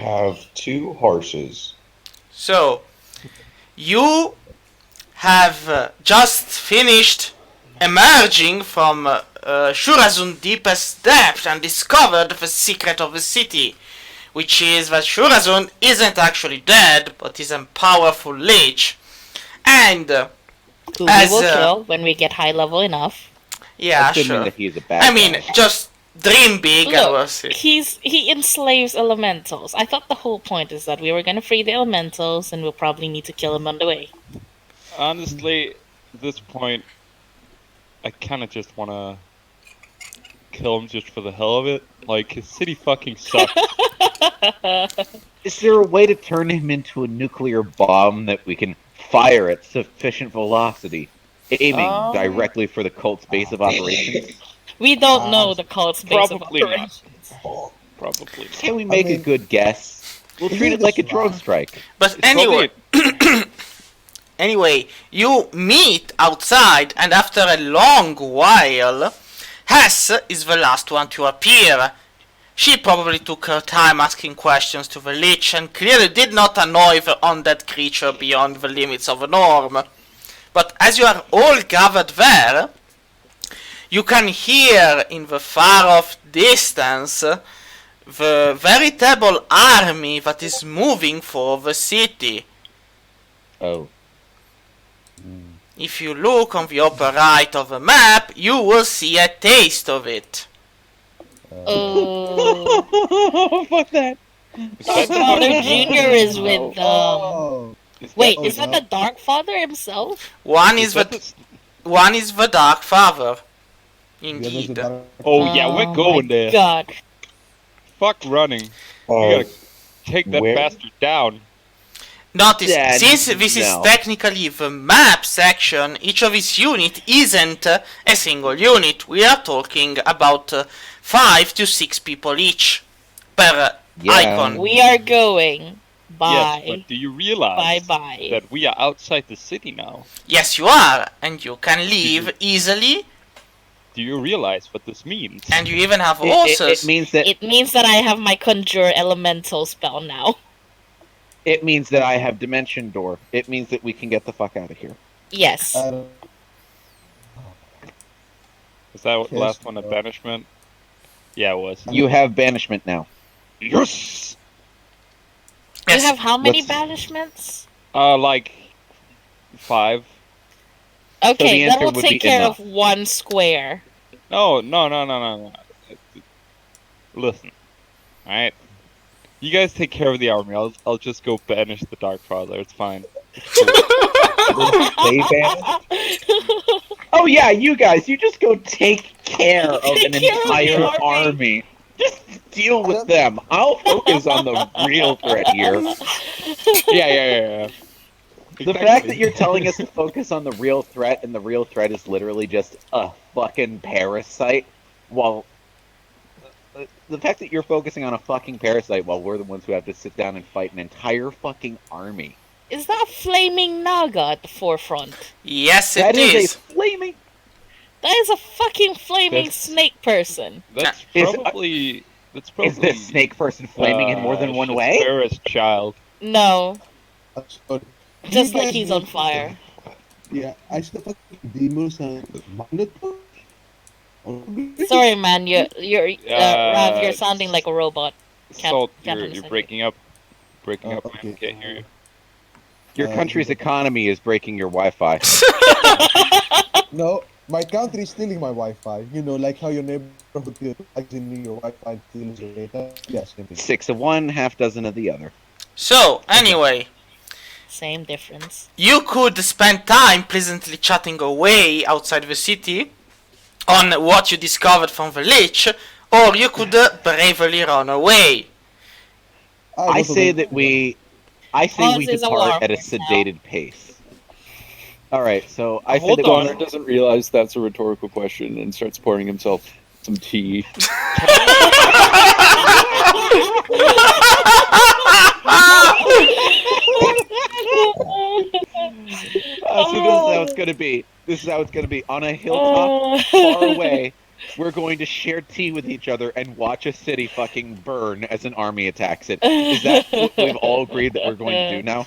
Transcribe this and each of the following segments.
have two horses. So, you have just finished emerging from Shurazun's deepest depth and discovered the secret of the city, which is that Shurazun isn't actually dead, but is a powerful lich. And Who we will kill when we get high level enough. Yeah, Assuming sure. that he's a bad I mean, guy. just dream big and we'll Look, see. he enslaves elementals. I thought the whole point is that we were gonna free the elementals, and we'll probably need to kill him on the way. Honestly, at this point, I kind of just want to kill him just for the hell of it. Like, his city fucking sucks. Is there a way to turn him into a nuclear bomb that we can fire at sufficient velocity, aiming directly for the cult's base of operations? We don't know the cult's base of Probably not. operations. Probably. Can we make a good guess? We'll treat it like a drone strike. But It's anyway, anyway, you meet outside, and after a long while, Hess is the last one to appear. She probably took her time asking questions to the Lich and clearly did not annoy the undead creature beyond the limits of the norm. But as you are all gathered there, you can hear in the far-off distance the veritable army that is moving for the city. Oh. If you look on the upper right of the map, you will see a taste of it. Oh. Fuck that. Father Junior is with Wait, is that the Dark Father himself? One is the Dark Father. Indeed. Oh yeah, we're going my there. God. Fuck running. We gotta take that bastard down. Notice, since this is technically the map section, each of its unit isn't a single unit. We are talking about 5 to 6 people each per icon. We are going. Bye. Yes, but do you realize Bye-bye. that we are outside the city now? Yes, you are, and you can leave easily. Do you realize what this means? And you even have horses. It means that I have my Conjure Elemental spell now. It means that I have Dimension Door. It means that we can get the fuck out of here. Yes. Was that last one a banishment? Yeah, it was. You have banishment now. Yes! You have how many banishments? Like 5. Okay, that will take care of one square. No. Listen, alright? You guys take care of the army. I'll just go banish the Dark Father. It's fine. Oh yeah, you guys, you just go take care of an entire army. Just deal with them. I'll focus on the real threat here. Yeah. The fact that you're telling us to focus on the real threat, and the real threat is literally just a fucking parasite, while the fact that you're focusing on a fucking parasite while we're the ones who have to sit down and fight an entire fucking army. Is that a flaming Naga at the forefront? Yes, it That is is. a flaming... That is a fucking flaming snake person. That's probably... Is this snake person flaming in more than one way? Sarah's child. No. Just like he's on fire. Yeah, I still fucking demons and Minotaur. Sorry, man. Rav, you're sounding like a robot. Salt, you're breaking up. Breaking up, man. Can't hear you. Your country's economy is breaking your Wi-Fi. No, my country is stealing my Wi-Fi. You know, like how your neighborhood plugs in your Wi-Fi and steals your data. Yes, 6 of one, half dozen of the other. So, anyway. Same difference. You could spend time pleasantly chatting away outside the city on what you discovered from the Lich, or you could bravely run away. I say we depart at a sedated pace. Alright, so I Hold said on. Connor doesn't realize that's a rhetorical question and starts pouring himself some tea. So this is how it's gonna be. This is how it's gonna be. On a hilltop far away, we're going to share tea with each other and watch a city fucking burn as an army attacks it. Is that what we've all agreed that we're going to do now?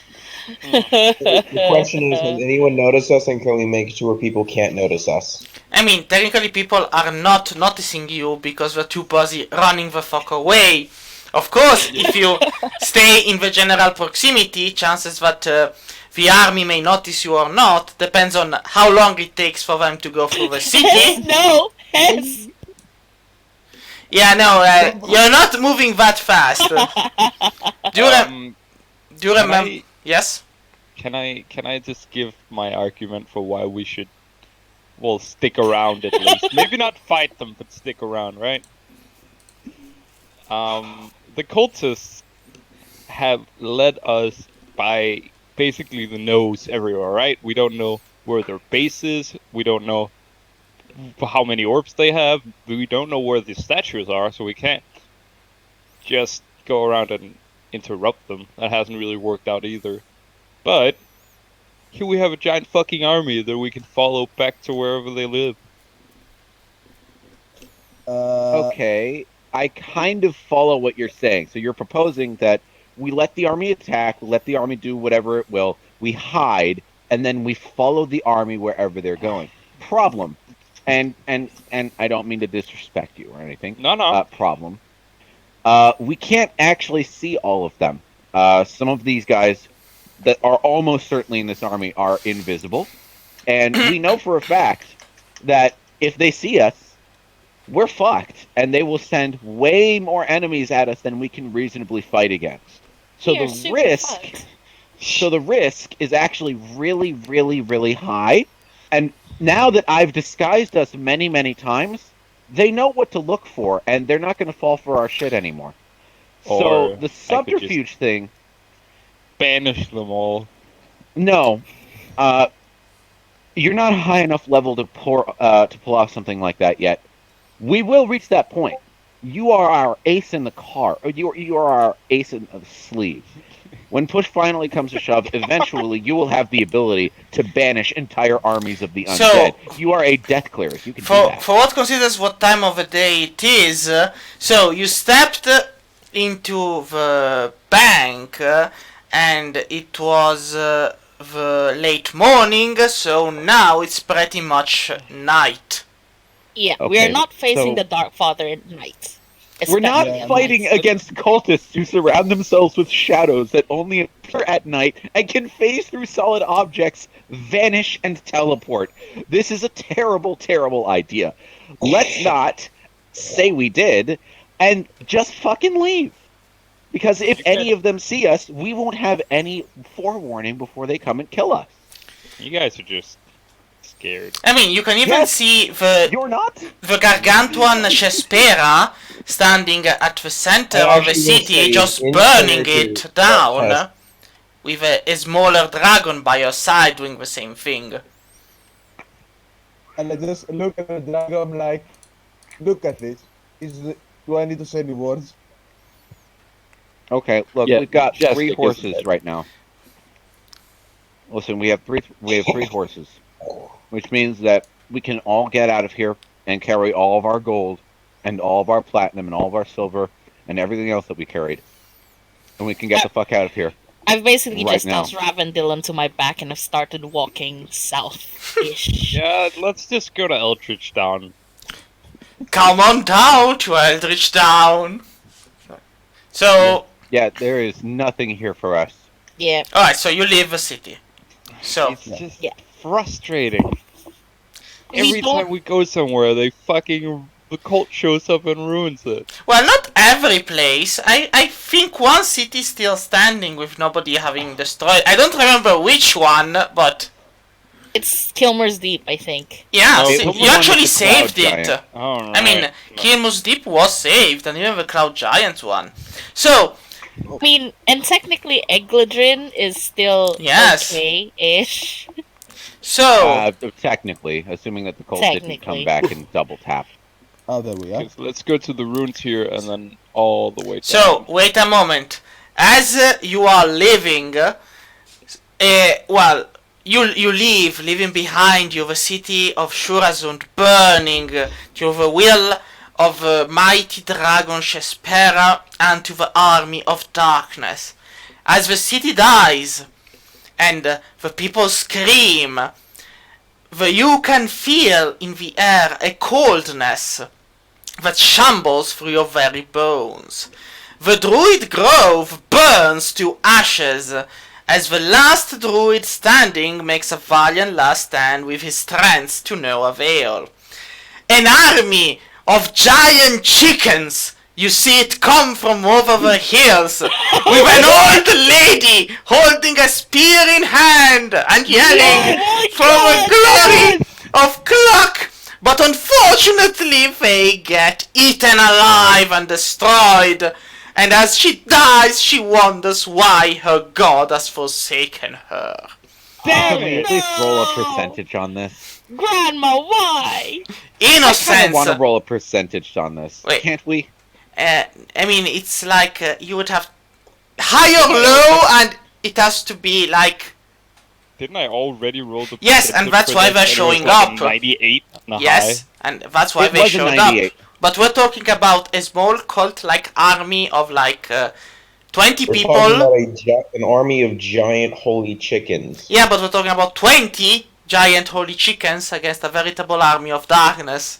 The question is, has anyone noticed us, and can we make sure people can't notice us? I mean, technically people are not noticing you because we're too busy running the fuck away. Of course, if you stay in the general proximity, chances that the army may notice you or not depends on how long it takes for them to go through the city. No, Hess. Yeah, no, you're not moving that fast. Do you remember? Yes? Can I just give my argument for why we should, well, stick around at least? Maybe not fight them, but stick around, right? The cultists have led us by basically the nose everywhere, right? We don't know where their base is. We don't know how many orbs they have. We don't know where the statues are, so we can't just go around and interrupt them. That hasn't really worked out either. But here we have a giant fucking army that we can follow back to wherever they live. Okay, I kind of follow what you're saying. So you're proposing that we let the army attack, we let the army do whatever it will, we hide, and then we follow the army wherever they're going. Problem. And I don't mean to disrespect you or anything. No. Problem. We can't actually see all of them. Some of these guys that are almost certainly in this army are invisible. And we know for a fact that if they see us, we're fucked, and they will send way more enemies at us than we can reasonably fight against. So We are the super risk, fucked. so the risk is actually really, really, really high. And now that I've disguised us many, many times, they know what to look for, and they're not going to fall for our shit anymore. Or So the I could just- subterfuge thing, Banish them all. no, you're not high enough level to pull off something like that yet. We will reach that point. You are our ace in the car. Or you are our ace in the sleeve. When push finally comes to shove, eventually you will have the ability to banish entire armies of the So- undead. You are a death cleric. You can do For that. what considers what time of the day it is, so you stepped into the bank and it was the late morning, so now it's pretty much night. Yeah, we Okay, are not facing so- the Dark Father at night. We're not Especially at fighting night. against cultists who surround themselves with shadows that only appear at night and can phase through solid objects, vanish, and teleport. This is a terrible, terrible idea. Let's not say we did and just fucking leave. Because if any of them see us, we won't have any forewarning before they come and kill us. You guys are just scared. I mean, you can even Yes. see the You're not? gargantuan Chespera standing at the center I of the actually will city, say just in burning character it down, that with a smaller dragon by your side doing the same thing. And I just look at the dragon, I'm like, look at this. Do I need to say any words? Okay, look, Yeah, we've got Jessica three gives horses it. right now. Listen, we have three horses, which means that we can all get out of here and carry all of our gold and all of our platinum and all of our silver and everything else that we carried, and we can get the fuck out of here. I've basically Right just now. tossed Ravendil onto my back and have started walking south-ish. Yeah, let's just go to Eldritch Down. Come on down to Eldritch Down. So, Yeah, there is nothing here for us. Yeah. alright, so you leave the city. So, It's just Yeah. frustrating. We Every don't- time we go somewhere, the cult shows up and ruins it. well, not every place. I think one city is still standing with nobody having destroyed. I don't remember which one, but It's Kilmer's Deep, I think. yeah, No, so it was you the one actually with the cloud saved it. giant. Oh, I mean, Kilmus Deep was saved, and even the Cloud Giant one. So, I mean, and technically Egladrin is still Yes. okay-ish. so Technically, assuming that the cult didn't Technically. come back and double tap. Oh, there we are. let's go to the ruins here and then all the way down. So, wait a moment. As you are leaving, well, you leaving behind you the city of Shurazund burning to the will of the mighty dragon Shespera and to the army of darkness. As the city dies and the people scream, you can feel in the air a coldness that shambles through your very bones. The druid grove burns to ashes as the last druid standing makes a valiant last stand with his strength to no avail. An army of giant chickens, you see it come from over the hills, with an old lady holding a spear in hand and yelling for the glory of Cluck. But unfortunately they get eaten alive and destroyed, and as she dies she wonders why her god has forsaken her. Can we at least roll a percentage on this? Grandma, why? I Innocence. want to roll a percentage on this. Wait. Can't we? I mean, it's like you would have high or low, and it has to be like Didn't I already roll the Yes, and percentage that's for why that, they're and it was showing like up. a 98 and a yes, high? and that's why It they was a showed 98. up. But we're talking about a small cult like army of like 20 We're people. talking about an army of giant holy chickens. Yeah, but we're talking about 20 giant holy chickens against a veritable army of darkness.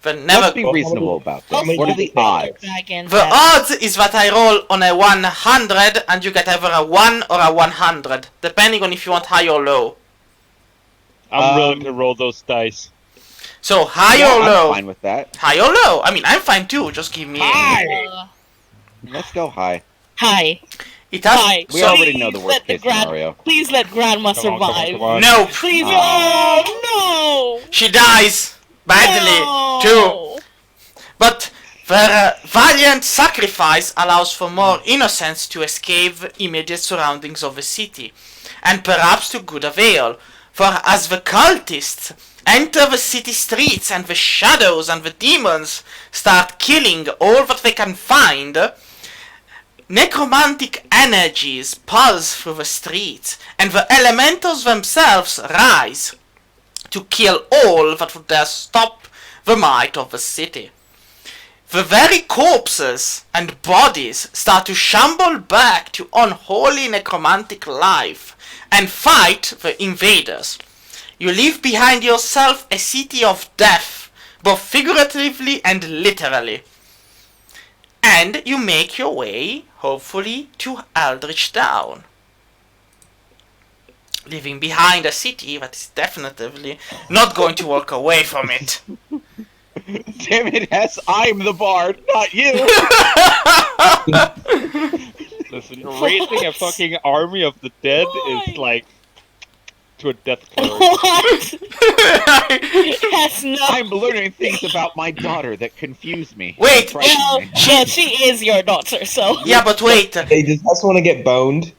Let's be reasonable about this. many What are the odds? The odds is that I roll on a 100 and you get either a 1 or a 100, depending on if you want high or low. I'm willing to roll those dice. So high Yeah, or low? I'm fine with that. High or low? I mean, I'm fine too. Just give me. Let's go high. Hi. It has. Hi. We So, already know the worst Let the case scenario. Please let Grandma Come on, come on, survive. come on. no, Please. Oh, no. she dies badly too. But the valiant sacrifice allows for more innocents to escape the immediate surroundings of the city, and perhaps to good avail. For as the cultists enter the city streets and the shadows and the demons start killing all that they can find, necromantic energies pulse through the streets, and the elementals themselves rise to kill all that would dare stop the might of the city. The very corpses and bodies start to shamble back to unholy necromantic life and fight the invaders. You leave behind yourself a city of death, both figuratively and literally. And you make your way, hopefully, to Eldricht Down. Leaving behind a city that is definitively not going to walk away from it. Damn it, Hess, I'm the bard, not you! Listen, raising a fucking army of the dead is like to a death cleric. What? Yes, no. I'm learning things about my daughter that confuse me. Wait, Frighten Well, me. she is your daughter, so. Yeah, but wait. Hey, does Hess want to get boned?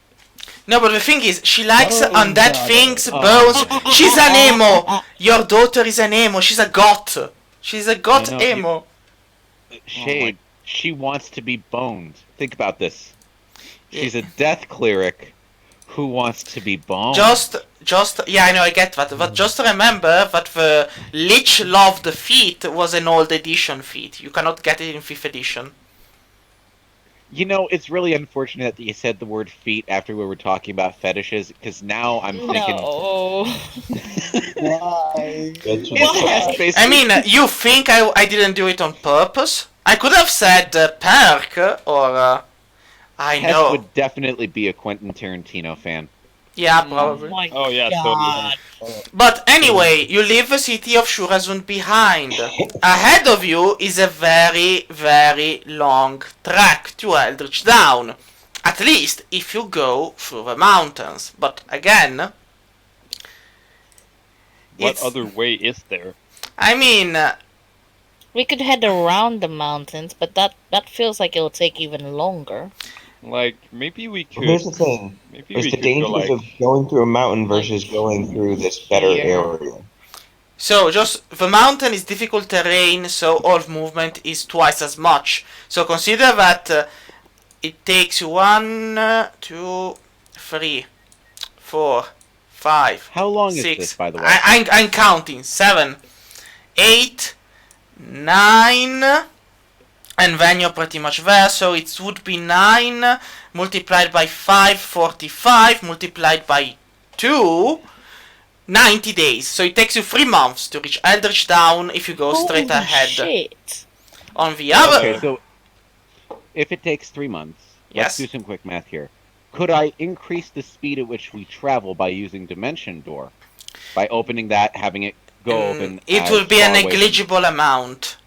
No, but the thing is, she likes Oh, undead God. things, bones. She's an emo. Your daughter is an emo. She's a goth. She's a goth I know, you- emo. Shade, she wants to be boned. Think about this. She's a death cleric who wants to be boned. Yeah, I know, I get that. But just remember that the Lich Loved feat was an old edition feat. You cannot get it in 5th edition. You know, it's really unfortunate that you said the word feet after we were talking about fetishes, because now I'm thinking... No. Why? That's Is what- Hess basically- I mean, you think I didn't do it on purpose? I could have said perk, or... I Hess know. would definitely be a Quentin Tarantino fan. Yeah, Oh probably. my Oh yeah, God. totally. But anyway, you leave the city of Shurazun behind. Ahead of you is a very, very long trek to Eldritch Down. At least if you go through the mountains. But again, What it's- other way is there? I mean, We could head around the mountains, but that feels like it'll take even longer. Like maybe we could. Here's the thing. Maybe There's we the could go dangers like. of going through a mountain versus going through this better Yeah. area. so just the mountain is difficult terrain, so all movement is twice as much. So consider that it takes you 1, 2, 3, 4, 5, How long is 6. this, by the way? I'm counting. 7, 8, 9, and then you're pretty much there. So it would be 9 multiplied by 5, 45, multiplied by 2, 90 days. So it takes you 3 months to reach Eldricht Down if you go straight Holy ahead. shit. On the other... Okay, so if it takes 3 months, let's Yes. do some quick math here. Could I increase the speed at which we travel by using Dimension Door? By opening that, having it go open. It as will be a far away from- negligible amount.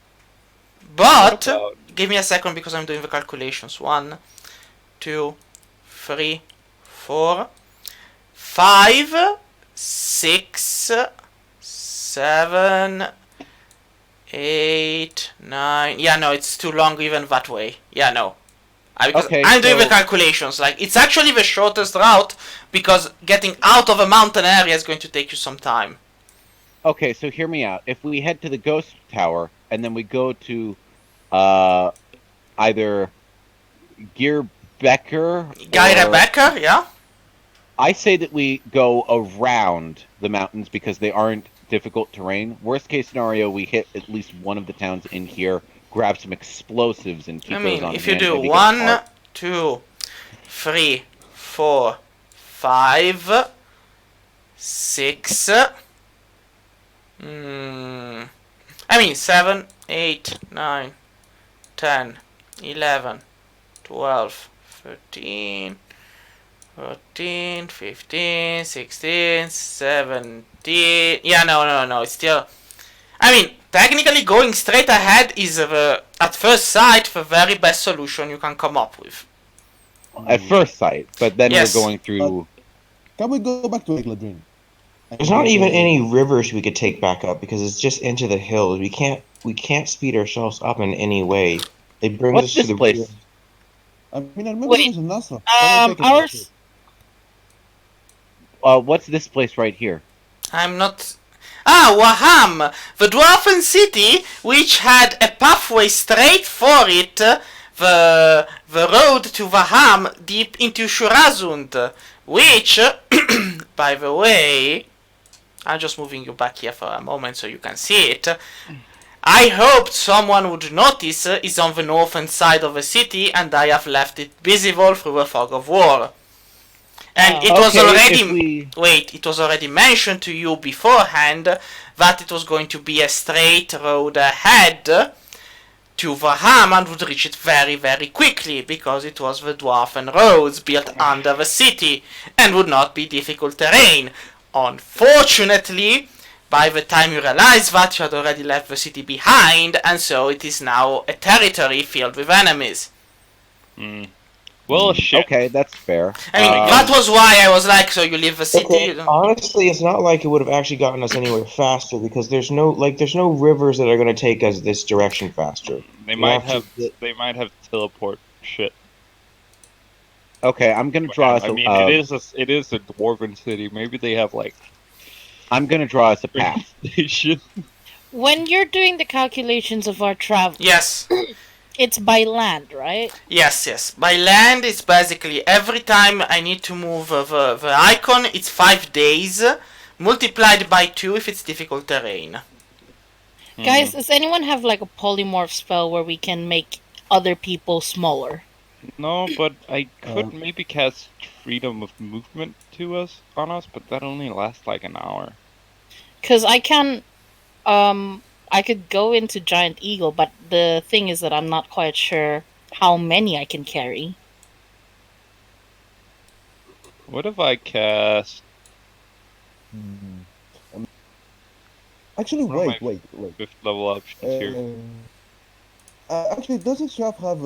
But, about- give me a second because I'm doing the calculations. 1, 2, 3, 4, 5, 6, 7, 8, 9. Yeah, no, it's too long even that way. Yeah, no. Because Okay, I'm doing the so- calculations. Like, it's actually the shortest route because getting out of a mountain area is going to take you some time. Okay, so hear me out. If we head to the Ghost Tower and then we go to either Gearbecker Guy or... Rebecca, yeah? I say that we go around the mountains because they aren't difficult terrain. Worst case scenario, we hit at least one of the towns in here, grab some explosives, and keep I those mean, on if you hand. do maybe get 1, apart. 2, 3, 4, 5, 6. I mean, 7, 8, 9, 10, 11, 12, 13, 14, 15, 16, 17. Yeah, no. It's still. I mean, technically, going straight ahead is, at first sight, the very best solution you can come up with. At first sight, but then Yes. we're going through... Can we go back to Lake Ladrine? There's not even any rivers we could take back up because it's just into the hills. We can't speed ourselves up in any way. It brings What's us this to the place? I mean, I remember Wait, it was an Astra. Can we take it ours. What's this place right here? I'm not. Waham! The Dwarfen City, which had a pathway straight for it, the road to Vaham deep into Shurazund, which, by the way, I'm just moving you back here for a moment so you can see it. I hoped someone would notice is on the northern side of the city, and I have left it visible through the fog of war. And it was Okay, already if we- wait, it was already mentioned to you beforehand that it was going to be a straight road ahead to Vaham and would reach it very, very quickly because it was the dwarfen roads built under the city and would not be difficult terrain. Unfortunately, by the time you realize that, you had already left the city behind, and so it is now a territory filled with enemies. Well, shit. Okay, that's fair. I mean, that was why I was like, so you leave the city. Okay, You don't... honestly, it's not like it would have actually gotten us anywhere faster because there's no rivers that are going to take us this direction faster. They We might have to have. They might have teleport shit. Okay, I'm gonna draw us. I mean, it is a dwarven city. Maybe they have like I'm gonna draw us a path. station. When you're doing the calculations of our travel, Yes. it's by land, right? Yes. By land, it's basically every time I need to move the icon, it's 5 days, multiplied by 2 if it's difficult terrain. Guys, does anyone have like a polymorph spell where we can make other people smaller? No, but I could maybe cast freedom of movement on us, but that only lasts like an hour. Because I can, I could go into Giant Eagle, but the thing is that I'm not quite sure how many I can carry. What if I cast Actually, What am wait. 5th level options here? Actually, doesn't Shaf have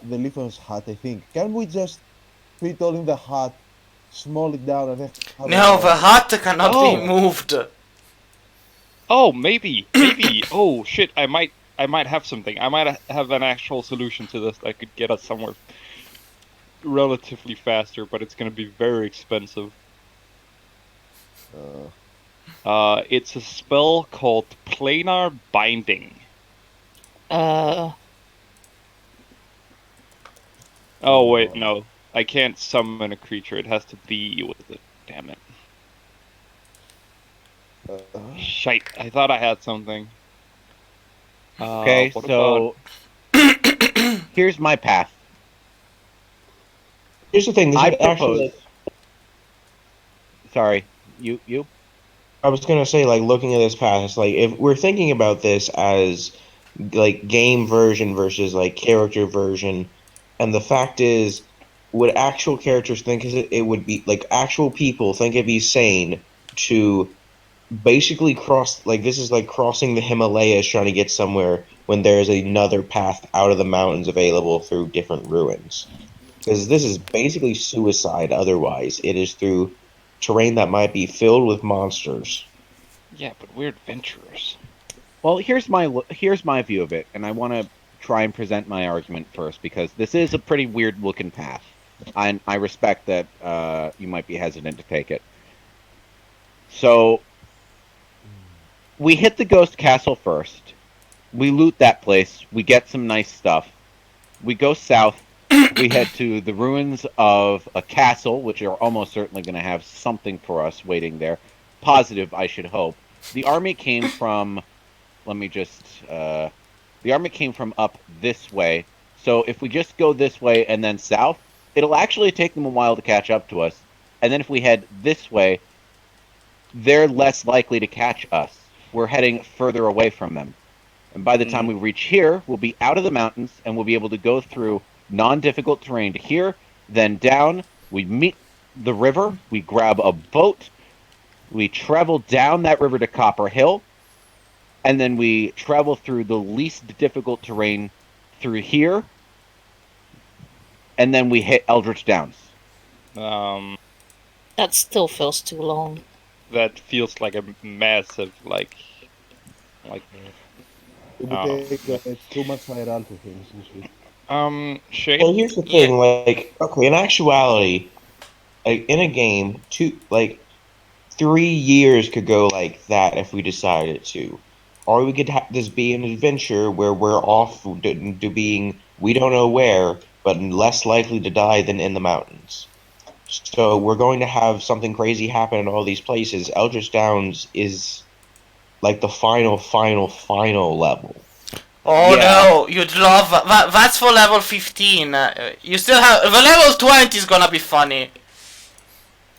the Lithuan's hat? I think. Can we just fit all in the hat, small it down, and then have No, a- the hut cannot be Oh. moved. Oh, maybe. Oh shit! I might have something. I might have an actual solution to this that could get us somewhere relatively faster, but it's gonna be very expensive. It's a spell called Planar Binding. Oh wait, no. I can't summon a creature. It has to be with it. Damn it. Shite, I thought I had something. Okay, What so here's my path. Here's the thing. This I is actually. propose. Sorry, you. I was gonna say, like, looking at this path, it's like if we're thinking about this as like game version versus like character version, and the fact is, would actual characters think it would be like actual people think it'd be sane to basically cross like this is like crossing the Himalayas trying to get somewhere when there's another path out of the mountains available through different ruins? Because this is basically suicide. Otherwise, it is through terrain that might be filled with monsters. Yeah, but we're adventurers. Well, here's my view of it, and I want to try and present my argument first because this is a pretty weird looking path. I respect that you might be hesitant to take it. So we hit the ghost castle first. We loot that place. We get some nice stuff. We go south. We head to the ruins of a castle, which are almost certainly going to have something for us waiting there. Positive, I should hope. The army came from. Let me just. The army came from up this way. So if we just go this way and then south, it'll actually take them a while to catch up to us. And then if we head this way, they're less likely to catch us. We're heading further away from them. And by the time we reach here, we'll be out of the mountains and we'll be able to go through non-difficult terrain to here, then down. We meet the river. We grab a boat. We travel down that river to Copper Hill. And then we travel through the least difficult terrain through here. And then we hit Eldricht Downs. That still feels too long. That feels like a massive, like. It would take too much higher altitude. Shane? Well, here's the thing. Like, okay, in actuality, like in a game, 3 years could go like that if we decided to, or we could have this be an adventure where we're off to being we don't know where, but less likely to die than in the mountains. So we're going to have something crazy happen in all these places. Eldritch Downs is like the final level. Oh Yeah. no, you'd love that. That's for level 15. You still have the level 20 is gonna be funny.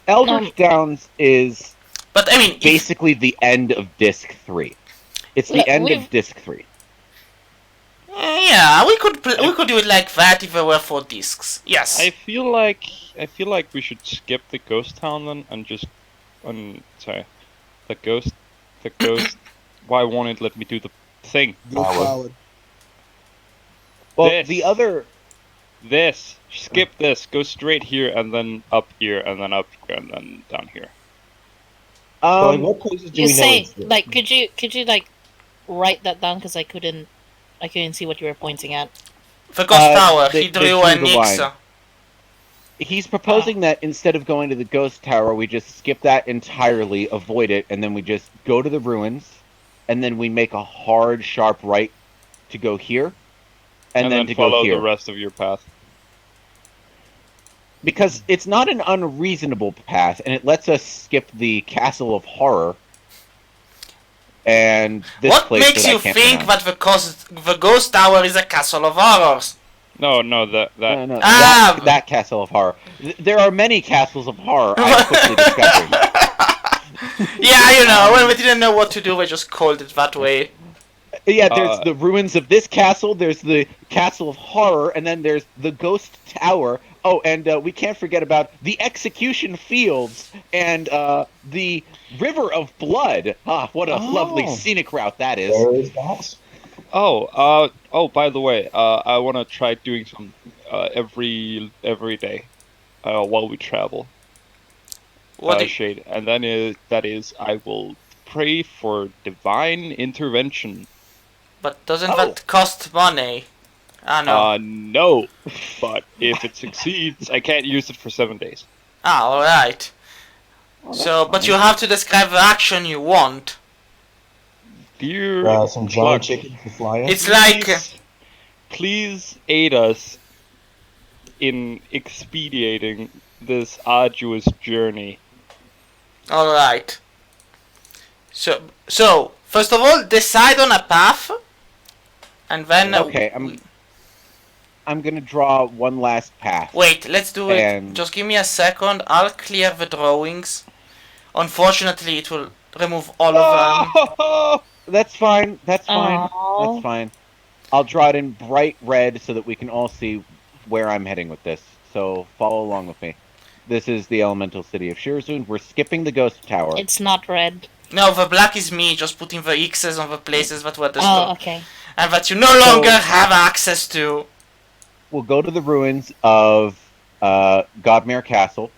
Eldritch Downs is But I mean, basically the end of Disc 3. It's the Look, end we've- of Disc 3. yeah, we could do it like that if it were 4 discs. Yes. I feel like we should skip the ghost town then and just sorry. The ghost why won't it let me do the thing? Good power. Well, This. the other Skip this, go straight here and then up here and then up here and then down here. So, like, what places do You we know? say exist? like could you like write that down because I couldn't see what you were pointing at. The ghost tower. they- He they drew drew a the Nix. line. He's proposing that instead of going to the ghost tower, we just skip that entirely, avoid it, and then we just go to the ruins, and then we make a hard, sharp right to go here, and then to follow go here. the rest of your path. Because it's not an unreasonable path, and it lets us skip the Castle of Horror. And this What place makes that I you can't think pronounce. that the ghost tower is a castle of horrors? No, No, Ah! that Castle of Horror. There are many castles of horror. I'm quickly discovering. Yeah, you know, when we didn't know what to do, we just called it that way. Yeah, there's the ruins of this castle. There's the Castle of Horror, and then there's the Ghost Tower. Oh, and we can't forget about the Execution Fields and the River of Blood. Ah, what a lovely scenic route that is. Where is that? By the way, I want to try doing some every day while we travel. What? Shade, and then that is I will pray for divine intervention. But doesn't that cost money? Ah, no. No, but if it succeeds, I can't use it for 7 days. Ah, alright. So, but you have to describe the action you want. Dear Some giant Clark, chickens to fly in. It's like... Please aid us in expediting this arduous journey. Alright. So first of all, decide on a path, and then Okay, I'm gonna draw one last path. wait. Let's do it. And- Just give me a second. I'll clear the drawings. Unfortunately, it will remove all of them. Oh! That's fine. That's fine. Aw. That's fine. I'll draw it in bright red so that we can all see where I'm heading with this. So follow along with me. This is the elemental city of Shirzun. We're skipping the ghost tower. It's not red. No, the black is me. Just putting the X's on the places that were Oh, destroyed, okay. and that you no longer have access to. We'll go to the ruins of Godmere Castle,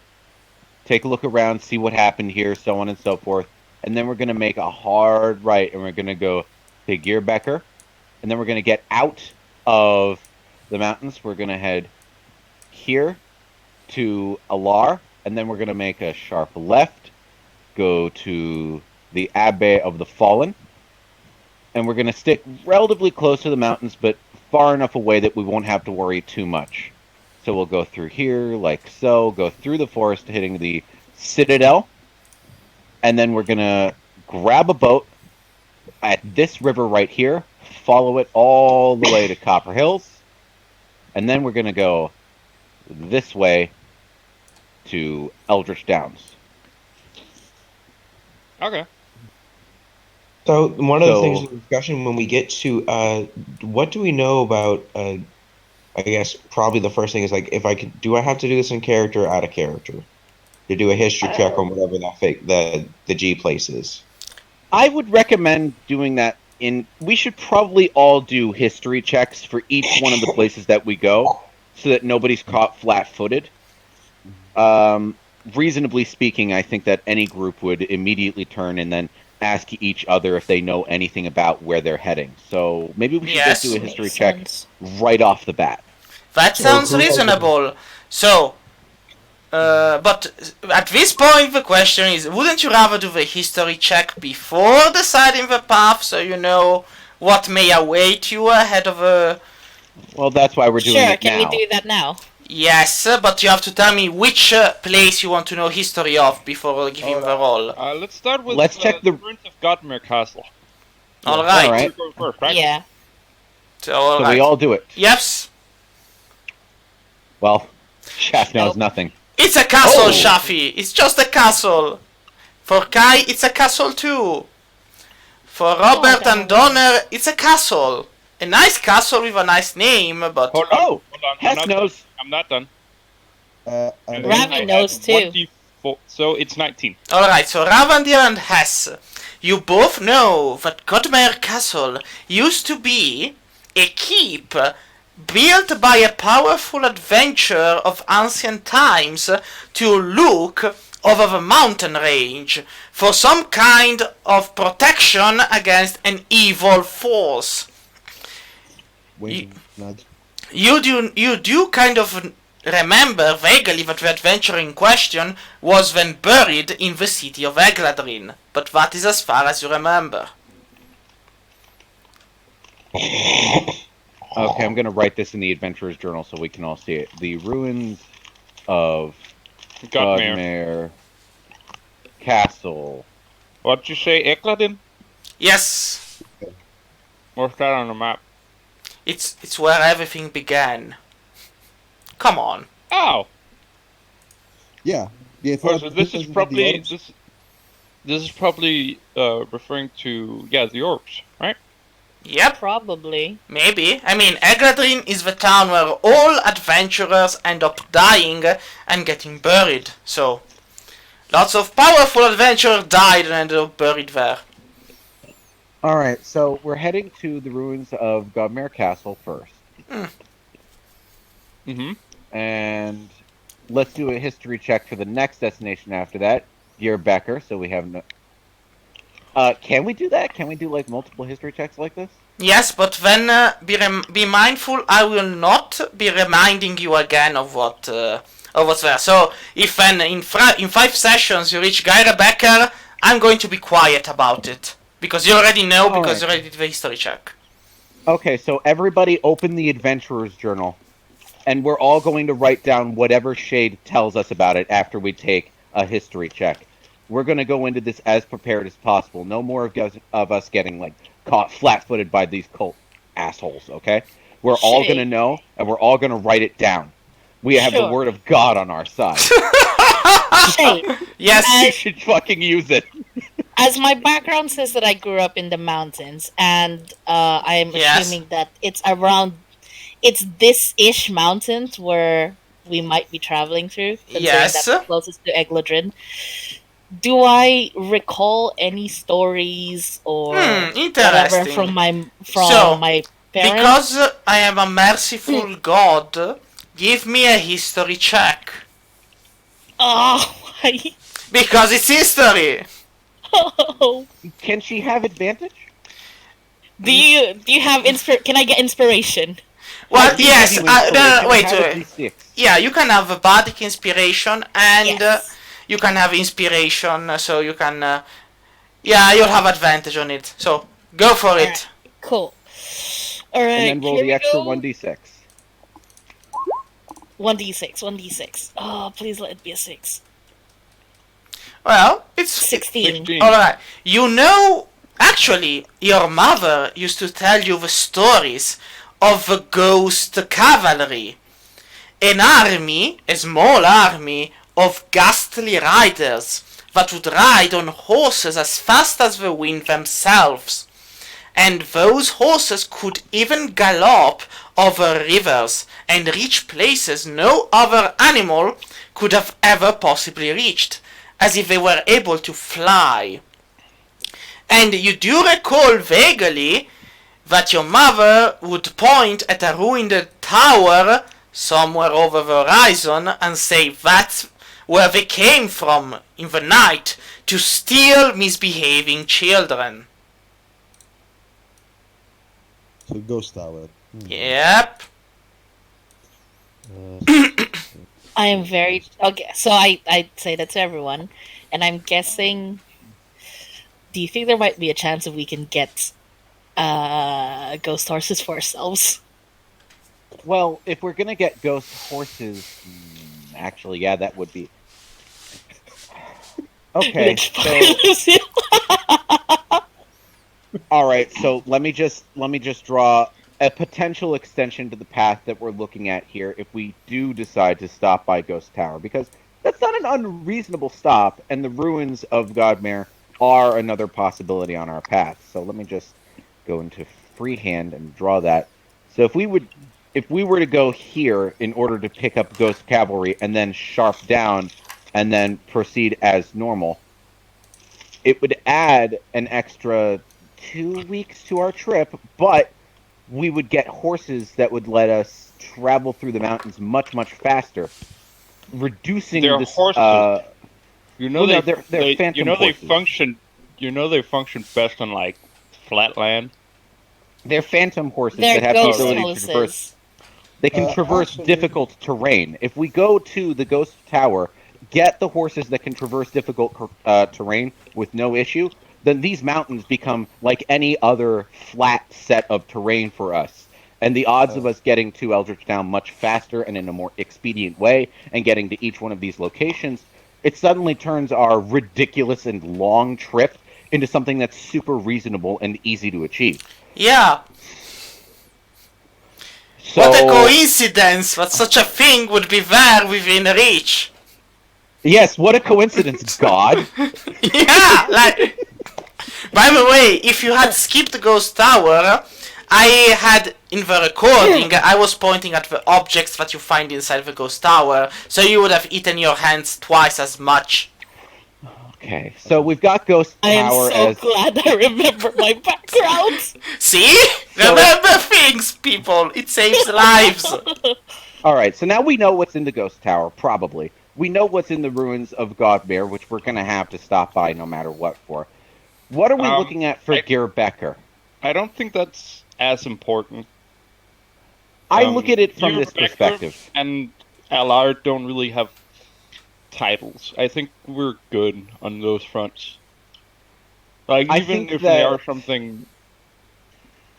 take a look around, see what happened here, so on and so forth, and then we're going to make a hard right, and we're going to go to Gearbecker, and then we're going to get out of the mountains. We're going to head here to Alar, and then we're going to make a sharp left, go to the Abbey of the Fallen, and we're going to stick relatively close to the mountains, but far enough away that we won't have to worry too much. So we'll go through here, like so, go through the forest, hitting the Citadel, and then we're going to grab a boat at this river right here, follow it all the way to Copper Hills, and then we're going to go this way to Eldricht Downs. Okay. So one of the So- things in the discussion when we get to what do we know about I guess probably the first thing is like if I could do I have to do this in character or out of character to do a history check on whatever the G place is. I would recommend doing that we should probably all do history checks for each one of the places that we go so that nobody's caught flat-footed. Reasonably speaking, I think that any group would immediately turn and then ask each other if they know anything about where they're heading. So maybe we should Yes. just do a history Makes check sense. right off the bat. That So sounds who has reasonable. So, but at this point, the question is: wouldn't you rather do the history check before deciding the path, so you know what may await you ahead of a? Well, that's why we're doing Sure, it can now. we do that now? Yes, but you have to tell me which place you want to know history of before giving the roll. Let's start with Let's check the- ruins of Godmere Castle. All right. All right. We're going first, right? Yeah. So, all So right. we all do it. Yes. Well, Shaft knows Nope. nothing. It's a castle, Oh. Shafi. It's just a castle. For Kai, it's a castle too. For Robert Oh, and Donner, it's a castle. A nice castle with a nice name, but Hold on. Oh, Hold on. Hess knows. I'm not done. And And then- then Ravi I knows add too. 1d4, so it's 19. alright, so Ravandir and Hess, you both know that Godmere Castle used to be a keep built by a powerful adventurer of ancient times to look over the mountain range for some kind of protection against an evil force. Wink, nudge. You do kind of remember vaguely that the adventurer in question was then buried in the city of Egladrin, but that is as far as you remember. Okay, I'm going to write this in the Adventurer's Journal so we can all see it. The ruins of Godmere. Godmere Castle. What'd you say, Ekladin? Yes, Where's that on the map? it's where everything began. Come on. Oh! Yeah. Yeah. Oh, so this is doesn't have probably the orbs. this is probably referring to the orbs, right? Yep, Probably. maybe. I mean, Egladrin is the town where all adventurers end up dying and getting buried. So, lots of powerful adventurers died and ended up buried there. All right, so we're heading to the ruins of Godmere Castle first. Mm-hmm. And let's do a history check for the next destination after that. Becker, so we have no... can we do that? Can we do, like, multiple history checks like this? Yes, but then be mindful. I will not be reminding you again of what's there. So if then in 5 sessions you reach Gyra Becker, I'm going to be quiet about it because you already know All because right. you already did the history check. Okay, so everybody open the Adventurer's Journal, and we're all going to write down whatever Shade tells us about it after we take a history check. we're going to go into this as prepared as possible. No more of us getting like caught flat-footed by these cult assholes. Okay, we're all going to know, and we're all going to write it down. We have the Sure. word of God on our side. Shay, Yes. You should fucking use it. as my background says that I grew up in the mountains, and I'm Yes. assuming that it's this-ish mountains where we might be traveling through, considering Yes. that's the closest to Eglodrin. Do I recall any stories or whatever Interesting. from So, my parents? Because I am a merciful god, give me a history check. Oh, why? Because it's history. Oh. Can she have advantage? Do you have Can I get inspiration? Well, I do yes. give you No, inspiration. wait. Have a D6. Yeah, you can have a bardic inspiration, and Yes. you can have inspiration, so you can. Yeah, you'll have advantage on it. So go for it. Alright. Cool. All right. And then roll here the we extra go. 1d6. 1d6. Oh, please let it be a 6. Well, it's 16. Alright. You know, actually, your mother used to tell you the stories of the ghost cavalry. An army, a small army, of ghastly riders that would ride on horses as fast as the wind themselves. And those horses could even gallop over rivers and reach places no other animal could have ever possibly reached, as if they were able to fly. And you do recall vaguely that your mother would point at a ruined tower somewhere over the horizon and say that's where they came from in the night to steal misbehaving children. So ghost tower. Yep. I am very okay. So I say that to everyone, and I'm guessing. Do you think there might be a chance that we can get ghost horses for ourselves? Well, if we're gonna get ghost horses, actually, yeah, that would be. Okay, so all right. So let me just draw a potential extension to the path that we're looking at here. If we do decide to stop by Ghost Tower, because that's not an unreasonable stop, and the ruins of Godmare are another possibility on our path. So let me just go into freehand and draw that. So if we were to go here in order to pick up Ghost Cavalry and then sharp down and then proceed as normal, it would add an extra 2 weeks to our trip, but we would get horses that would let us travel through the mountains much, much faster, reducing They're this. horses. You know well, no, they they're phantom you know they horses. function. You know they function best on like flat land. They're phantom horses They're that have the ghost ability to horses. traverse. They can traverse actually- difficult terrain. If we go to the Ghost Tower, get the horses that can traverse difficult terrain with no issue, then these mountains become like any other flat set of terrain for us. And the odds of us getting to Eldricht Town much faster and in a more expedient way and getting to each one of these locations, it suddenly turns our ridiculous and long trip into something that's super reasonable and easy to achieve. Yeah. So, What a coincidence that such a thing would be there within reach. yes, what a coincidence, God. Yeah, like. By the way, if you had skipped the Ghost Tower, I had in the recording, I was pointing at the objects that you find inside the Ghost Tower, so you would have eaten your hands twice as much. Okay, so we've got Ghost I am Tower so as... glad I remember my background. See? So- Remember things, people. It saves lives. Alright, so now we know what's in the Ghost Tower, probably. We know what's in the ruins of Godmare, which we're going to have to stop by no matter what for. What are we looking at for Gearbecker? I don't think that's as important. I look at it from this Gearbecker perspective. And Allard don't really have titles. I think we're good on those fronts. Like, I even think if that- they are something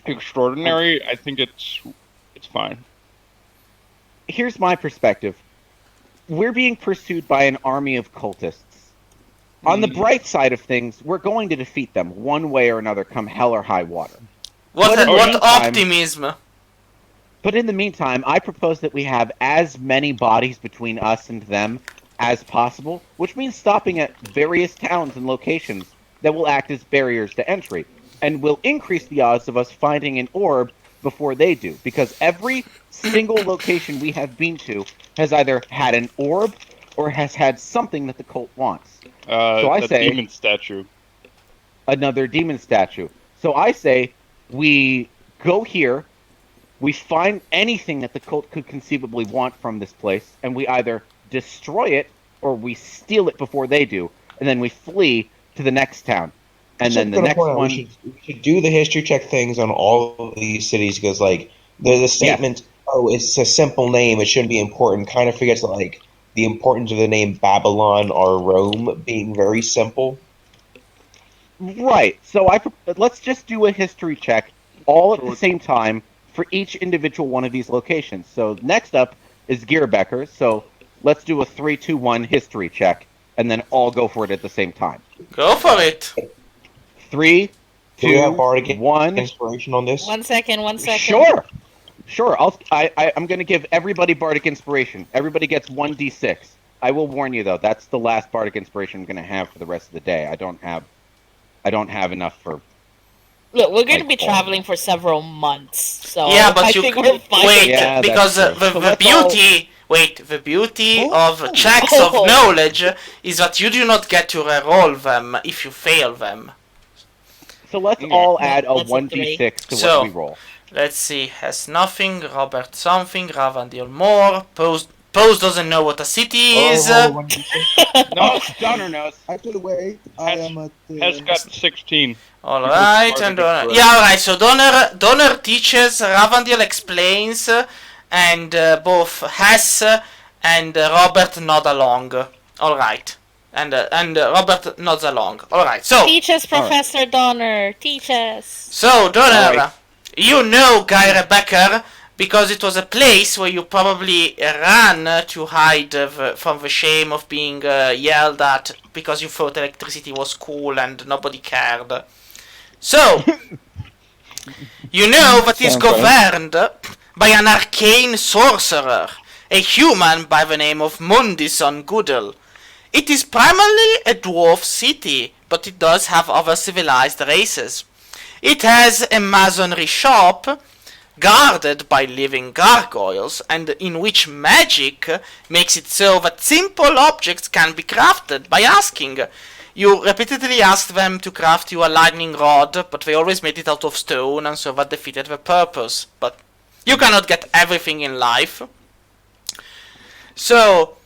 extraordinary, I think it's fine. Here's my perspective. We're being pursued by an army of cultists. On the bright side of things, we're going to defeat them one way or another, come hell or high water. What But in the what meantime- optimism! But in the meantime, I propose that we have as many bodies between us and them as possible, which means stopping at various towns and locations that will act as barriers to entry, and will increase the odds of us finding an orb before they do, because every single location we have been to has either had an orb or has had something that the cult wants. So I the say- demon statue. Another demon statue. So I say we go here, we find anything that the cult could conceivably want from this place, and we either destroy it or we steal it before they do, and then we flee to the next town. And then the next one... We should do the history check things on all of these cities, because, like, the statement, oh, it's a simple name, it shouldn't be important, kind of forgets, like, the importance of the name Babylon or Rome being very simple. Right. So let's just do a history check all at the same time for each individual one of these locations. So next up is Gearbecker. So let's do a 3, 2, 1 history check, and then all go for it at the same time. Go for it! 3, Do we have 2, bardic 1. inspiration on this? 1 second, 1 second. Sure. I'm going to give everybody bardic inspiration. Everybody gets 1d6. I will warn you though, that's the last bardic inspiration I'm going to have for the rest of the day. I don't have enough for... Look, we're going to Like, be traveling for several months, so Yeah, but I you think we're fine. wait Yeah, that's because true. So the let's beauty. Wait, the beauty of checks of knowledge is that you do not get to reroll them if you fail them. So let's all Yeah, add a that's a 1d6 to So- what we roll. Let's see, has nothing, Robert something, Ravandil more, Pose doesn't know what a city is. No, Donner knows. Actually, wait. I am at. Has got 16. Alright, Because and Donner Donner. gets Yeah, alright, so Donner teaches, Ravandil explains, and both Hess and Robert nod along. Alright. And Robert nods along. Alright, so. Teach us, Professor Donner. Teach us. So, Donner, Alright. you know Guy Rebecca because it was a place where you probably ran to hide from the shame of being yelled at because you thought electricity was cool and nobody cared. So, you know that is Sounds right. governed by an arcane sorcerer, a human by the name of Mundison Goodall. It is primarily a dwarf city, but it does have other civilized races. It has a masonry shop, guarded by living gargoyles, and in which magic makes it so that simple objects can be crafted by asking. You repeatedly asked them to craft you a lightning rod, but they always made it out of stone, and so that defeated the purpose. But you cannot get everything in life. So,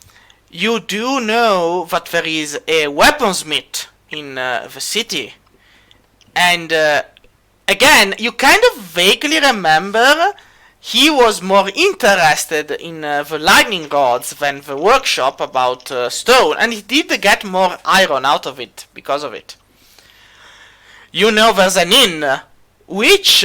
you do know that there is a weaponsmith in the city. And, again, you kind of vaguely remember he was more interested in the lightning rods than the workshop about stone, and he did get more iron out of it because of it. You know there's an inn, which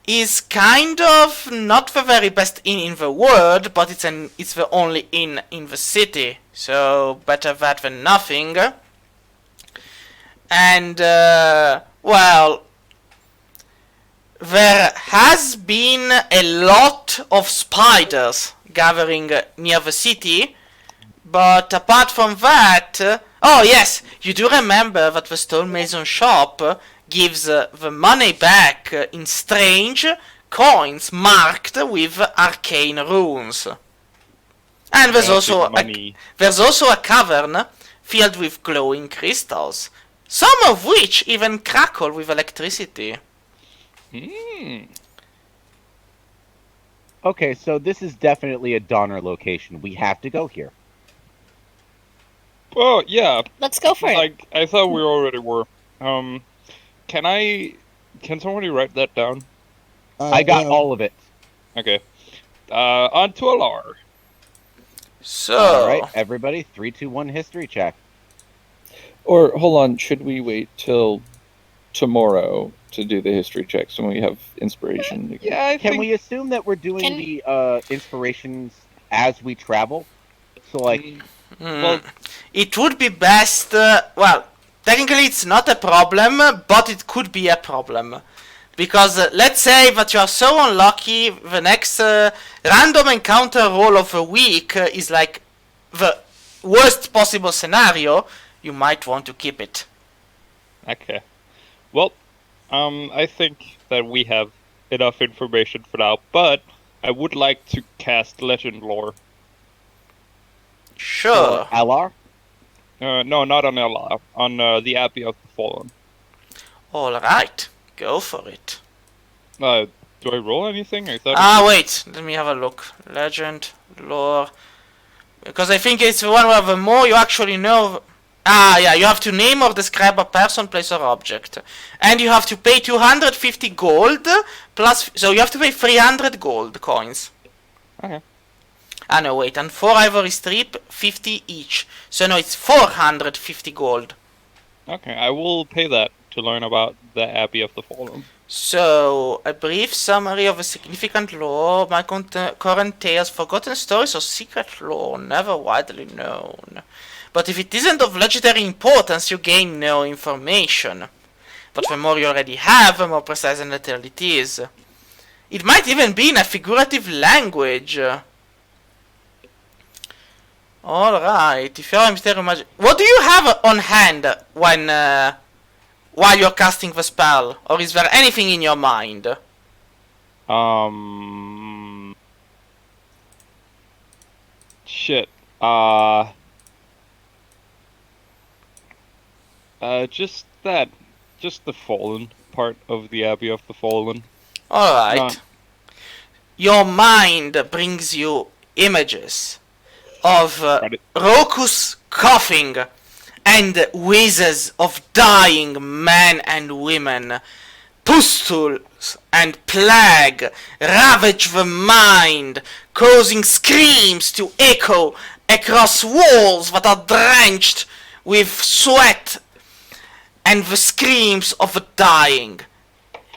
is kind of not the very best inn in the world, but it's the only inn in the city, so better that than nothing. And, well, there has been a lot of spiders gathering near the city, but apart from that... oh yes, you do remember that the stonemason shop gives the money back in strange coins marked with arcane runes. And there's also a cavern filled with glowing crystals, some of which even crackle with electricity. Okay, so this is definitely a Donner location. We have to go here. Well, yeah. Let's go for it. Like, I thought we already were. Can somebody write that down? I got all of it. Okay. On to Alar. So, Alright, everybody, 3, 2, 1 history check. Or, hold on, should we wait till tomorrow to do the history checks when we have inspiration? Yeah, I Can think... we assume that we're doing Can- the inspirations as we travel? So, like, Well, It would be best. Well, technically, it's not a problem, but it could be a problem. Because let's say that you are so unlucky, the next random encounter roll of a week is like the worst possible scenario, you might want to keep it. okay. Well, I think that we have enough information for now, but I would like to cast Legend Lore. Sure. LR? No, not on LR, on the Abbey of the Fallen. Alright, go for it. Do I roll anything? I thought. Wait, let me have a look. Legend, lore. Because I think it's one where the more you actually know. Yeah, you have to name or describe a person, place, or object. And you have to pay 250 gold, plus. So you have to pay 300 gold coins. Okay. No, wait, and 4 ivory strip, 50 each. So no, it's 450 gold. Okay, I will pay that to learn about the Abbey of the Fallen. So, a brief summary of a significant lore, my current tales, forgotten stories, or secret lore, never widely known. But if it isn't of legendary importance, you gain no information. But the more you already have, the more precise and detailed it is. It might even be in a figurative language. Alright, if you're a mysterious magic... What do you have on hand when... while you're casting the spell? Or is there anything in your mind? Shit. Just that. Just the Fallen part of the Abbey of the Fallen. Alright. No. Your mind brings you images of Rokus coughing and whizzes of dying men and women. Pustules and plague ravage the mind, causing screams to echo across walls that are drenched with sweat and the screams of the dying.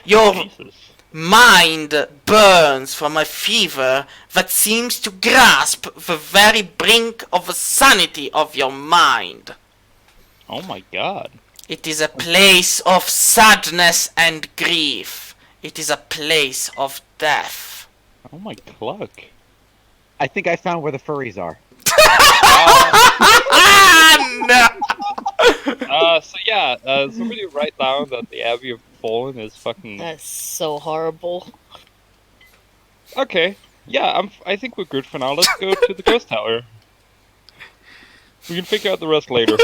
Your Jesus. mind burns from a fever that seems to grasp the very brink of the sanity of your mind. Oh my god. It is a place of sadness and grief. It is a place of death. Oh my cluck. I think I found where the furries are. No! So yeah, somebody write down that the Abbey of the Fallen is fucking... That's so horrible. Okay. Yeah, I think we're good for now. Let's go to the ghost tower. We can figure out the rest later.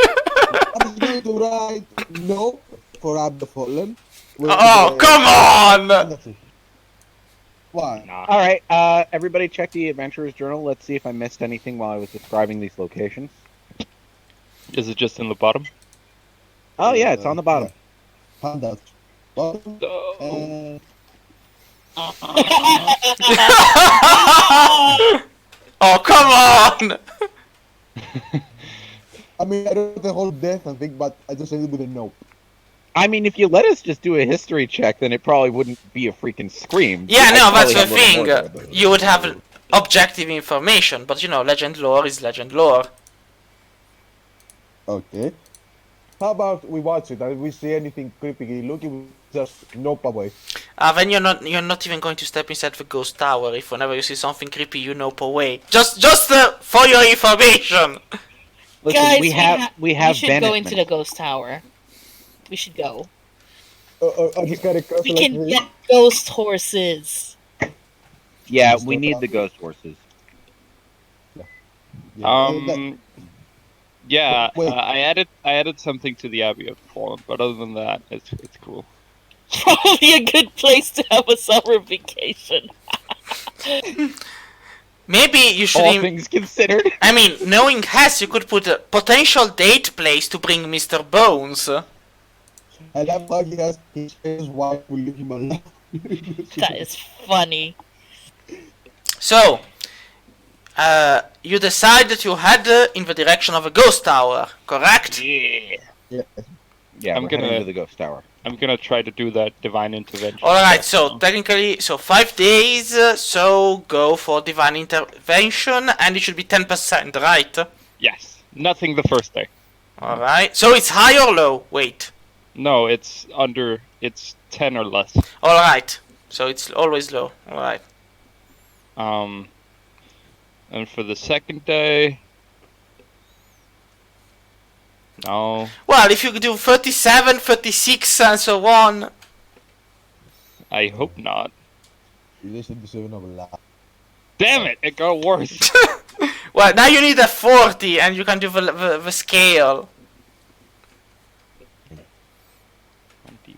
I'm going to write no for Ab the Fallen. Oh, come on! Why? Alright, everybody check the Adventurer's Journal. Let's see if I missed anything while I was describing these locations. Is it just in the bottom? Oh yeah, it's on the bottom. Handout. Bottom. Oh, come on! I mean, I don't know the whole death, I think, but I just ended with a no. I mean, if you let us just do a history check, then it probably wouldn't be a freaking scream. Yeah, no, that's the I'd probably have a little thing. more- You would have objective information, but you know, legend lore is legend lore. Okay. How about we watch it, and if we see anything creepy looking, we just nope away. Then you're not even going to step inside the ghost tower. If whenever you see something creepy, you nope away. Just for your information. Listen, Guys, we have we should go banishment. into the ghost tower. We should go. I just got a cursor We like can this. get ghost horses. Yeah, we need the ghost horses. Yeah, Yeah, Wait. I added something to the Abbey of the Fallen, but other than that, it's cool. Probably a good place to have a summer vacation. Maybe you should. All things considered. I mean, knowing Hess, you could put a potential date place to bring Mr. Bones. I love how he has his wife will leave him alone. That is funny. So, you decided to head in the direction of a ghost tower, correct? Yeah. Yeah. Yeah, I'm we're heading gonna- to the ghost tower. I'm gonna try to do that divine intervention. Alright, stuff so now. technically, 5 days, so go for divine intervention, and it should be 10%, right? Yes. Nothing the first day. Alright. So it's high or low? Wait. No, it's under. It's 10 or less. Alright. So it's always low. Alright. And for the second day. No. Well, if you do 37, 36, and so on. I hope not. This is the lahat. Damn it! It got worse. Well, now you need a 40, and you can do the scale.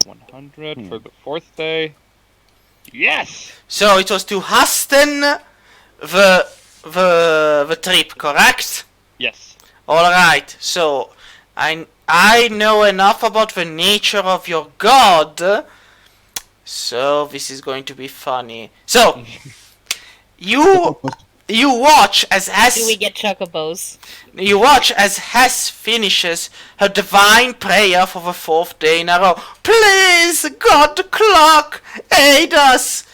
100 for the fourth day. Yes. So it was to hasten the trip, correct? Yes. Alright, so I know enough about the nature of your god, so this is going to be funny. So you watch as Do we get chocobos? You watch as Hess finishes her divine prayer for the fourth day in a row. Please, God the clock, aid us!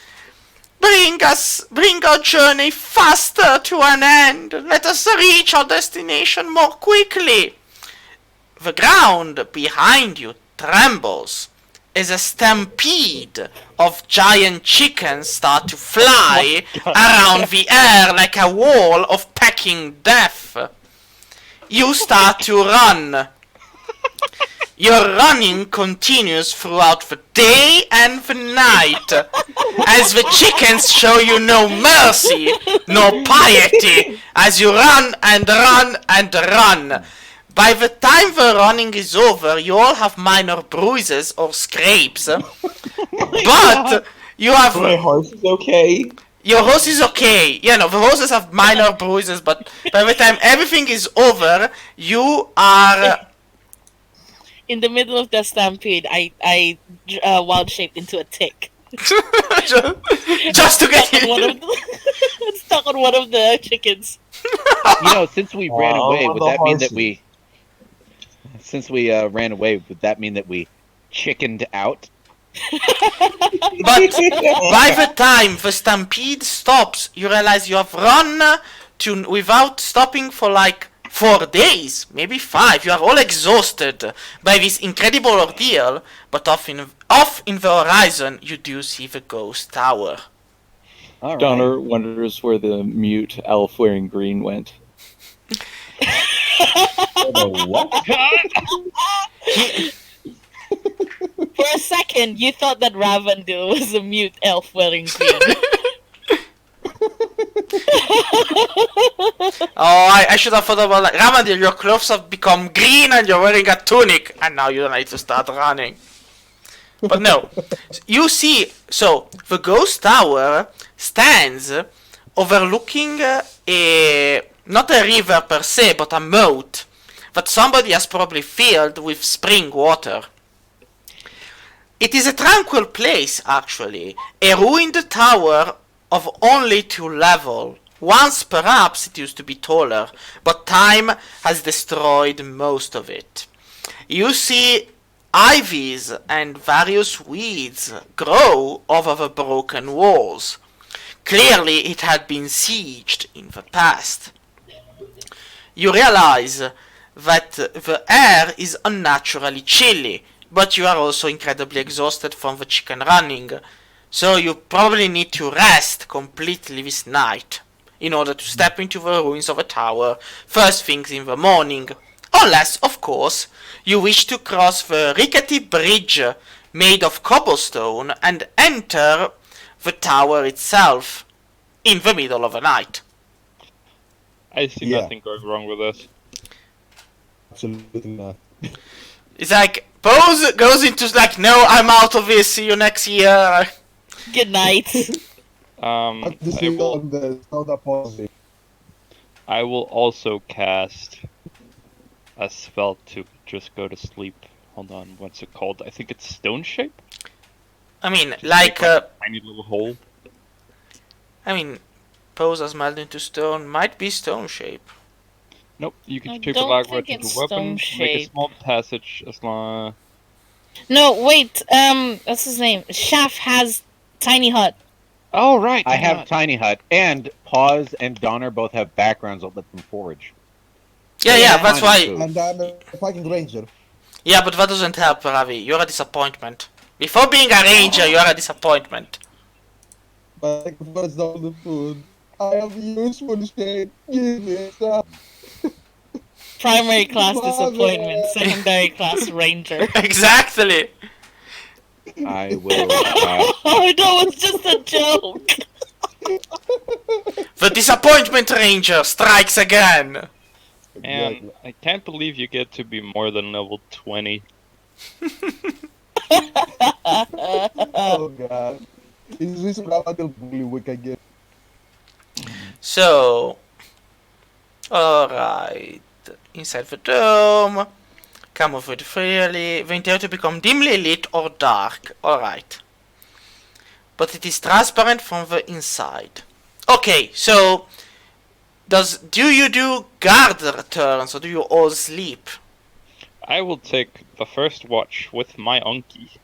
Bring our journey faster to an end. Let us reach our destination more quickly. The ground behind you trembles as a stampede of giant chickens start to fly around the air like a wall of pecking death. You start to run. Your running continues throughout the day and the night, as the chickens show you no mercy, no piety, as you run and run and run. By the time the running is over, you all have minor bruises or scrapes, but you have... My horse is okay. Your horse is okay. Yeah, no, the horses have minor bruises, but by the time everything is over, you are... In the middle of the stampede, I wild shaped into a tick. just to get Stuck on one of the, stuck on one of the chickens. Since we ran Wow, away, the would that mean that horses. we... Since we ran away, would that mean that we chickened out? But by the time the stampede stops, you realize you have run without stopping for like 4 days, maybe 5. You are all exhausted by this incredible ordeal, but off in the horizon, you do see the ghost tower. All right. Donner wonders where the mute elf wearing green went. What? For a second, you thought that Ravandil was a mute elf wearing green. Oh, I should have thought about like, Ramadil, your clothes have become green and you're wearing a tunic, and now you need to start running. But no, you see, so the ghost tower stands overlooking not a river per se, but a moat that somebody has probably filled with spring water. It is a tranquil place, actually, a ruined tower of only 2 levels. Once perhaps it used to be taller, but time has destroyed most of it. You see ivies and various weeds grow over the broken walls. Clearly it had been sieged in the past. You realize that the air is unnaturally chilly, but you are also incredibly exhausted from the chicken running, so you probably need to rest completely this night in order to step into the ruins of a tower first things in the morning, unless, of course, you wish to cross the rickety bridge made of cobblestone and enter the tower itself in the middle of the night. I see Yeah. nothing going wrong with this. Absolutely not. It's like, Pose goes into like, no, I'm out of this, see you next year. Good night. At the I same will, time, the sound pausing. I will also cast a spell to just go to sleep. Hold on, what's it called? I think it's Stone Shape? I mean, Just like, make, a tiny little hole. Pose as melted into stone might be stone shape. Nope, you can I shape the don't backwards think into it's a weapon, stone make a shape. small passage as long. No, wait. What's his name? Shaft has tiny hut. Oh, right! I have Tiny Hut, and Paws and Donner both have backgrounds that let them forage. Yeah, Yeah. that's why. And I'm a Viking ranger. Yeah, but that doesn't help, Ravi. You're a disappointment. Before being a ranger, you're a disappointment. But like, what's all the food? I am useful, Shane. Give me some. Primary class Mother. disappointment, secondary class ranger. Exactly. I will. Oh, that was just a joke. The disappointment ranger strikes again. And I can't believe you get to be more than level 20. Oh god. Is this Ramadan bully week again? So, alright. Inside the dome. Come over it freely. The interior to become dimly lit or dark. Alright. But it is transparent from the inside. Okay, so do you do guard turns or do you all sleep? I will take the first watch with my unkie.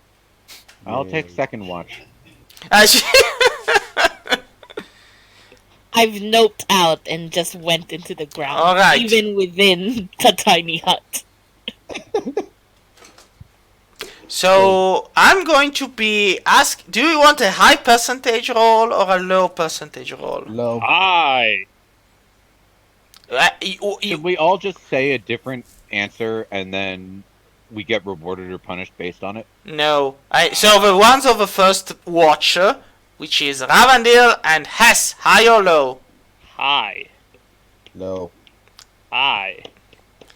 I'll take second watch. I've noped out and just went into the ground, Alright. even within the tiny hut. So I'm going to be do you want a high percentage roll or a low percentage roll? Low. Aye! Should we all just say a different answer and then we get rewarded or punished based on it? No. So the ones of the first watcher, which is Ravandil and Hess, high or low? High. Low. High.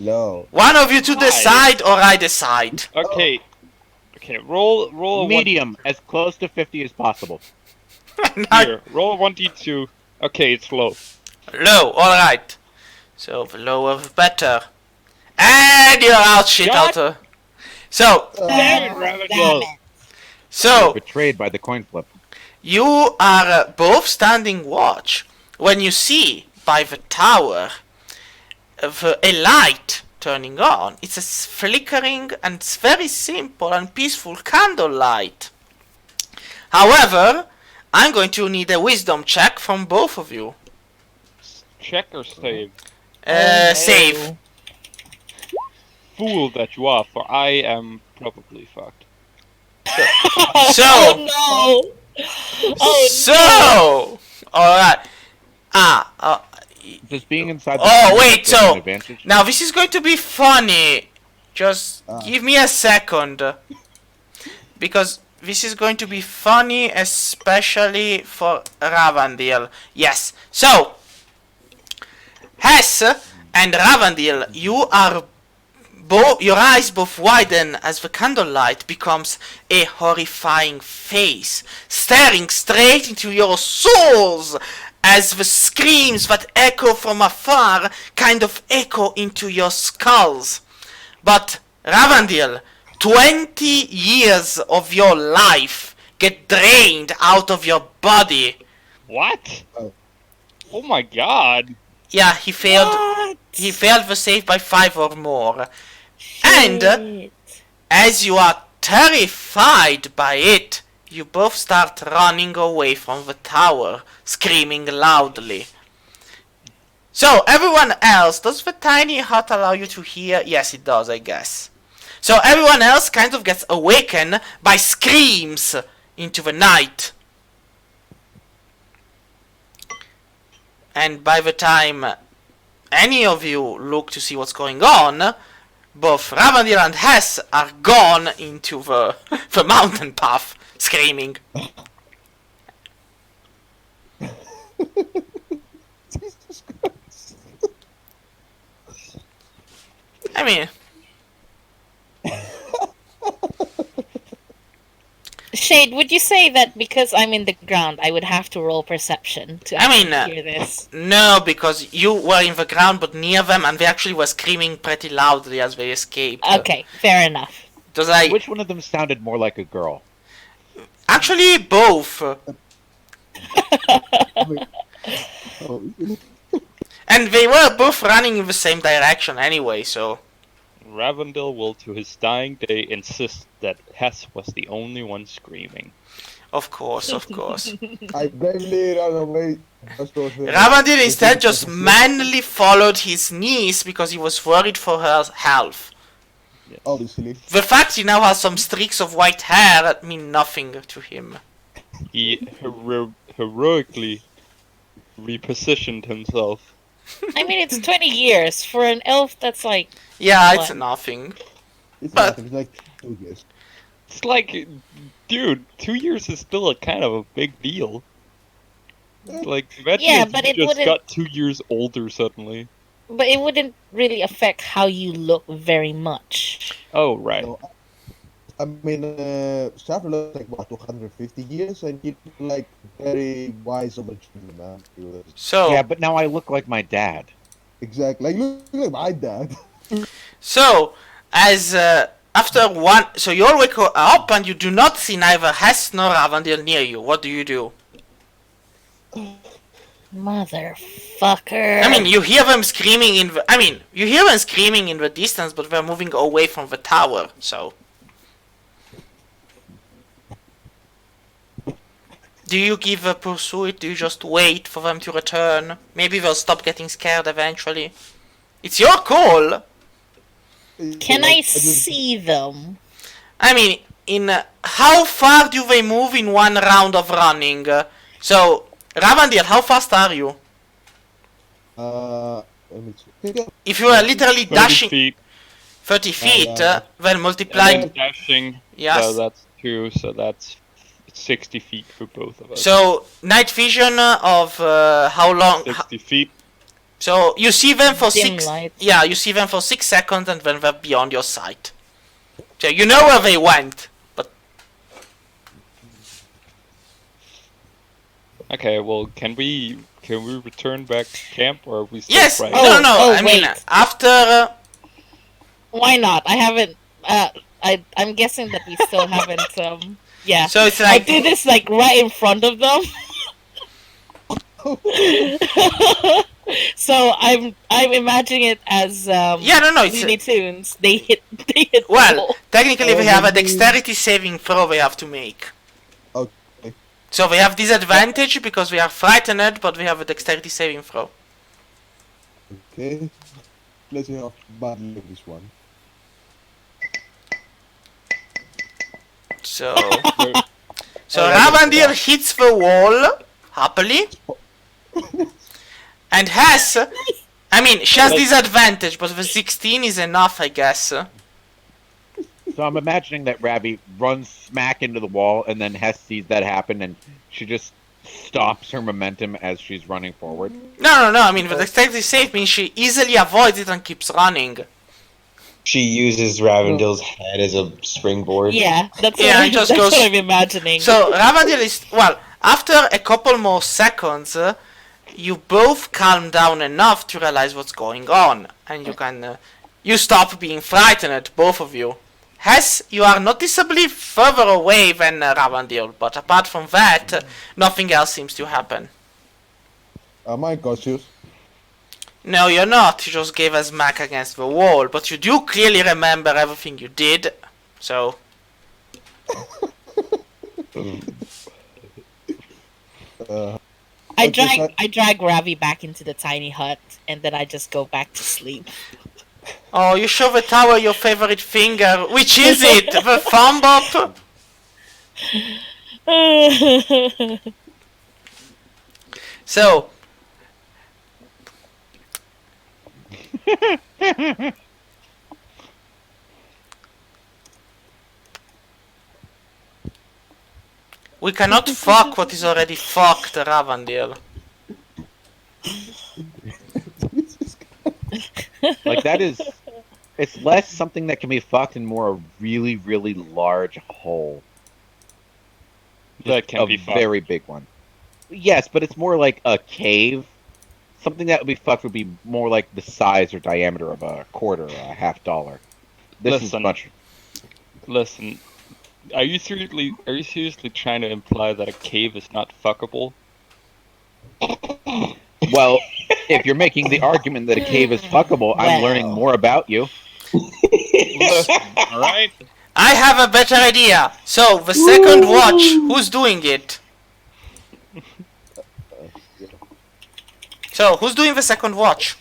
Low. One of you to decide or I decide. Okay. Okay, roll a Medium, as close to 50 as possible. Here, roll a 1d2. Okay, it's low. Low, alright. So the lower the better. And you're out, shit Shut- outer. So, Damn it, Ravagel. so Betrayed by the coin flip. you are both standing watch when you see by the tower a light turning on. It's a flickering and very simple and peaceful candlelight. However, I'm going to need a wisdom check from both of you. Check or save? Save. Fool that you are, for I am probably fucked. So, Oh no! Oh so, alright. Just being inside the Oh, coin wait, flip gives so- an advantage. Now this is going to be funny. Just give me a second. Because this is going to be funny, especially for Ravandil. Yes. So, Hess and Ravandil, you are your eyes both widen as the candlelight becomes a horrifying face, staring straight into your souls as the screams that echo from afar kind of echo into your skulls. But Ravandil, 20 years of your life get drained out of your body. What? Oh my god. Yeah, he failed. What? He failed the save by 5 or more. And Shit. as you are terrified by it, you both start running away from the tower, screaming loudly. So, everyone else, does the tiny hut allow you to hear? Yes, it does, I guess. So, everyone else kind of gets awakened by screams into the night. And by the time any of you look to see what's going on, both Ravandil and Hess are gone into the mountain path, screaming. Jesus Christ. I mean, Shade, would you say that because I'm in the ground, I would have to roll perception to I mean, actually hear this? no, because you were in the ground but near them, and they actually were screaming pretty loudly as they escaped. Okay, fair enough. Does I Which one of them sounded more like a girl? actually both? Oh, And they were both running in the same direction anyway, so Ravandil will to his dying day insist that Hess was the only one screaming. Of course, of course. I bravely ran away. Ravandil instead just manly followed his niece because he was worried for her health. Obviously. The fact he now has some streaks of white hair that mean nothing to him. He heroically repositioned himself. I mean, it's 20 years for an elf. That's like Yeah, it's What? nothing. It's But- nothing. It's like 2 years. It's like, dude, 2 years is still a kind of a big deal. Like, imagine Yeah, if but you it just wouldn't- got 2 years older suddenly. but it wouldn't really affect how you look very much. Oh, right. So, I mean, Shafter looks like what 250 years, and he like very wise of a children, man. He was So, Yeah, but now I look like my dad. exactly like look like my dad. as after one, so you all wake up and you do not see neither Hess nor Ravandil near you. What do you do? Motherfucker. I mean, you hear them screaming in the. I mean, you hear them screaming in the distance, but they're moving away from the tower. So, do you give a pursuit? Do you just wait for them to return? Maybe they'll stop getting scared eventually. It's your call. Can Like, I just- see them? I mean, in how far do they move in one round of running? So, Ravandil, how fast are you? Let me check. If you are literally 30 dashing feet, 30 feet, yeah. then and multiply. then dashing, Yes. so that's 2, so that's 60 feet for both of us. So, night vision of how long? 60 feet. So, you see them for Dim 6. light. Yeah, you see them for 6 seconds and then they're beyond your sight. So, you know where they went. But, Okay, well, can we return back to camp, or are we still yes! frightened? No, no, Oh, I mean, wait. after. Why not? I haven't. I'm guessing that we still haven't. Yeah. So, it's I like. do this like right in front of them. So I'm imagining it as Yeah, no, it's. Looney Tunes. They hit. The Well, wall. technically, Oh, they have a maybe- dexterity saving throw they have to make. Okay. So they have disadvantage because we are frightened, but we have a dexterity saving throw. Okay. Let's see how badly this one. So, We're- so Oh, that is Ravandil bad. hits the wall happily, and has. I mean, she has disadvantage, but the 16 is enough, I guess. So I'm imagining that Ravi runs smack into the wall, and then Hess sees that happen, and she just stops her momentum as she's running forward. No. I mean, the dexterity save means she easily avoids it and keeps running. She uses Ravendil's head as a springboard. Yeah, that's Yeah, what, it just that's goes- what I'm imagining. So Ravandil is well. After a couple more seconds, you both calm down enough to realize what's going on, and you can you stop being frightened, both of you. Hess, you are noticeably further away than Ravandil, but apart from that, nothing else seems to happen. Am I cautious? No, you're not. You just gave a smack against the wall, but you do clearly remember everything you did. So, I okay, drag I drag Ravi back into the tiny hut, and then I just go back to sleep. oh, you show the tower your favorite finger. Which is it? The thumb up? So, we cannot fuck what is already fucked, Ravandil. Like that is, it's less something that can be fucked and more a really, really large hole. That can a be fucked. very big one. Yes, but it's more like a cave. Something that would be fucked would be more like the size or diameter of a quarter or a $50. This is Listen. much. Listen, are you seriously trying to imply that a cave is not fuckable? Well, if you're making the argument that a cave is fuckable, I'm Well. learning more about you. All right. I have a better idea. So, the second watch, who's doing it? So, who's doing the second watch?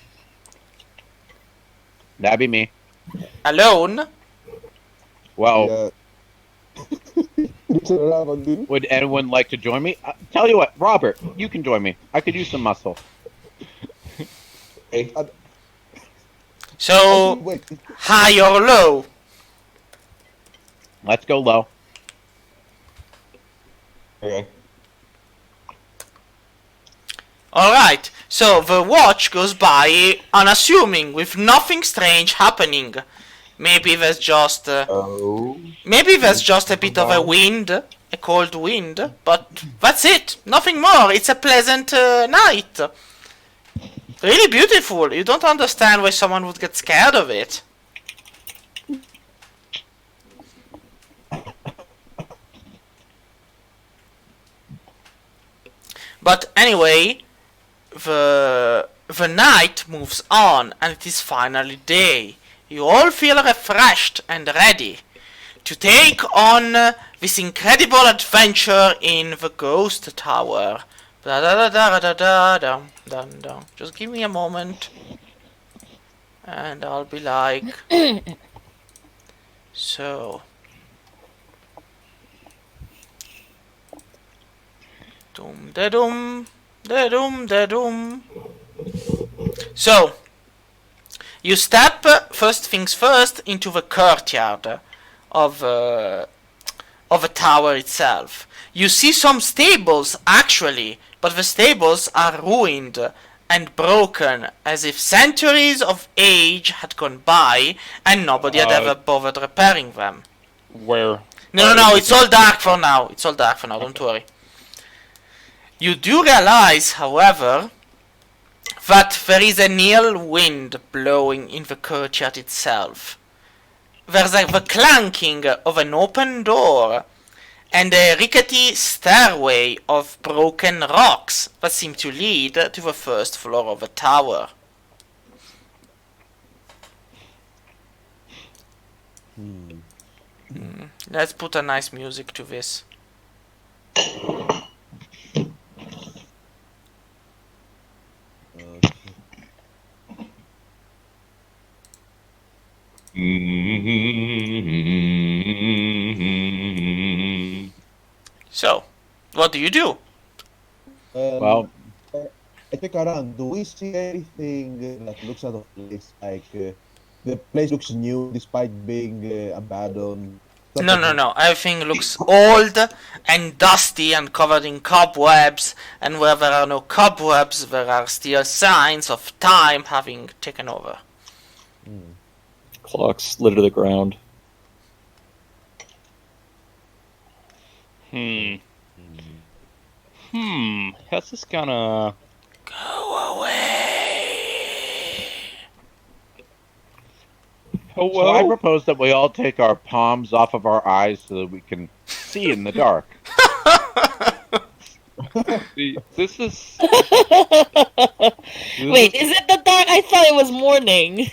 That'd be me. Alone? Well, Yeah. Listen around, dude. would anyone like to join me? Tell you what, Robert, you can join me. I could use some muscle. Okay. So, Wait, high or low? Let's go low. Okay. Alright, so the watch goes by unassuming, with nothing strange happening. Maybe there's just Oh. maybe there's just a bit of a wind, a cold wind, but that's it. Nothing more. It's a pleasant night. Really beautiful. You don't understand why someone would get scared of it. But anyway, the night moves on and it is finally day. You all feel refreshed and ready to take on this incredible adventure in the ghost tower. Da da da da da da da da. Just give me a moment, and I'll be like, so. Dum da dum da dum da dum. So, you step first things first into the courtyard of the tower itself. You see some stables actually, but the stables are ruined and broken, as if centuries of age had gone by and nobody had ever bothered repairing them. Where? No, it's all dark for now. It's all dark for now, don't worry. You do realize, however, that there is an ill wind blowing in the courtyard itself. There's the clanking of an open door and a rickety stairway of broken rocks that seem to lead to the first floor of the tower. Let's put a nice music to this. So, what do you do? Well, I check around. Do we see anything that looks out of place? Like the place looks new despite being abandoned. Stuff like that. No. Everything looks old and dusty and covered in cobwebs, and where there are no cobwebs, there are still signs of time having taken over. Clocks litter the ground. How's this gonna... Go away! so I Hello? propose that we all take our palms off of our eyes so that we can see in the dark. This is... Wait, is it the dark? I thought it was morning.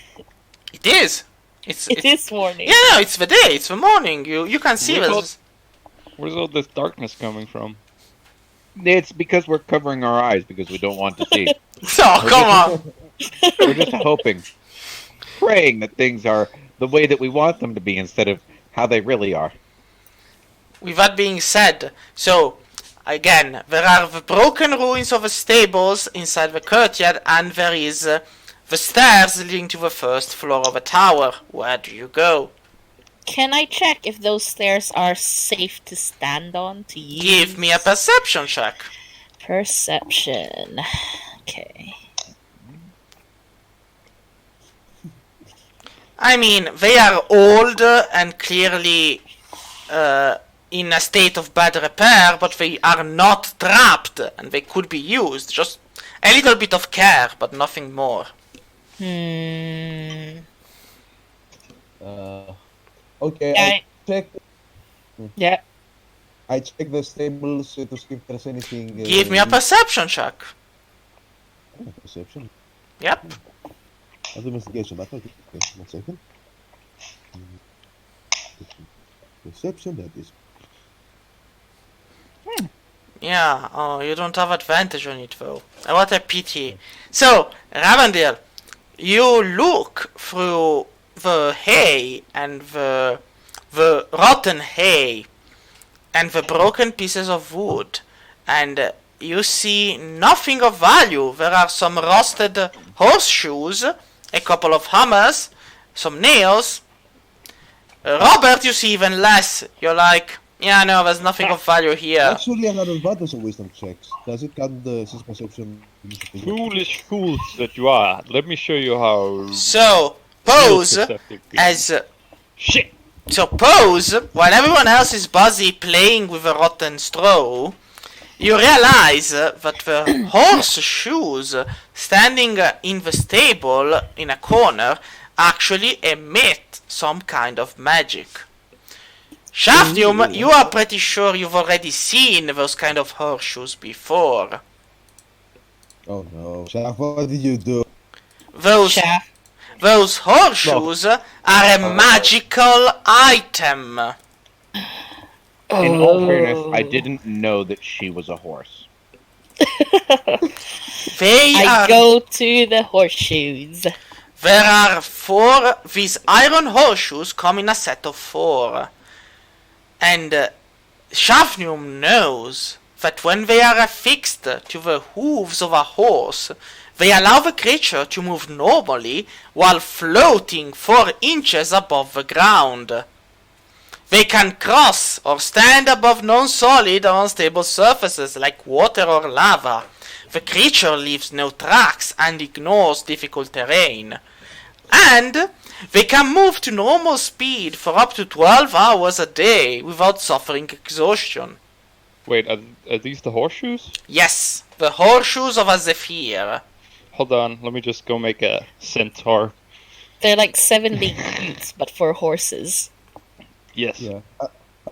It is! It is morning. Yeah, no, it's the day, it's the morning. You can see this. Where's all this darkness coming from? It's because we're covering our eyes because we don't want to see. So, come on! We're just hoping, praying that things are the way that we want them to be instead of how they really are. With that being said, so, again, there are the broken ruins of the stables inside the courtyard, and there is the stairs leading to the first floor of a tower. Where do you go? Can I check if those stairs are safe to stand on to use? Give me a perception check. Perception. Okay. I mean, they are old and clearly in a state of bad repair, but they are not trapped and they could be used. Just a little bit of care, but nothing more. Okay, Yeah, I check. Yeah. I check the stables to see if there's anything. Give me a perception check. Perception. Yep. That's investigation. But okay, 1 second. Perception, that is. Yeah, oh, you don't have advantage on it though. What a pity. So, Ravendil, you look through the hay and the rotten hay and the broken pieces of wood, and you see nothing of value. There are some rusted horseshoes, a couple of hammers, some nails. Robert, you see even less. You're like, yeah, no, there's nothing of value here. Actually, I have advantage on wisdom checks. Does it count the since perception? Foolish fools that you are. Let me show you how. So, real pose perceptive you as Shit! So pose, while everyone else is busy playing with a rotten straw, you realize that the horseshoes standing in the stable in a corner actually emit some kind of magic. Shaftium, you are pretty sure you've already seen those kind of horseshoes before. Oh no. Shaf, what did you do? Those horseshoes are a magical item. In all fairness, I didn't know that she was a horse. I go to the horseshoes. There are 4. These iron horseshoes come in a set of 4. And Shafnium knows that when they are affixed to the hooves of a horse, they allow the creature to move normally while floating 4 inches above the ground. They can cross or stand above non-solid or unstable surfaces like water or lava. The creature leaves no tracks and ignores difficult terrain. And they can move to normal speed for up to 12 hours a day without suffering exhaustion. Wait, are these the horseshoes? Yes, the horseshoes of a zephyr. Hold on, let me just go make a centaur. They're like 70 cubes, but for horses. Yes. Yeah.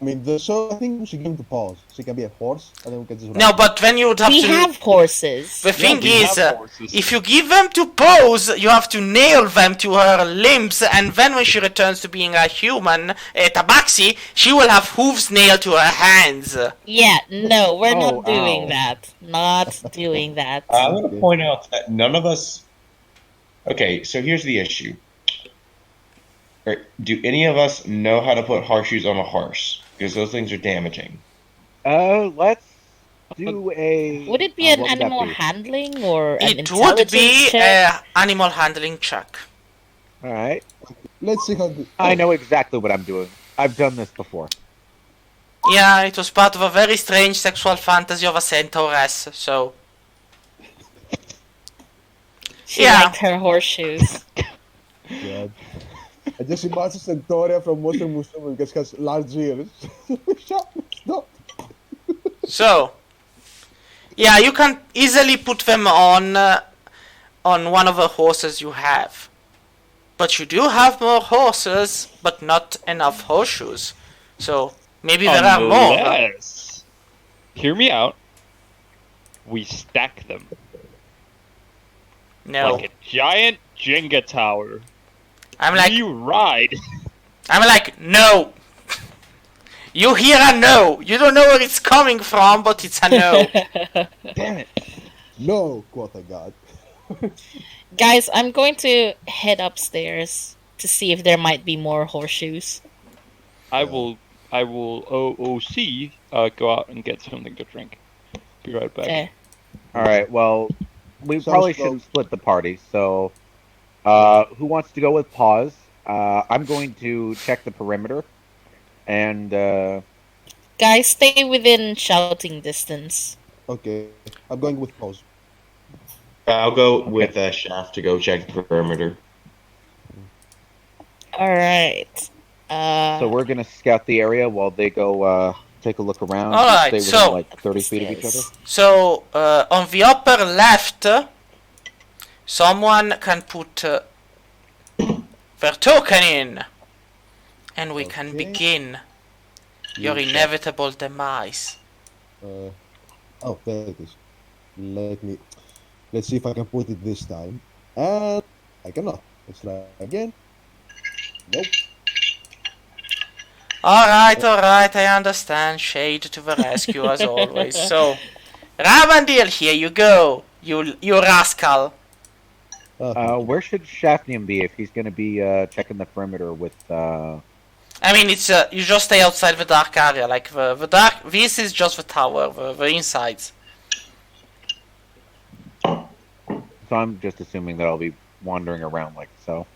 I mean, so I think we should give him to pause. So he can be a horse, and then we can just. No, but then you would have We to. have horses. The thing we is, have horses. if you give them to Pose, you have to nail them to her limbs, and then when she returns to being a human, Tabaxi, she will have hooves nailed to her hands. Yeah, no, we're Oh, not doing ow. that. Not doing that. I'm going to point out that none of us. Okay, so here's the issue. Do any of us know how to put horseshoes on a horse? Because those things are damaging. Let's do a. Would it be an what would that animal be? handling or an It would intelligence be check? an animal handling check. All right. Let's see how. I know exactly what I'm doing. I've done this before. Yeah, it was part of a very strange sexual fantasy of a centauress, so. She Yeah. liked her horseshoes. God. I just imagine Centauria from Monster Musume because she has large ears. Stop. So. Yeah, you can easily put them on one of the horses you have. But you do have more horses, but not enough horseshoes. So, maybe there are more. Unless, hear me out. We stack them No. like a giant Jenga tower. I'm like, We ride. no. You hear a no. You don't know where it's coming from, but it's a no. Damn it. No, quote I God. Guys, I'm going to head upstairs to see if there might be more horseshoes. I will OOC go out and get something to drink. Be right back. Okay. All right. Well, we Sounds probably slow. should split the party. So, who wants to go with pause? I'm going to check the perimeter, and Guys, stay within shouting distance. Okay, I'm going with pause. I'll go with Shaft to go check the perimeter. Alright. so we're gonna scout the area while they go take a look around. All right, Stay within so- like 30 feet of each other. Yes. So, on the upper left, someone can put their token in. And we can Okay. begin your You inevitable demise. Oh, there it is. Let's see if I can put it this time. And I cannot. Let's try again. Nope. Alright, I understand. Shade to the rescue as always. So, Ravandil, here you go. You rascal. Where should Shafnium be if he's going to be checking the perimeter with? I mean, it's you just stay outside the dark area, like the dark. This is just the tower, the insides. So I'm just assuming that I'll be wandering around like so.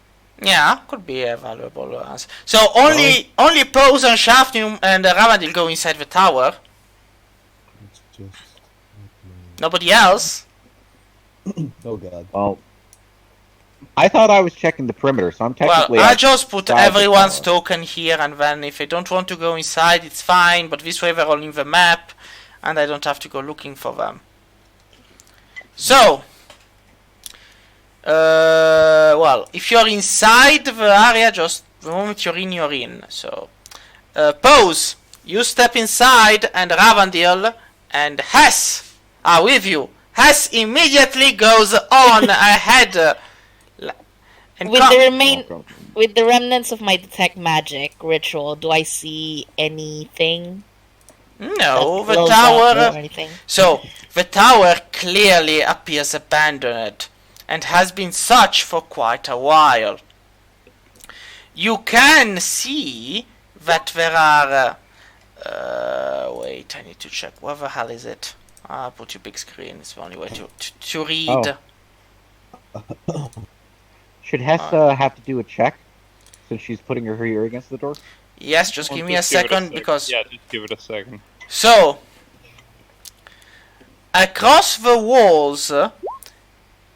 Yeah, could be a valuable answer. So only Pose and Shafnium and Ravandil go inside the tower. It's just Nobody else. oh god. Well, I thought I was checking the perimeter, so I'm technically. Well, I'll just put outside the everyone's tower. token here, and then if they don't want to go inside, it's fine. But this way they're all in the map, and I don't have to go looking for them. So, well, if you're inside the area, just the moment you're in. So, Pose, you step inside, and Ravandil and Hess are with you. Hess immediately goes on ahead. And With com- the remain, Oh, God. with the remnants of my detect magic ritual, do I see anything? No, that the blows up tower. or anything? So, the tower clearly appears abandoned, and has been such for quite a while. You can see that there are... wait, I need to check. Where the hell is it? Put your big screen. It's the only way to read. Oh. Should Hess have to do a check since she's putting her ear against the door? Yes, just give me a Just give it second, because... Yeah, just give it a second. So, across the walls,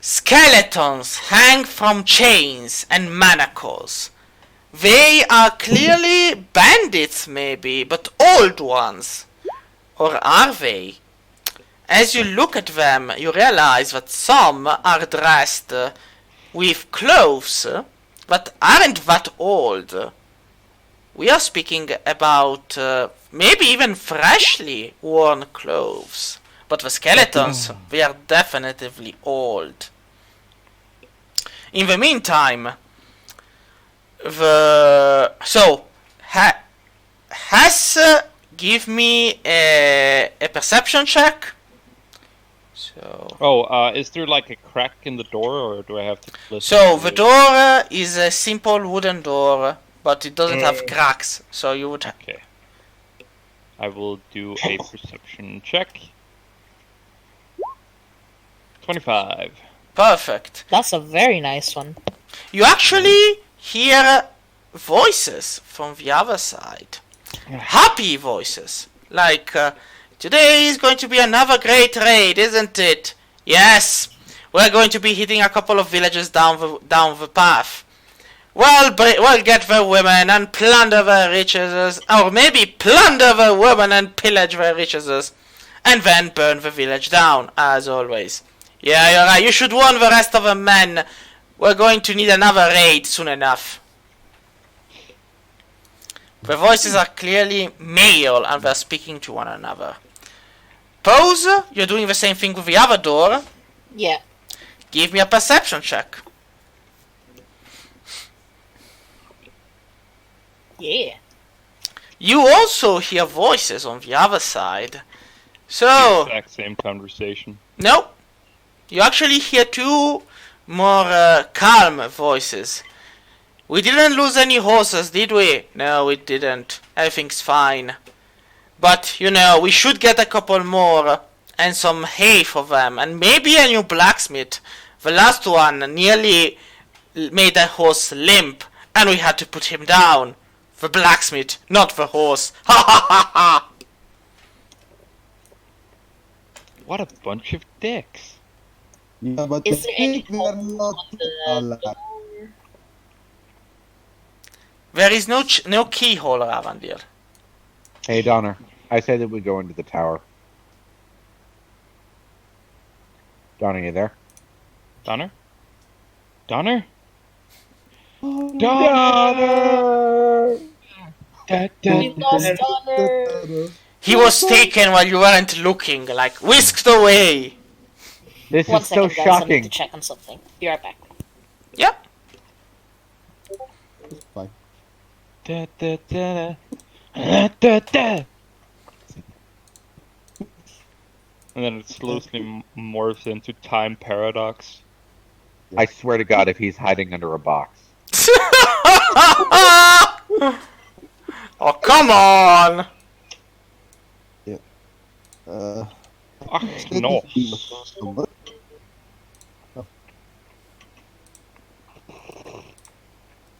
skeletons hang from chains and manacles. They are clearly bandits, maybe, but old ones. Or are they? As you look at them, you realize that some are dressed with clothes that aren't that old. We are speaking about maybe even freshly worn clothes. But the skeletons, they are definitively old. In the meantime, Hess, give me a perception check. So, Oh, is there like a crack in the door, or do I have to listen? so to the it? door is a simple wooden door, but it doesn't have cracks. So you would. Okay. I will do a perception check. 25. Perfect. That's a very nice one. You actually hear voices from the other side. Happy voices. Like, today is going to be another great raid, isn't it? Yes. We're going to be hitting a couple of villages down the path. We'll get the women and plunder their riches, or maybe plunder the women and pillage their riches, and then burn the village down, as always. Yeah, you're right. You should warn the rest of the men. We're going to need another raid soon enough. The voices are clearly male, and they're speaking to one another. Pose, you're doing the same thing with the other door. Yeah. Give me a perception check. Yeah. You also hear voices on the other side. So, Exact same conversation. no. You actually hear two more calm voices. We didn't lose any horses, did we? No, we didn't. Everything's fine. But, you know, we should get a couple more and some hay for them, and maybe a new blacksmith. The last one nearly made a horse limp, and we had to put him down. The blacksmith, not the horse. Ha ha ha ha! What a bunch of dicks. Yeah, but Is I there any think we are holes not on the alive. door? There is no keyhole around here. Hey, Donner. I say that we go into the tower. Donner, you there? Donner? Donner? Donner! We lost honor. He was taken while you weren't looking, like whisked away. This One is so second, guys. I need shocking. to check on something. Be right back. Yep. It's fine. Da, da, da, da. And then it slowly morphs into time paradox. I swear to God, if he's hiding under a box. Oh, come on! Ach, no.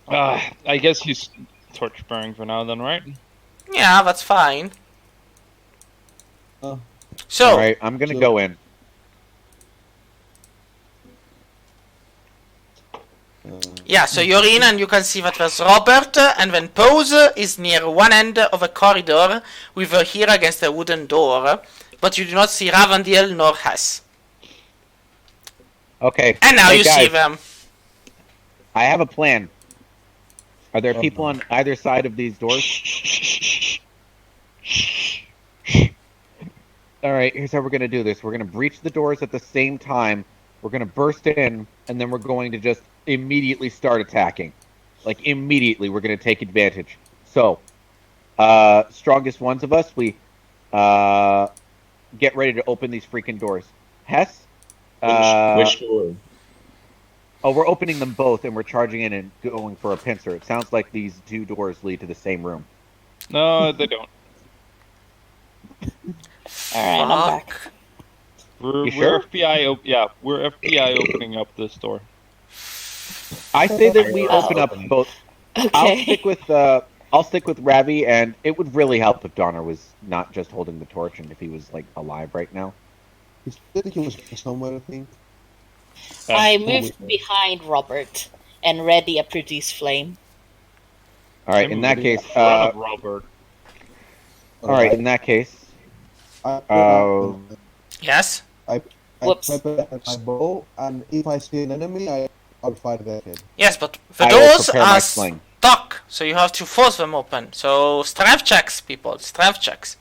I guess he's torch bearing for now then, right? Yeah, that's fine. Oh. So, Alright, I'm gonna go in. yeah, so you're in and you can see that there's Robert, and then Pose is near one end of a corridor with her here against a wooden door, but you do not see Ravandil nor Hess. Okay. And now hey, you guys, see them. I have a plan. Are there Oh, people no. on either side of these doors? Alright, here's how we're gonna do this. We're gonna breach the doors at the same time. We're gonna burst in, and then we're going to just immediately start attacking. Like, immediately, we're gonna take advantage. So, strongest ones of us, we, get ready to open these freaking doors. Hess? Which door? Oh, we're opening them both, and we're charging in and going for a pincer. It sounds like these two doors lead to the same room. No, they don't. Alright, I'm back. Fuck. We're You sure? we're FBI opening up this door. I say that we open up both. Okay. I'll stick with Ravi, and it would really help if Donner was not just holding the torch, and if he was like alive right now. He said he was somewhere, I think. I moved behind Robert and ready a produce flame. All right, in that case, Robert. all right, in that case, Yes? I Whoops. prepare my bow, and if I see an enemy, I'll fire that him. Yes, but the I will doors prepare my are sling. stuck, so you have to force them open. So, strength checks, people. Strength checks.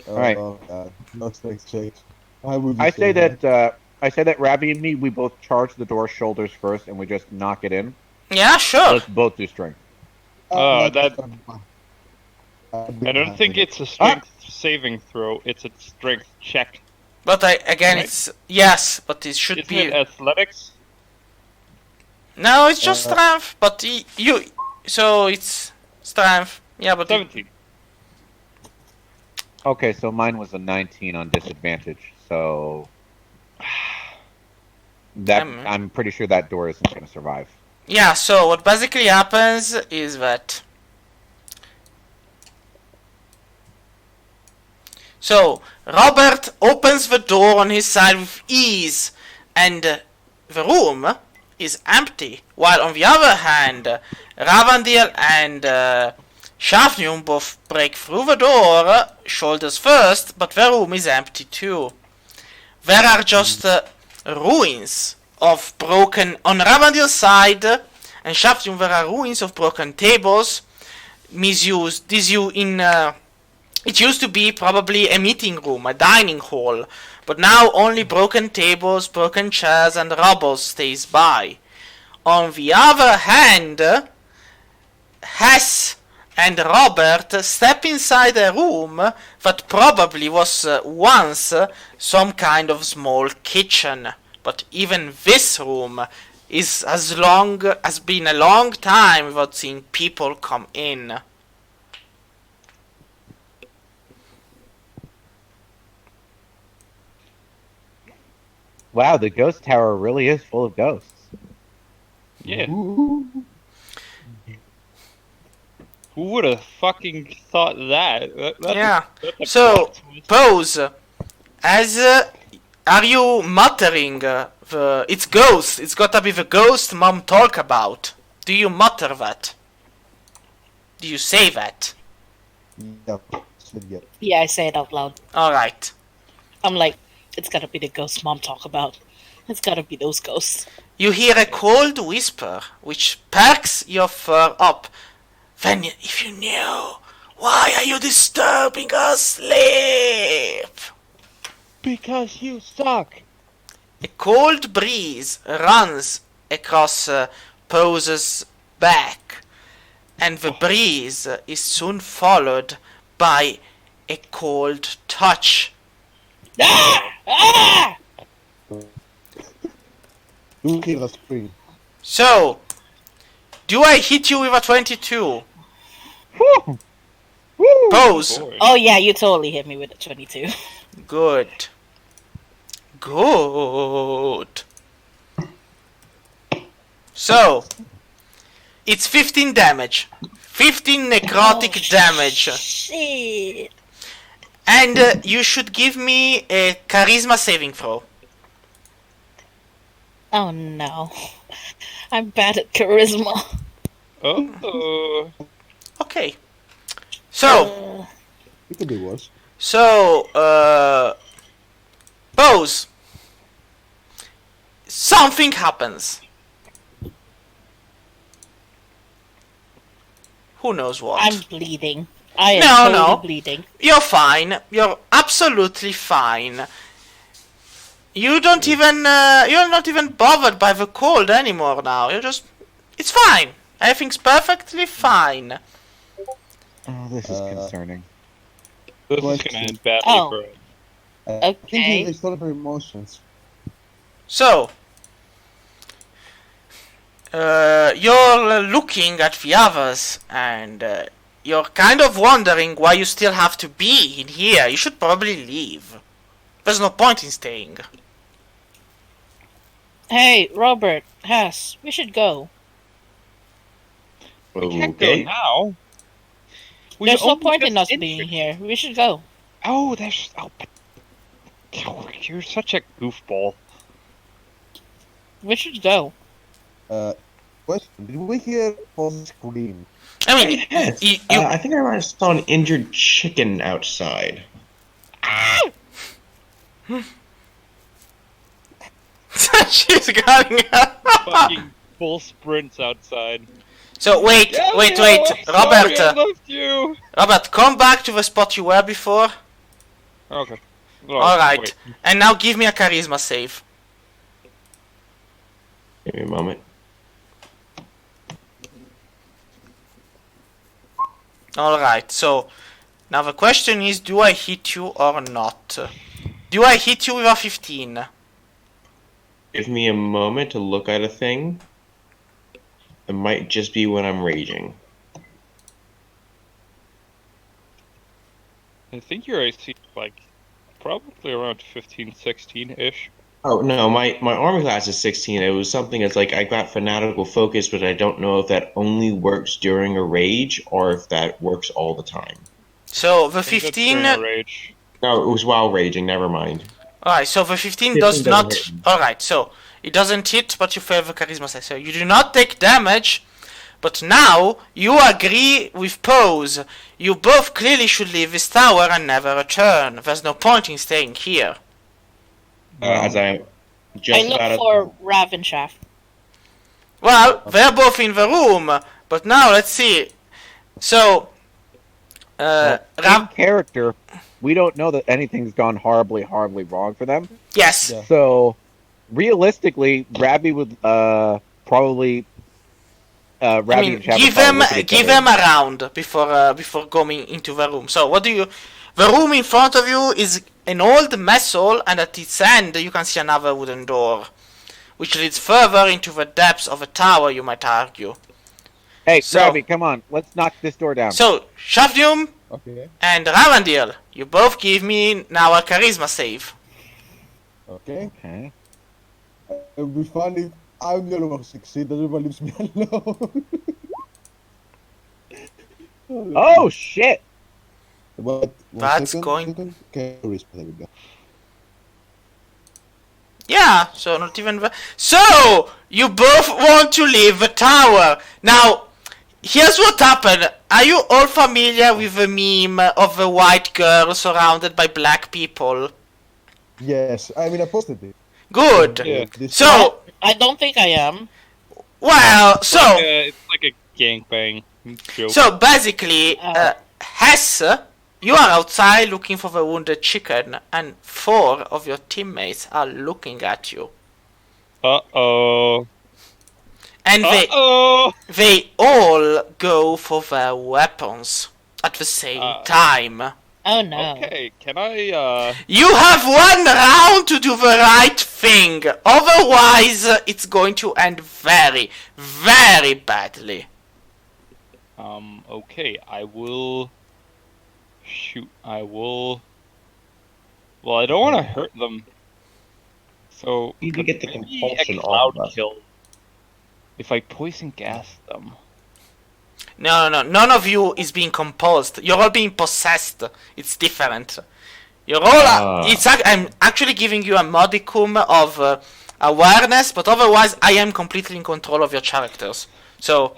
Alright. Oh god, no strength check. Why would you I say that Ravi and me, we both charge the door shoulders first, and we just knock it in. Yeah, sure. Let's both do strength. I I don't think it's a strength saving throw, it's a strength check. But again, Right. it's... Yes, but it should Isn't be... it athletics? No, it's just strength, but you... So, it's strength. Yeah, but... 17. Okay, so mine was a 19 on disadvantage, so that I'm pretty sure that door isn't going to survive. Yeah, so what basically happens is that... So, Robert opens the door on his side with ease, and the room is empty. While on the other hand, Ravandil and Shafnium both break through the door, shoulders first, but the room is empty too. There are just ruins of broken... On Ravandil's side and Shafnium there are ruins of broken tables, misused. It used to be probably a meeting room, a dining hall, but now only broken tables, broken chairs, and rubble stays by. On the other hand, Hess and Robert step inside a room that probably was once some kind of small kitchen. But even this room has been a long time without seeing people come in. Wow, the ghost tower really is full of ghosts. Yeah. Ooh. Who would have fucking thought that? Yeah. That's a So, plot twist. Pose, are you muttering it's ghost, it's gotta be the ghost Mom talk about. Do you mutter that? Do you say that? Yeah, said yeah. Yeah, I say it out loud. Alright. I'm like, it's gotta be the ghost Mom talk about. It's gotta be those ghosts. You hear a cold whisper, which perks your fur up. Then, if you knew, why are you disturbing our sleep? Because you suck. A cold breeze runs across Pose's back, and the breeze is soon followed by a cold touch. Ah! You hear the scream. So, do I hit you with a 22? Pose. Boy. Oh yeah, you totally hit me with a 22. Good. Good. So, it's 15 damage. 15 necrotic damage. Shit. And you should give me a charisma saving throw. Oh no. I'm bad at charisma. Uh-oh. Okay. So, It could be worse. Pose. Something happens. Who knows what? I'm bleeding. I am No, totally no. bleeding. You're fine. You're absolutely fine. You're not even bothered by the cold anymore now. It's fine. Everything's perfectly fine. Oh, this is concerning. This is Question. gonna end badly Oh. for us. I Okay. think they stole her emotions. So, you're looking at the others, and you're kind of wondering why you still have to be in here. You should probably leave. There's no point in staying. Hey, Robert, Hess, we should go. We can't go Okay. now. We There's no only point in just us being entered. here. We should go. Oh, there's. Oh, but. Oh, you're such a goofball. We should go. Question: did we hear Paul scream? I mean, Yes. you I think I might have saw an injured chicken outside. she's going. Fucking full sprints outside. So wait, Robert. Sorry, I left you. Robert, come back to the spot you were before. Okay. Oh, All right, wait. and now give me a charisma save. Give me a moment. All right. So now the question is, do I hit you or not? Do I hit you with a 15? Give me a moment to look at a thing. It might just be when I'm raging. I think your AC is like probably around 15, 16-ish. Oh no, my armor class is 16. It was something that's like I got fanatical focus, but I don't know if that only works during a rage or if that works all the time. So the I think that's 15. during a rage. No, it was while raging. Never mind. Alright, so the 15 15 does doesn't not. hit me. Alright, so it doesn't hit, but you fail the charisma save. So you do not take damage, but now you agree with Pose. You both clearly should leave this tower and never return. There's no point in staying here. As I'm just I look about for Ravenshaft. Well, they're both in the room, but now let's see. So, In character, we don't know that anything's gone horribly wrong for them. yes. Yeah. So, realistically, Rabbi would probably. Rabbi I mean, and Shab would give probably them look at each give other. them a round before going into the room. So what do you? The room in front of you is an old mess hall, and at its end you can see another wooden door, which leads further into the depths of a tower. You might argue. Hey, So- Rabbi, come on, let's knock this door down. So Shavdium Okay. and Ravandil, you both give me now a charisma save. Okay. Okay. It would be fun if I'm the only one who succeeds. Everyone leaves me alone. Oh shit! What? That's going- Okay, charisma. There we go. Yeah, so not even the... So, you both want to leave the tower. Now, here's what happened. Are you all familiar with the meme of the white girl surrounded by black people? Yes, I mean I posted it. Good. Yeah. So, I don't think I am. well, so... It's like a gangbang joke. So, basically, Hess, you are outside looking for the wounded chicken, and 4 of your teammates are looking at you. Uh-oh. And Uh-oh! they all go for their weapons at the same time. Oh no. Okay, can I, You have 1 round to do the right thing. Otherwise, it's going to end very, very badly. okay, I will... Shoot, I will... Well, I don't want to hurt them. So, You need to get the maybe compulsion a off cloud of us. kill. If I poison gas them. No, none of you is being compulsed. You're all being possessed. It's different. You're all. I'm actually giving you a modicum of awareness, but otherwise, I am completely in control of your characters. So,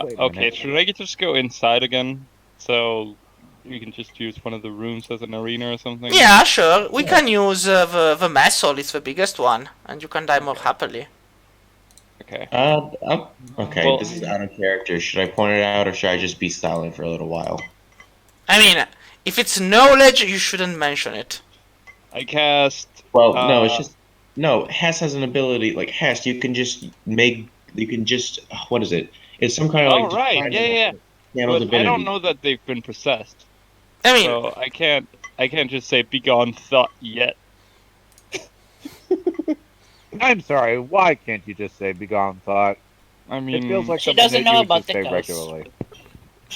wait a Okay, minute. should I just go inside again? So, we can just use one of the rooms as an arena or something? yeah, sure. We can use the mess hall. It's the biggest one, and you can die more happily. Okay. Okay, Well- this is out of character. Should I point it out, or should I just be silent for a little while? I mean, if it's knowledge, you shouldn't mention it. I cast... Well, no, it's just no. Hess has an ability like Hess. You can just what is it? It's some kind of Oh, like right, yeah. channel But I divinity. don't know that they've been possessed. I mean, So I can't just say begone thought yet. I'm sorry, why can't you just say begone thought? I mean, It feels like She something doesn't that know you would about just the say ghost. regularly.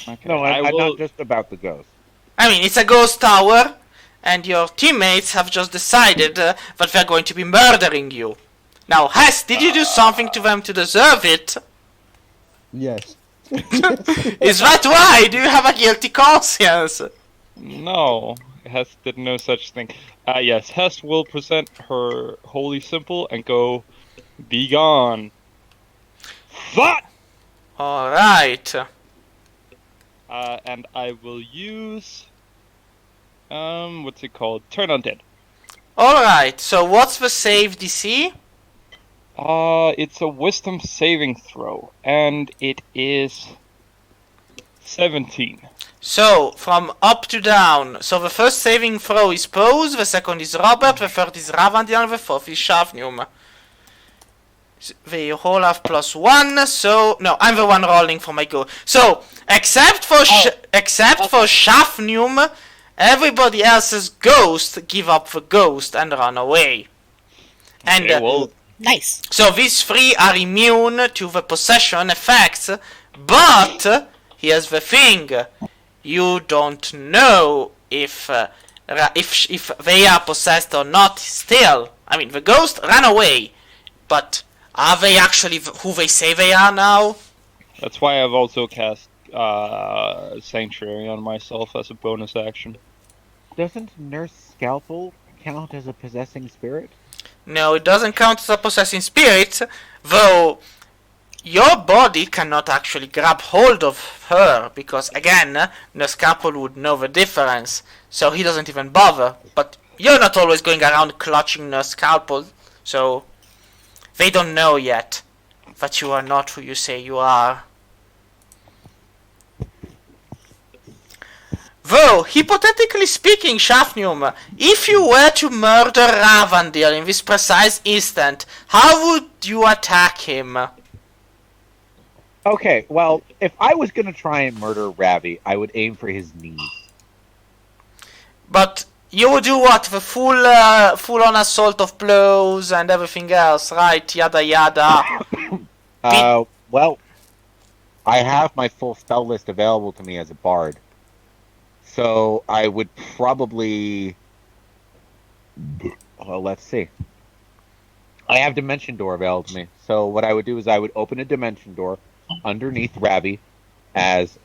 okay, No, I I'm will... not just about the ghost. I mean, it's a ghost tower, and your teammates have just decided that they're going to be murdering you. Now, Hess, did you do something to them to deserve it? Yes. Is that why? Do you have a guilty conscience? No, Hess did no such thing. Yes, Hess will present her holy symbol and go, begone. Thought! Alright. And I will use... what's it called? Turn undead. Alright, so what's the save DC? It's a wisdom saving throw, and it is 17. So, from up to down. So the first saving throw is Pose, the second is Robert, the third is Ravandian, the fourth is Shafnium. They all have +1, so... No, I'm the one rolling for my go. So, except for Shafnium, everybody else's ghost give up the ghost and run away. And Okay, well, Nice. so these 3 are immune to the possession effects, but here's the thing: you don't know if they are possessed or not. Still, I mean, the ghost ran away, but are they actually who they say they are now? that's why I've also cast Sanctuary on myself as a bonus action. Doesn't Nurse Scalpel count as a possessing spirit? No, it doesn't count as a possessing spirit, though your body cannot actually grab hold of her, because again, Nescapel would know the difference, so he doesn't even bother. But you're not always going around clutching Nescapel, so they don't know yet that you are not who you say you are. Though, hypothetically speaking, Shafnium, if you were to murder Ravandil in this precise instant, how would you attack him? Okay, well, if I was gonna try and murder Ravi, I would aim for his knees. But you would do what? The full-on assault of blows and everything else, right? Yada yada. Well, I have my full spell list available to me as a bard. So I would probably... Well, let's see. I have Dimension Door available to me. So what I would do is I would open a Dimension Door underneath Ravi as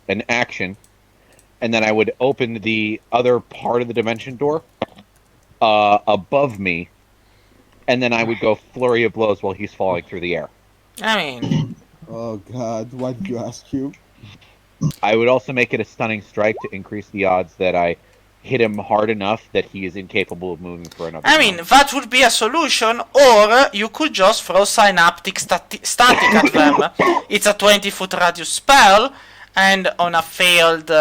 an action. And then I would open the other part of the Dimension Door above me. And then I would go Flurry of Blows while he's falling through the air. I mean, Oh god, why did you ask him? I would also make it a stunning strike to increase the odds that I hit him hard enough that he is incapable of moving for another round. that would be a solution, or you could just throw Synaptic Static at them. It's a 20-foot radius spell, and on a failed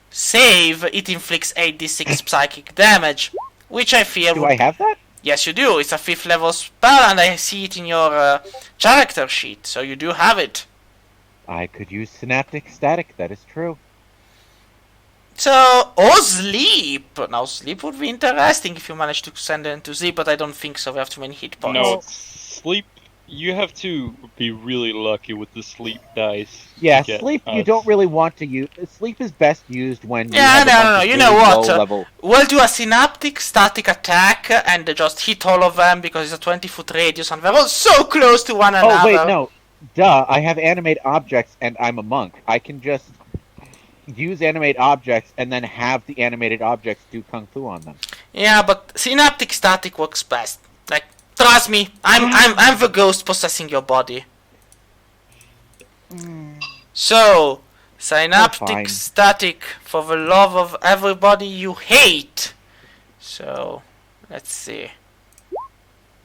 save, it inflicts 8d6 psychic damage, which I feel Do I have that? Yes, you do. It's a 5th level spell, and I see it in your character sheet, so you do have it. I could use synaptic static. That is true. So, or sleep. Now, sleep would be interesting if you manage to send it into sleep, but I don't think so. We have too many hit points. No, sleep. You have to be really lucky with the sleep dice. Yeah, to get sleep you us. don't really want to use. Sleep is best used when you Yeah, have a no. bunch of You know really what? low level. We'll do a synaptic static attack and just hit all of them because it's a 20-foot radius and we're all so close to one another. Oh wait, no. Duh, I have animate objects and I'm a monk. I can just use animate objects and then have the animated objects do kung fu on them. Yeah, but synaptic static works best. Like, trust me, I'm the ghost possessing your body. So, synaptic fine. static for the love of everybody you hate. So, let's see.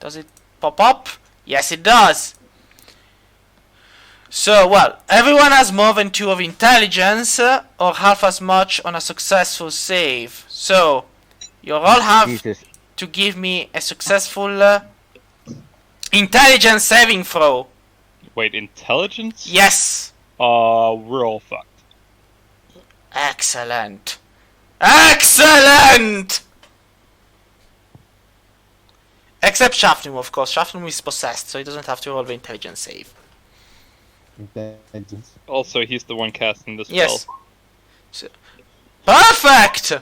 Does it pop up? Yes, it does. So, well, everyone has more than 2 of intelligence, or half as much on a successful save. So, you all have Jesus. to give me a successful intelligence saving throw. Wait, intelligence? Yes. We're all fucked. Excellent. Excellent! Except Shafnum, of course. Shafnum is possessed, so he doesn't have to roll the intelligence save. Intelligence. Also, he's the one casting the spell. Yes. So, perfect!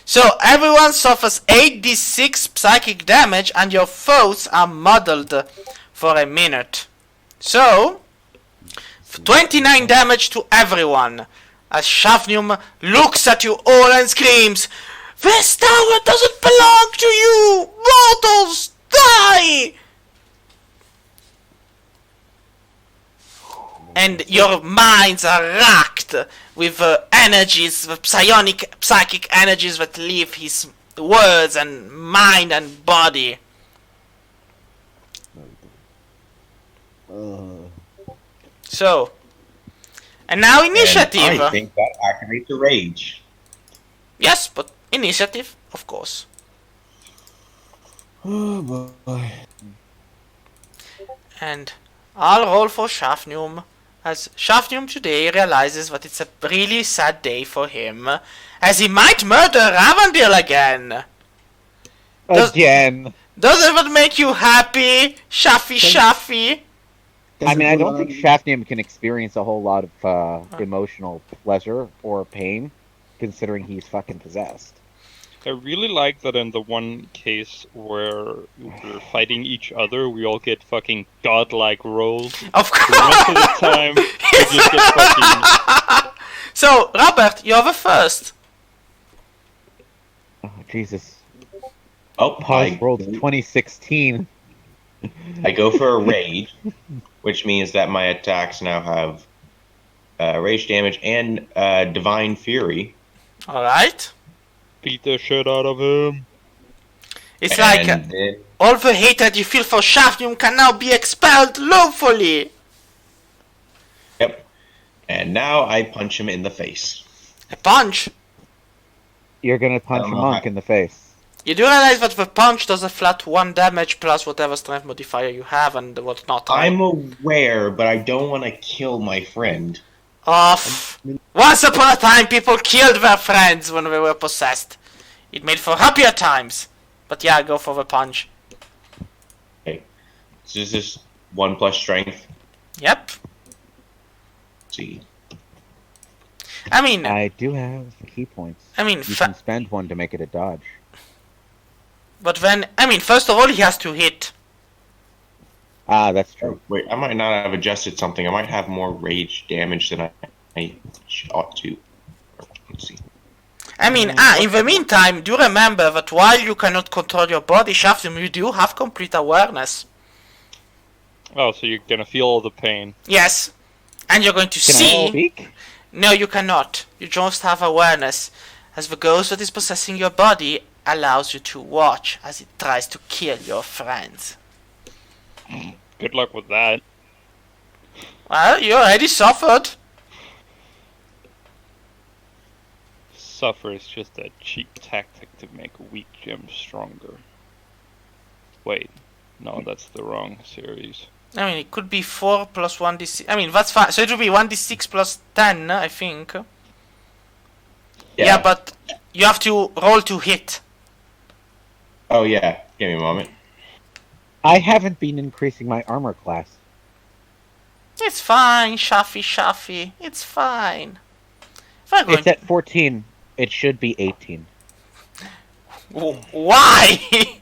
So, everyone suffers 8d6 psychic damage and your foes are muddled for a minute. So, 29 damage to everyone as Shafnum looks at you all and screams, "This tower doesn't belong to you! Mortals, die!" And your minds are racked with energies, the psionic, psychic energies that leave his words and mind and body. So, and now initiative. And I think that activates the rage. Yes, but initiative, of course. Oh boy. And I'll roll for Shafnum, as Shafnum today realizes that it's a really sad day for him, as he might murder Ravandil again. Again. Does it make you happy, Shaffy? I mean, I don't think Shafnium can experience a whole lot of emotional pleasure or pain, considering he's fucking possessed. I really like that in the one case where we're fighting each other, we all get fucking godlike rolls. Of The rest of the course! time, we just get fucking... So, Robert, you're the first. Oh, Jesus. Oh, Pause rolled 2016. I go for a rage, which means that my attacks now have rage damage and divine fury. Alright. Beat the shit out of him. It's like And then- all the hatred you feel for Shafnum can now be expelled lawfully. Yep. And now I punch him in the face. A punch. You're gonna punch a monk in the face. You do realize that the punch does a flat 1 damage plus whatever strength modifier you have and whatnot. Right? I'm aware, but I don't want to kill my friend. Off. Once upon a time, people killed their friends when they were possessed. It made for happier times. But yeah, go for the punch. Okay. So this is 1 plus strength. Yep. Let's see. I mean, I do have key points. I mean, You can spend one to make it a dodge. but then, I mean, first of all, he has to hit. Ah, that's true. Wait, I might not have adjusted something. I might have more rage damage than I ought to. Let's see. I mean, in the meantime, do remember that while you cannot control your body, Shafnum, you do have complete awareness. Oh, so you're gonna feel all the pain. Yes. And you're going to Can see... I speak? No, you cannot. You just have awareness, as the ghost that is possessing your body allows you to watch as it tries to kill your friends. Good luck with that. Well, you already suffered. Suffer is just a cheap tactic to make weak gems stronger. Wait, no, that's the wrong series. I mean, it could be 4 plus 1d6. I mean, that's fine. So it would be 1d6 plus 10, I think. Yeah, but you have to roll to hit. Oh yeah, give me a moment. I haven't been increasing my armor class. It's fine, Shafi. It's fine. It's at 14. It should be 18. Why?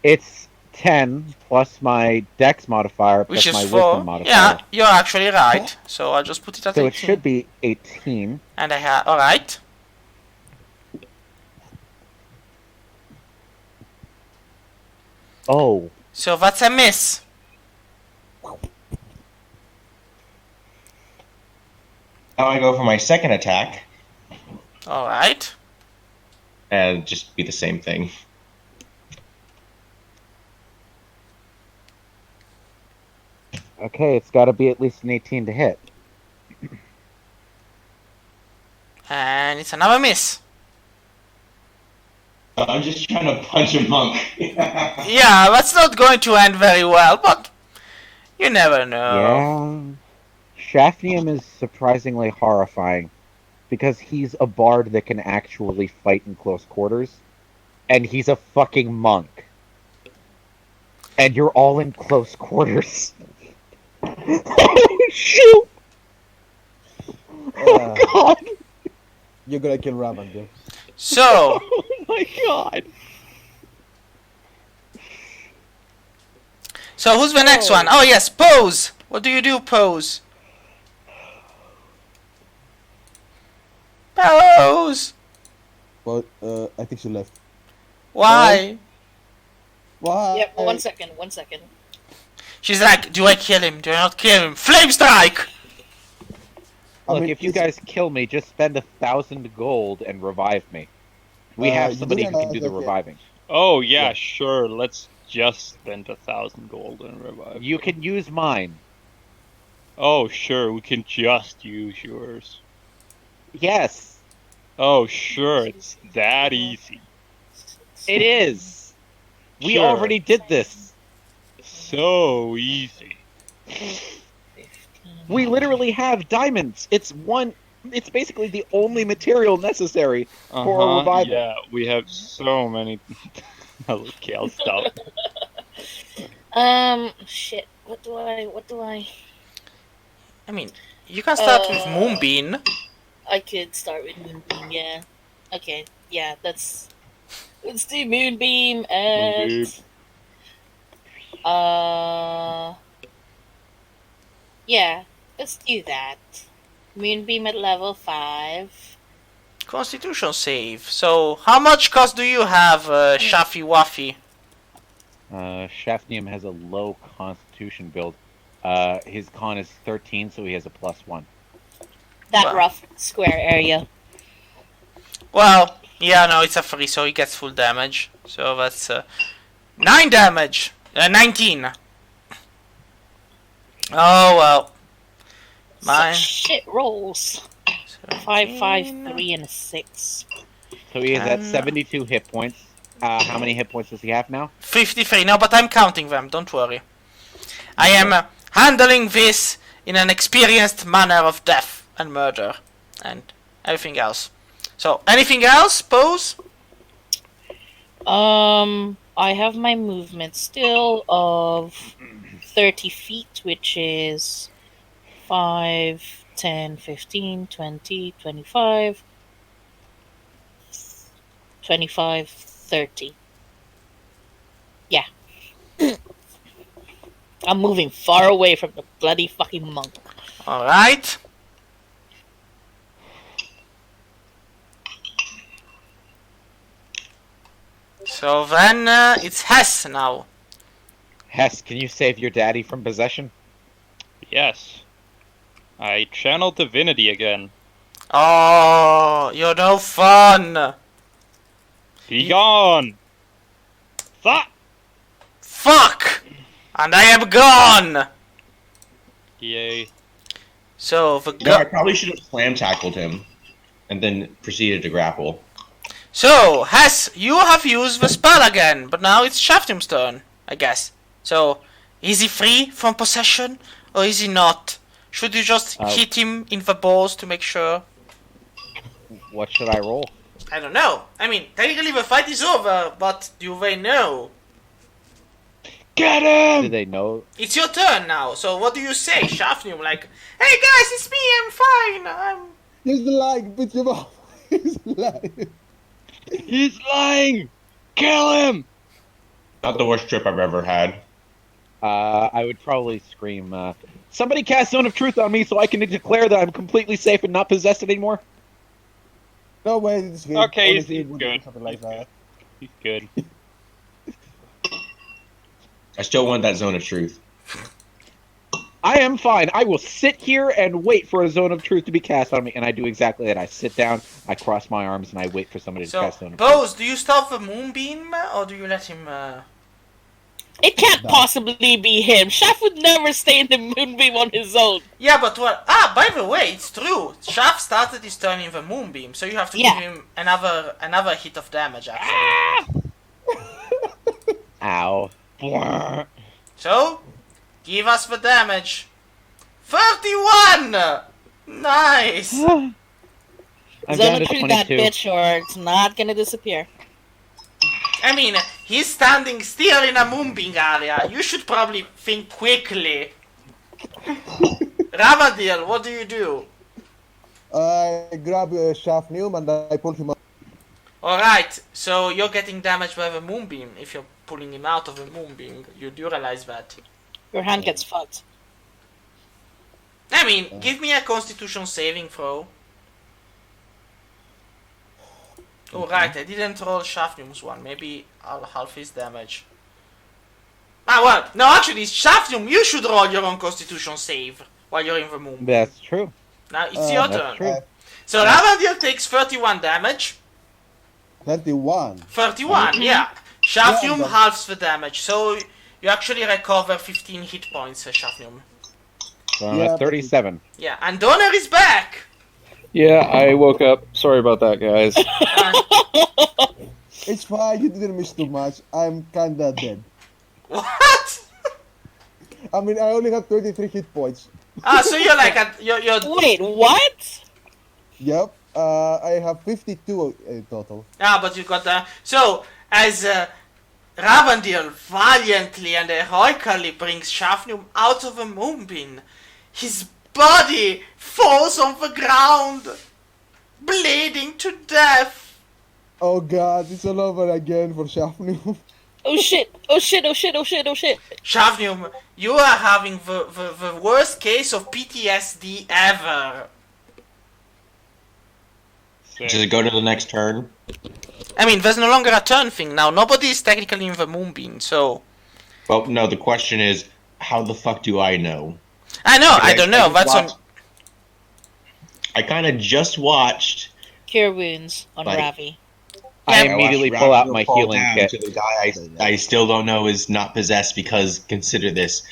It's 10 plus my dex modifier plus Which is my 4. wisdom modifier. Yeah, you're actually right. So I'll just put it at 18. So it should be 18. And I have... Alright. Oh. So that's a miss. Now I go for my second attack, Alright. and just be the same thing. Okay, it's got to be at least an 18 to hit. And it's another miss. I'm just trying to punch a monk. Yeah, that's not going to end very well, but you never know. Yeah. Shafnium is surprisingly horrifying because he's a bard that can actually fight in close quarters, and he's a fucking monk. And you're all in close quarters. Oh, shoot! Oh, God! You're gonna kill Ravan, James. So, Oh, my God! so who's the next one? Oh yes, Pose! What do you do, Pose? Pose! Well, I think she left. Why? Why? Yep, one second. She's like, do I kill him? Do I not kill him? Flame strike! Look, mean, if you it's- guys kill me, just spend 1,000 gold and revive me. We have you somebody do who can do the have- reviving. Oh yeah, Yeah. sure. Let's just spend 1,000 gold and revive. You can use mine. Oh sure, we can just use yours. Yes, Oh sure, it's that easy. it is. We Sure. already did this. So easy. We literally have diamonds. It's basically the only material necessary for a revival. Yeah, we have so many. Okay, I'll stop. Shit. What do I? I mean, you can start with Moonbeam. I could start with Moonbeam, yeah. Okay, yeah, let's do Moonbeam and Moonbeam. yeah, let's do that. Moonbeam at level 5. Constitution save. So, how much cost do you have, Shafi Wafi? Shafnium has a low constitution build. His con is 13, so he has a +1. That Wow. rough square area. Well, yeah, no, it's a free, so he gets full damage. So that's 9 damage. 19. Oh well. Mine. Such shit rolls. 5, 5, 3, and a 6. So he is at 72 hit points. How many hit points does he have now? 53. No, but I'm counting them. Don't worry. I am handling this in an experienced manner of death and murder and everything else. So, anything else, Pose? I have my movement still of 30 feet, which is 5, 10, 15, 20, 25, 25, 30. Yeah. I'm moving far away from the bloody fucking monk. Alright. So then it's Hess now. Hess, can you save your daddy from possession? Yes. I channeled divinity again. Oh, you're no fun. Be gone! Fuck! And I am gone! Yay. So, the No, I probably should have slam tackled him. and then proceeded to grapple. So, Hess, you have used the spell again, but now it's Shafnum's turn, I guess. So, is he free from possession, or is he not? Should you just hit him in the balls to make sure? What should I roll? I don't know. I mean, technically the fight is over, but do they know? Get him! Do they know? It's your turn now, so what do you say, Shafnum? Like, hey guys, it's me, I'm fine, He's lying, put your mouth. He's lying. He's lying! Kill him! Not the worst trip I've ever had. I would probably scream, somebody cast Zone of Truth on me so I can declare that I'm completely safe and not possessed anymore. No way, this game. Okay, honestly, he's it would good. do something like that. He's good. I still want that Zone of Truth. I am fine. I will sit here and wait for a Zone of Truth to be cast on me, and I do exactly that. I sit down, I cross my arms, and I wait for somebody to So, cast Zone of Truth. Bose, do you stop the moonbeam, or do you let him, It can't possibly be him. Shaft would never stay in the moonbeam on his own. Yeah, but what? By the way, it's true. Shaft started his turn in the moonbeam, so you have to give him another hit of damage, actually. Ow. So, give us the damage. 31! Nice! I'm Zone down of to Truth that 22. bitch, or it's not gonna disappear. I mean, he's standing still in a moonbeam area. You should probably think quickly. Ravadil, what do you do? I grab Shafnum and I pull him up. Alright, so you're getting damaged by the moonbeam. If you're pulling him out of the moonbeam, you do realize that. Your hand gets fucked. I mean, give me a constitution saving throw. Oh, right, I didn't roll Shafnum's one. Maybe I'll half his damage. Ah, well, no, actually, Shafnum, you should roll your own constitution save while you're in the moonbeam. That's true. Now, it's your That's turn. true. So, Ravandil takes 31 damage. 21. 31, yeah. Shafnum Yeah, halves the damage, so you actually recover 15 hit points, Shafnum. So I'm Yeah, at 37. Yeah, and Donner is back! Yeah, I woke up. Sorry about that, guys. It's fine, you didn't miss too much. I'm kinda dead. What? I mean, I only have 33 hit points. So you're like, you're Wait, what? Yep. I have 52 in total. but you got the... So, as Ravandil valiantly and heroically brings Shafnum out of a moonbeam, his body falls on the ground, bleeding to death. Oh god, it's all over again for Shafnum. Oh shit, oh shit, oh shit, oh shit, oh shit. Shafnum, you are having the worst case of PTSD ever. Does it go to the next turn? I mean, there's no longer a turn thing now. Nobody is technically in the moonbeam, so... Well, no, the question is, how the fuck do I know? I know, I don't know. That's on... I kind of just watched. Cure wounds on Like- Ravi. I Yeah, immediately watched pull out Raphael my fall healing down kit. to the guy I still don't know is not possessed because, consider this,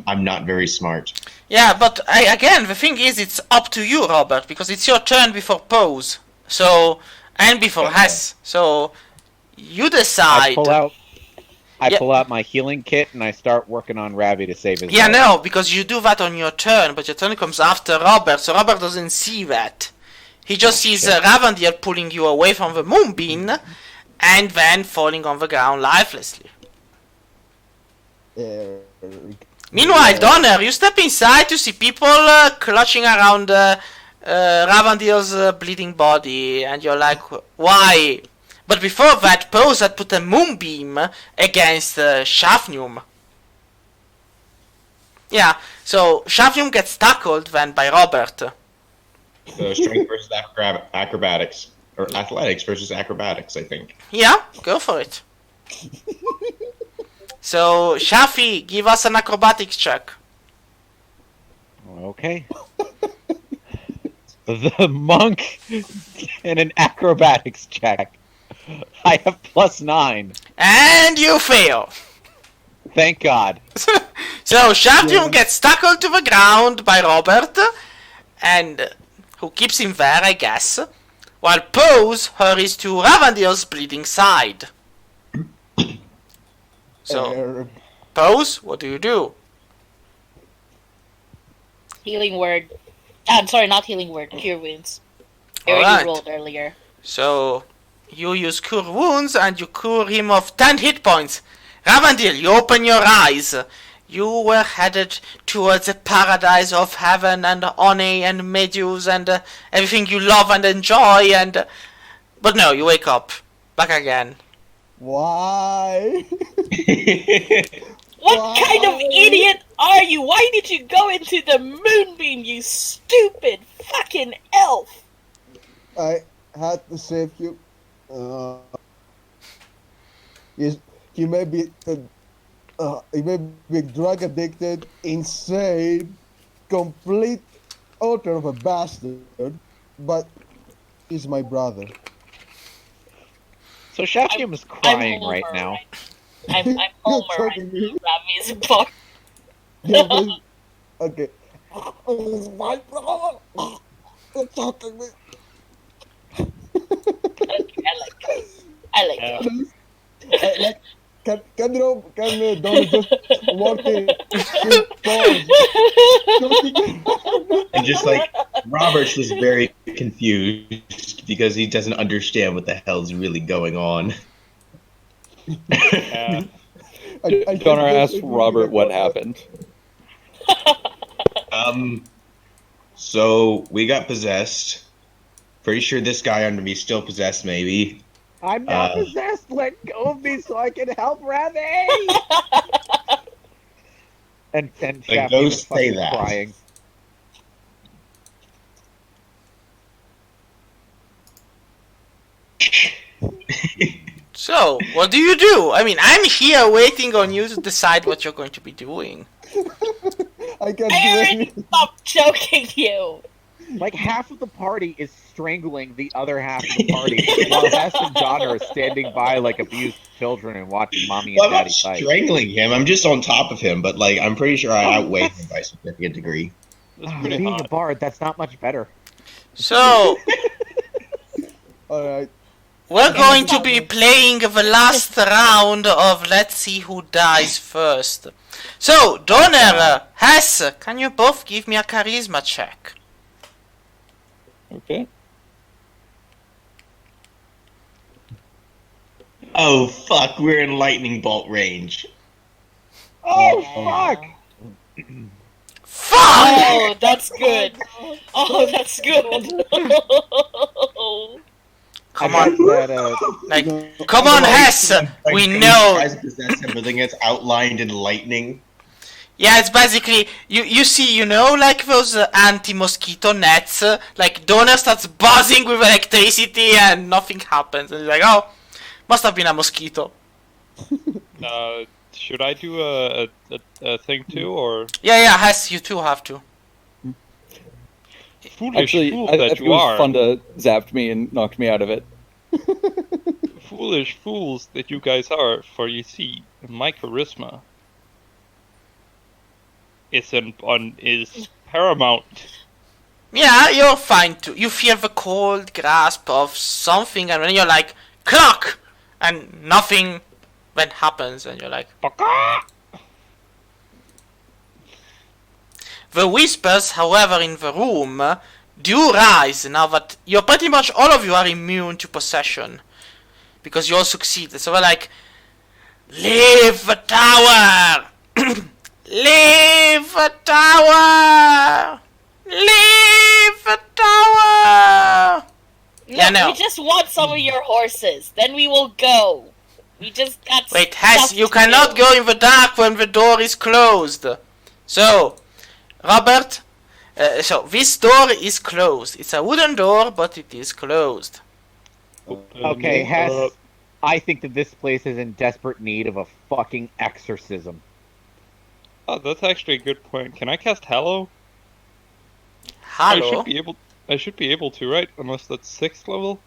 I'm not very smart. Yeah, but again, the thing is, it's up to you, Robert, because it's your turn before Pose. So, and before Hess. So, you decide. I Yeah. pull out my healing kit and I start working on Ravi to save his Yeah, life. no, because you do that on your turn, but your turn comes after Robert, so Robert doesn't see that. He just sees Ravandil pulling you away from the moonbeam, and then falling on the ground lifelessly. Meanwhile, Donner, you step inside to see people clutching around Ravandil's bleeding body, and you're like, why? But before that, Pose had put a moonbeam against Shafnum. Yeah, so Shafnum gets tackled then by Robert. So strength versus acrobatics. Or athletics versus acrobatics, I think. Yeah, go for it. So, Shafi, give us an acrobatics check. Okay. The monk in an acrobatics check. I have +9. And you fail. Thank God. So, Shafnum gets tackled to the ground by Robert, and who keeps him there, I guess. while Pose hurries to Ravandil's bleeding side. So, Pose, what do you do? Healing word. I'm sorry, not healing word. Cure wounds. I already Alright. rolled earlier. So, you use Cure Wounds and you cure him of 10 hit points. Ravandil, you open your eyes. You were headed towards the paradise of heaven and One and Meduse and everything you love and enjoy and... But no, you wake up. Back again. Why? What kind of idiot are you? Why did you go into the moonbeam, you stupid fucking elf? I had to save you. You may be drug addicted, insane, complete utter of a bastard, but he's my brother. So Shafium is crying right Homer, now. I'm Homer. Talking to you. Ravi's book. Yeah, but okay. He's my brother. Don't talk to me. I like it. Can Donald just walk in? And just like Robert's just very confused because he doesn't understand what the hell's really going on. Yeah. Donor asked Robert what happened. So we got possessed. Pretty sure this guy under me still possessed, maybe. I'm not possessed. Let go of me so I can help Ravi. and Shafium ghost is say fucking that. crying. So, what do you do? I mean, I'm here waiting on you to decide what you're going to be doing. I can't I do already anything. stopped joking you. Like half of the party is strangling the other half of the party, while Hess and John are standing by like abused children and watching mommy Well, and I'm not daddy fight. strangling him. I'm just on top of him, but like I'm pretty sure I outweigh him by a significant degree. That's pretty Being a hot. bard, that's not much better. So, Alright. we're going to be playing the last round of Let's See Who Dies First. So, Donner, Hess, can you both give me a charisma check? Okay. Oh fuck, we're in lightning bolt range. Oh, fuck! Fuck! Oh, that's good. Oh, that's good. Come I on, got that, like, come on, Hess! We know. Guys possess everything that's outlined in lightning. Yeah, it's basically you see, you know, like those anti-mosquito nets. Like Donor starts buzzing with electricity and nothing happens, and he's like, "Oh, must have been a mosquito." Should I do a thing too, or Yeah, Hess, you too have to. foolish Actually, fool I that think it you was are? fun to zapped me and knocked me out of it. Foolish fools that you guys are, for you see, my charisma is paramount. Yeah, you're fine too. You feel the cold grasp of something, and then you're like, "Clock," and nothing then happens, and you're like, Baka! The whispers, however, in the room do rise now that you're pretty much all of you are immune to possession because you all succeeded. So we're like, leave the tower, leave the tower, leave the tower. No, Yeah, no. we just want some of your horses. Then we will go. We just got Wait, Hess, stuff you to cannot do. go in the dark when the door is closed. So, Robert, so this door is closed. It's a wooden door, but it is closed. Okay, Hess, I think that this place is in desperate need of a fucking exorcism. Oh, that's actually a good point. Can I cast Hallow? Hello? I should be able to, right? Unless that's 6th level.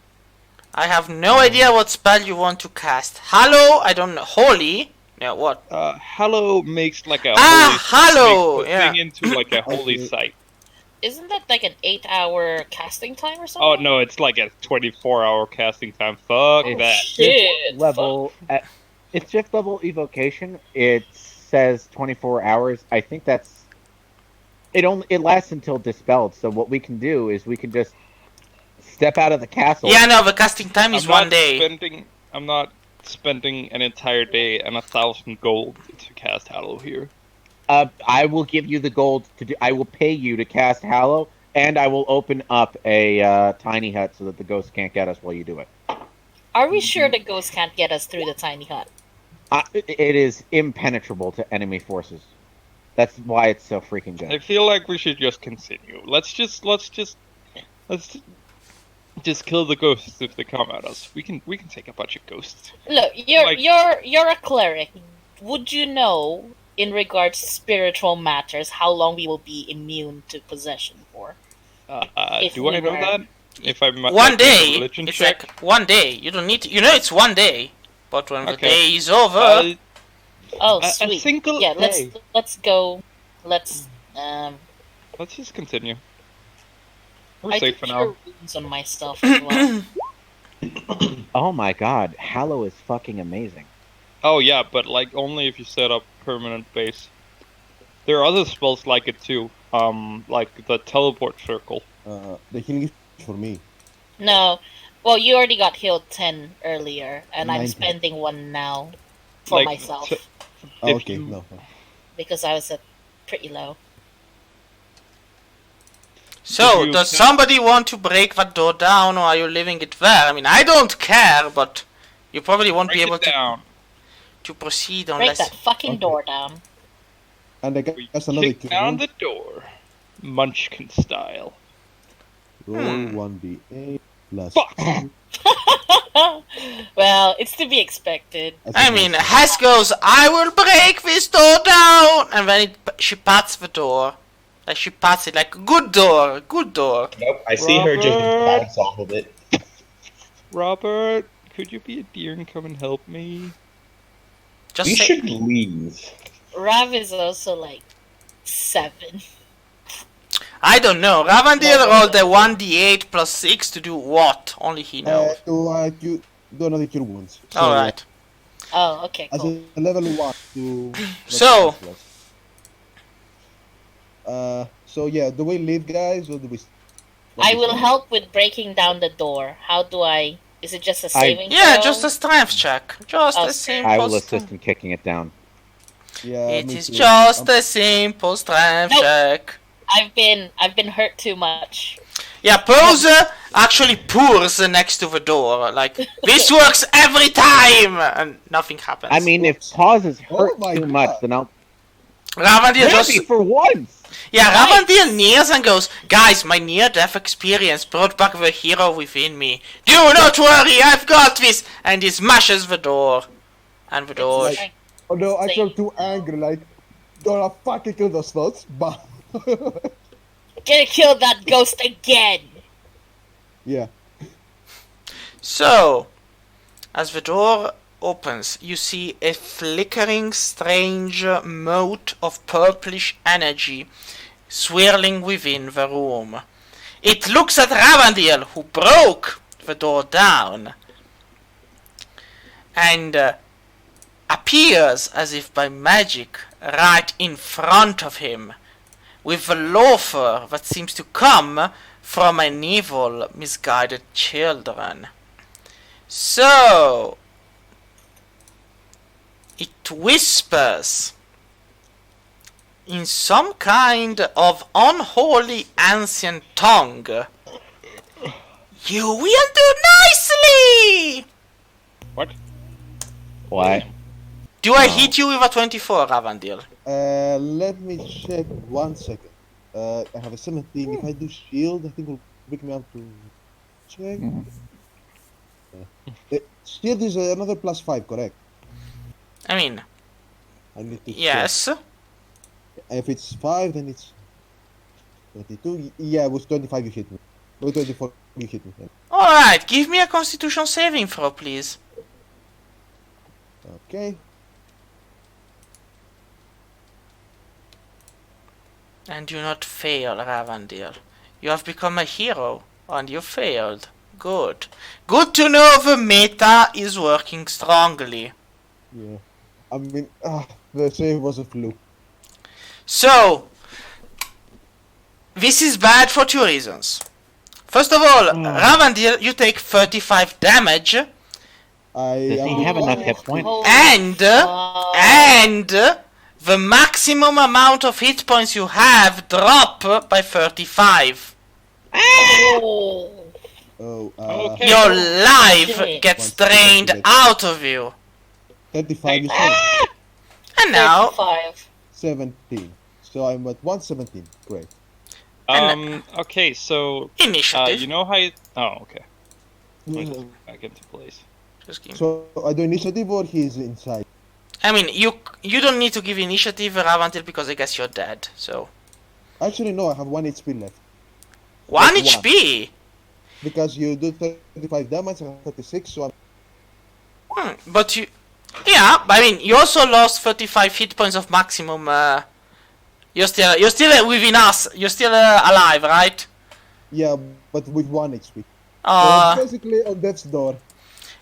I have no idea what spell you want to cast. Hallow? I don't know. Holy? Yeah, what? Hallow makes like a Ah, holy Hallow! makes the Yeah. thing into like a holy Okay. site. isn't that like an 8-hour casting time or something? Oh no, it's like a 24-hour casting time. Fuck Oh, that. shit. Level it's fifth level evocation. It says 24 hours. I think that's it lasts until dispelled. So what we can do is we can just step out of the castle. Yeah, no, the casting time is one day. I'm not spending an entire day and 1,000 gold to cast Hallow here. I will give you the gold to do. I will pay you to cast Hallow, and I will open up a tiny hut so that the ghosts can't get us while you do it. Are we sure the ghost can't get us through the tiny hut? It is impenetrable to enemy forces. That's why it's so freaking good. I feel like we should just continue. Let's just kill the ghosts if they come at us. We can take a bunch of ghosts. Look, you're a cleric. Would you know, in regards to spiritual matters, how long we will be immune to possession for? Do I know that? If I'm one day. Religion It's check? like 1 day. You don't need to. You know, it's 1 day. But when the Okay. day is over, Oh, a sweet. single Yeah, day. let's go. Let's Let's just continue. We're I safe do for cure now. wounds on myself as well. Oh my god, Hallow is fucking amazing. Oh yeah, but like only if you set up permanent base. There are other spells like it too. Like the teleport circle. The healing is for me. No. Well, you already got healed 10 earlier, and I'm 19. spending 1 now for Like, myself so- Oh, If okay, you- no. because I was at pretty low. so If you does can- somebody want to break that door down, or are you leaving it there? I mean, I don't care, but you probably won't Break be able it down. to proceed Break unless. that fucking Okay. door down. And I We guess another kick cure down wound. the door, Munchkin style. Roll 1d8 plus. Fuck. 2. Well, it's to be expected. I mean, Hess goes, I will break this door down! And then she pats the door. Like, she pats it like, good door, good door. Nope, I see her just Robert! bounce off of it. Robert, could you be a dear and come and help me? Just We say, should leave. Rav is also like 7. I don't know. Ravandil rolled a 1d8 plus 6 to do what? Only he knows. Do another cure wounds. So, Alright. Oh, okay, As cool. a level 1 to. So- So yeah, do we leave, guys, or do we? I will help with breaking down the door. How do I? Is it just a saving Yeah, throw? just a strength check. Just Oh, a simple I will strength. assist in kicking it down. Yeah. It me is too. just a simple strength Nope. check. I've been hurt too much. Yeah, Pose actually pours next to the door. Like, this works every time! And nothing happens. I mean, if pauses hurt Oh my too much, God. then I'll. Ravandil just... Happy for once! Yeah, Nice. Ravandil kneels and goes, guys, my near-death experience brought back the hero within me. Do not worry, I've got this! And he smashes the door. And the door... It's like- Although I feel Same. too angry, like, gonna fucking kill those thoughts, but. Gonna kill that ghost again! Yeah. So, as the door opens, you see a flickering, strange mote of purplish energy swirling within the room. It looks at Ravandil, who broke the door down, and appears as if by magic right in front of him, with the laughter that seems to come from an evil, misguided children. So, it whispers in some kind of unholy ancient tongue. You will do nicely! What? What? Do I hit you with a 24, Ravandil? Let me check 1 second. I have a 17. If I do shield, I think it'll pick me up to check. Shield is another +5, correct? I mean, I need to check. yes. If it's 5, then it's 22. Yeah, it was 25 you hit me. Or 24 you hit me. Yeah. Alright, give me a constitution saving throw, please. Okay. And do not fail, Ravandil. You have become a hero, and you failed. Good. Good to know the meta is working strongly. Yeah. I mean, the save was a fluke. So, this is bad for two reasons. First of all, Ravandil, you take 35 damage, Does he have enough hit points? and the maximum amount of hit points you have drop by 35. Oh. Okay. Your life Okay. gets drained out of you. 35 you said? And now, 35. 17. So I'm at 117. Great. Okay, so initiative. you know how you... Oh, okay. Let me just back into place. Just give me- So I do initiative or he's inside? I mean, you don't need to give initiative, Ravandil, because I guess you're dead. So Actually, no, I have 1 HP left. 1 Like HP. Because you do 35 damage, I have 36, so I'm... But you, yeah. I mean, you also lost 35 hit points of maximum. You're still within us. You're still alive, right? Yeah, but with 1 HP. So Uh, it's basically on death's door.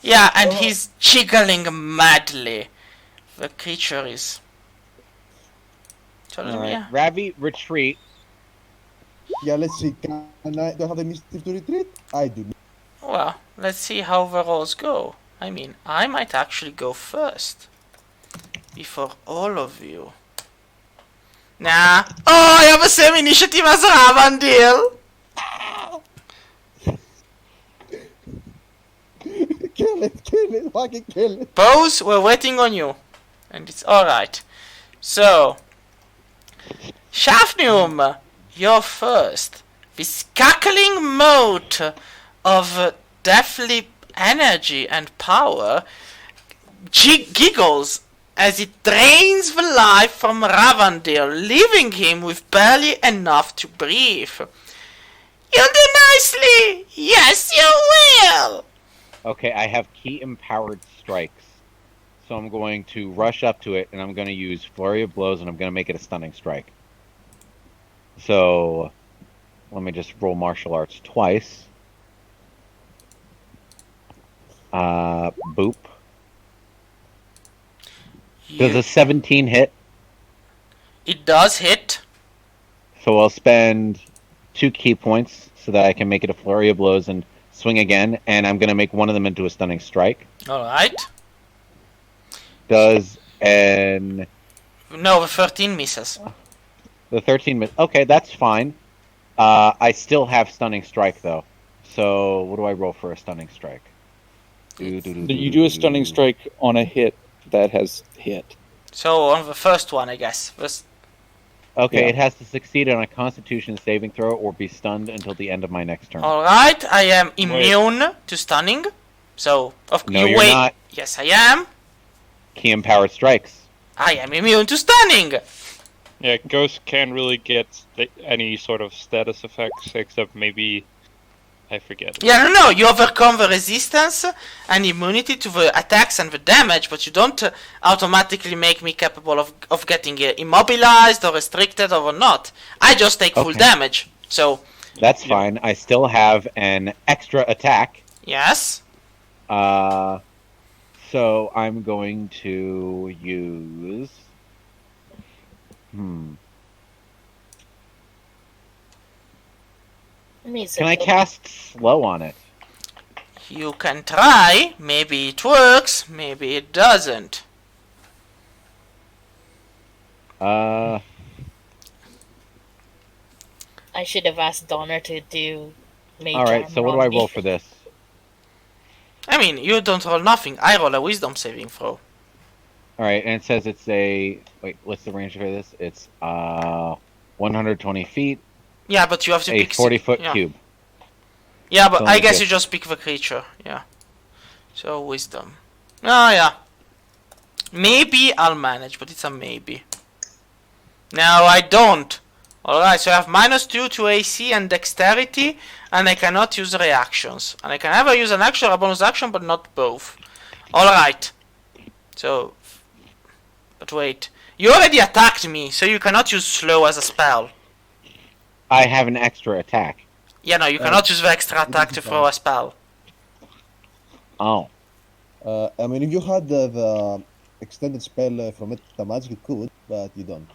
yeah, and he's jiggling madly. The creature is. All right. Yeah. Ravi, retreat. Yeah, let's see. Do I have the initiative to retreat? I do. Well, let's see how the rolls go. I mean, I might actually go first. Before all of you. Nah. Oh, I have the same initiative as Ravandil. Kill it, fucking kill it. Pose, we're waiting on you. And it's alright. So, Shafnium, you're first. This cackling moat of deathly energy and power giggles as it drains the life from Ravandil, leaving him with barely enough to breathe. You'll do nicely! Yes, you will! Okay, I have key empowered strikes. So I'm going to rush up to it, and I'm going to use Flurry of Blows, and I'm going to make it a stunning strike. So, let me just roll martial arts twice. Boop. Does a 17 hit? It does hit. So I'll spend 2 key points so that I can make it a Flurry of Blows and swing again, and I'm going to make one of them into a stunning strike. Alright. Does an... No, the 13 misses. The 13 miss. Okay, that's fine. I still have stunning strike, though. So, what do I roll for a stunning strike? You do a stunning strike on a hit that has hit. So, on the first one, I guess. Okay, Yeah. it has to succeed on a Constitution saving throw or be stunned until the end of my next turn. Alright, I am immune to stunning. So, No, you're not. Yes, I am. Key empowered strikes. I am immune to stunning. Yeah, Ghost can't really get any sort of status effects except maybe... I forget. Yeah, no, you overcome the resistance and immunity to the attacks and the damage, but you don't automatically make me capable of getting immobilized or restricted or not. I just take full Okay. damage. So, That's fine. I still have an extra attack. yes. So I'm going to use... Can I cast slow on it? You can try. Maybe it works. Maybe it doesn't. I should have asked Donner to do Mage Alright, Armor so what do on I me. roll for this? I mean, you don't roll nothing. I roll a wisdom saving throw. Alright, and it says it's a... Wait, what's the range for this? It's 120 feet, Yeah, but you have to a pick... 40-foot yeah. cube. Yeah, but So I let me guess guess. you just pick the creature. Yeah. So, wisdom. Oh, yeah. Maybe I'll manage, but it's a maybe. No, I don't. Alright, so I have -2 to AC and dexterity, and I cannot use reactions. And I can either use an action or a bonus action, but not both. Alright. So... But wait. You already attacked me, so you cannot use slow as a spell. I have an extra attack. Yeah, no, you cannot use the extra attack to throw a spell. Oh. I mean, if you had the extended spell from Meta Magic, you could, but you don't.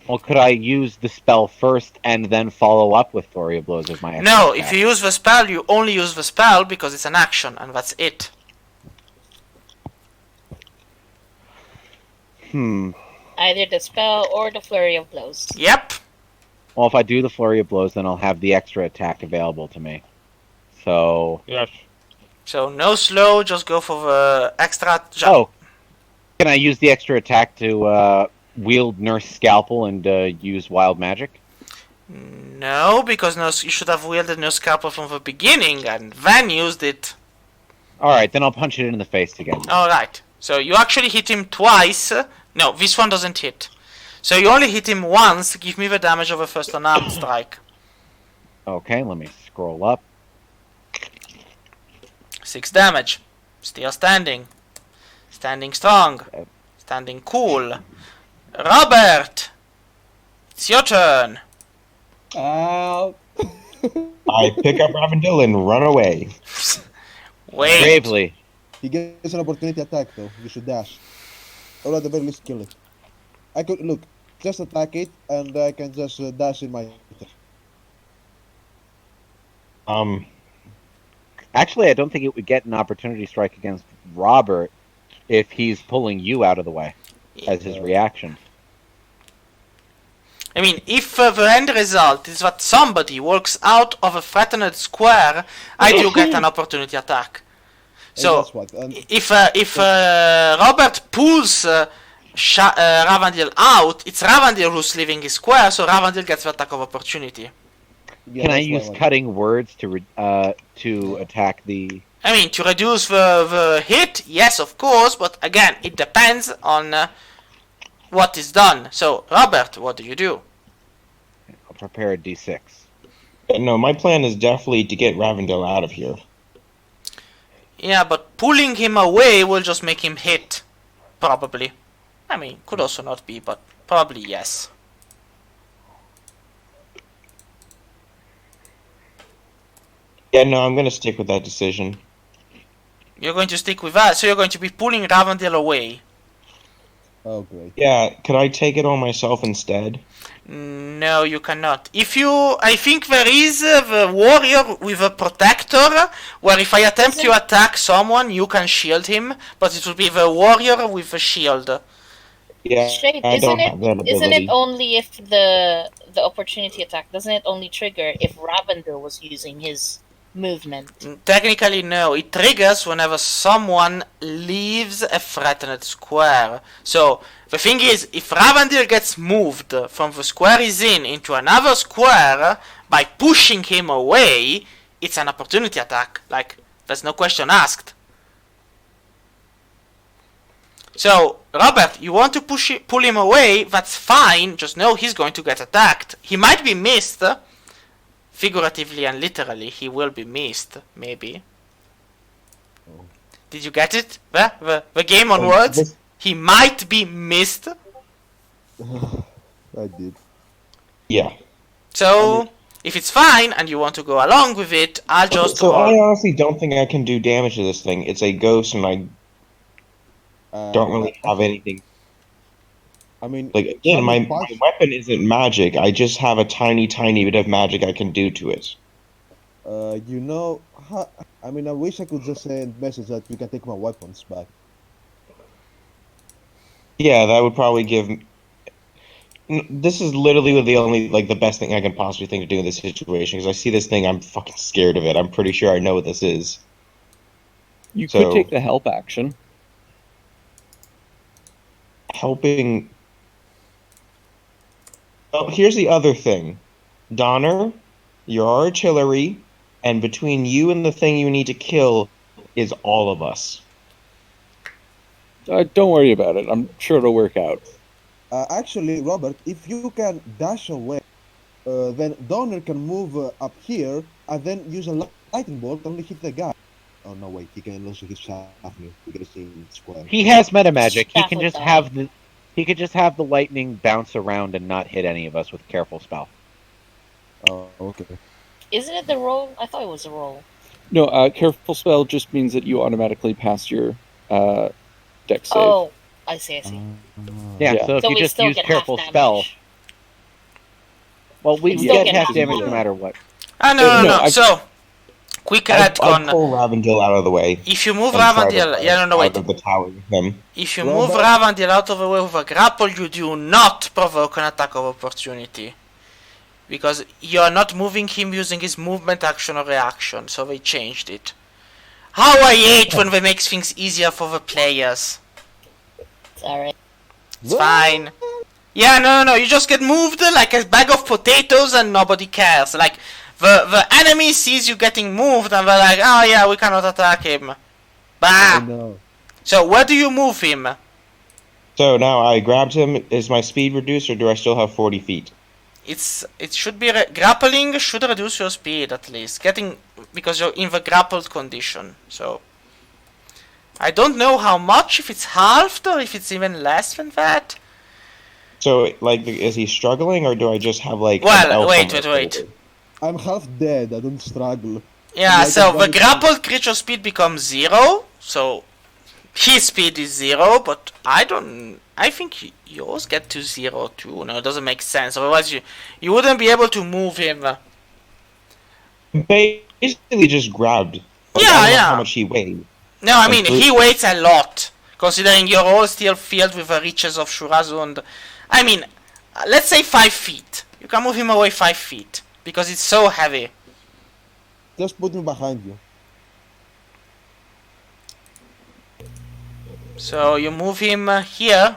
Well, could I use the spell first and then follow up with Flurry of Blows as my extra No, attack? if you use the spell, you only use the spell because it's an action, and that's it. Either the spell or the flurry of blows. Yep. Well, if I do the Flurry of Blows, then I'll have the extra attack available to me. So... Yes. So no slow, just go for the extra jump. Oh! Can I use the extra attack to wield Nurse Scalpel and use Wild Magic? No, because you should have wielded no scalpel from the beginning and then used it. Alright, then I'll punch it in the face again. Alright, so you actually hit him twice. No, this one doesn't hit. So you only hit him once. Give me the damage of a first unarmed strike. Okay, let me scroll up. 6 damage. Still standing. Standing strong. Standing cool. Robert! It's your turn. Ow! I pick up Ravendil and run away. Wait. Bravely. He gets an opportunity attack, though. You should dash. Or at the very least, kill it. I could, look, just attack it, and I can just dash in my... Actually, I don't think it would get an opportunity strike against Robert if he's pulling you out of the way as his reaction. I mean, if the end result is that somebody walks out of a threatened square, I do get an opportunity attack. So, that's what, if Robert pulls Ravandil out, it's Ravandil who's leaving his square, so Ravandil gets the attack of opportunity. yeah, Can I that's what use want. cutting words to attack the... I mean, to reduce the hit, yes, of course, but again, it depends on what is done. So, Robert, what do you do? I'll prepare a d6. No, my plan is definitely to get Ravendil out of here. Yeah, but pulling him away will just make him hit. Probably. I mean, could also not be, but probably yes. Yeah, no, I'm gonna stick with that decision. You're going to stick with that, so you're going to be pulling Ravandil away. Oh, great. Yeah, could I take it on myself instead? No, you cannot. I think there is the warrior with a protector, where if I attempt to attack someone, you can shield him, but it will be the warrior with a shield. Yeah, Shade, I don't isn't have that it? Isn't ability. it only if the opportunity attack doesn't it only trigger if Ravender was using his movement? Technically, no. It triggers whenever someone leaves a threatened square. So, the thing is, if Ravandil gets moved from the square he's in into another square, by pushing him away, it's an opportunity attack. Like, there's no question asked. So, Robert, you want to pull him away, that's fine, just know he's going to get attacked. He might be missed. Figuratively and literally, he will be missed, maybe. Oh. Did you get it? The game on words? He might be missed. I did. Yeah. So, if it's fine and you want to go along with it, I'll just So I roll. honestly don't think I can do damage to this thing. It's a ghost, and I don't really have anything. I mean, Like, again, some my parts- weapon isn't magic. I just have a tiny bit of magic I can do to it. you know, I mean, I wish I could just send message that you can take my weapons back. Yeah, that would probably give. This is literally the best thing I can possibly think to do in this situation, because I see this thing, I'm fucking scared of it. I'm pretty sure I know what this is. You So- could take the help action. Helping. Oh, here's the other thing. Donner, your artillery, and between you and the thing you need to kill is all of us. Don't worry about it. I'm sure it'll work out. Actually, Robert, if you can dash away, then Donner can move up here and then use a lightning bolt and only hit the guy. Oh no, wait, he can also hit Shafnir because he's in square. He has meta magic. He Staff can with just that. have the lightning bounce around and not hit any of us with careful spell. Oh, okay. Isn't it the roll? I thought it was a roll. No, careful spell just means that you automatically pass your dex save. Oh, I see. Yeah, Yeah. so if So you we just still use get careful half spell, damage. well, we We still get get half half damage no damage. matter what. Ah, no. No, I've- So, quick I'd retcon. pull Ravendil out of the way. If you move and try to Ravandil, yeah, no, out wait. of the tower with him. If you Robert? move Ravandil out of the way with a grapple, you do not provoke an attack of opportunity. Because you're not moving him using his movement action or reaction, so they changed it. How I hate when they make things easier for the players. It's alright. It's fine. Yeah, no, you just get moved like a bag of potatoes and nobody cares. Like, the enemy sees you getting moved and they're like, oh yeah, we cannot attack him. I Bah! know. So, where do you move him? So now I grabbed him. Is my speed reduced, or do I still have 40 feet? It should be grappling should reduce your speed at least. Because you're in the grappled condition. So I don't know how much, if it's halved or if it's even less than that. So, like, is he struggling, or do I just have like? Well, an elf wait. on my shoulder? I'm half dead. I don't struggle. Yeah, Like so a the bunny- grappled creature speed becomes 0, so his speed is 0, but I think yours get to 0 too. No, it doesn't make sense. Otherwise you wouldn't be able to move him. Basically, just grabbed. Like, Yeah, I don't know yeah. how much he weighed. No, I mean, he weighs a lot, considering you're all still filled with the riches of Shurazund. I mean, let's say 5 feet. You can move him away 5 feet, because it's so heavy. Just put me behind you. So you move him here.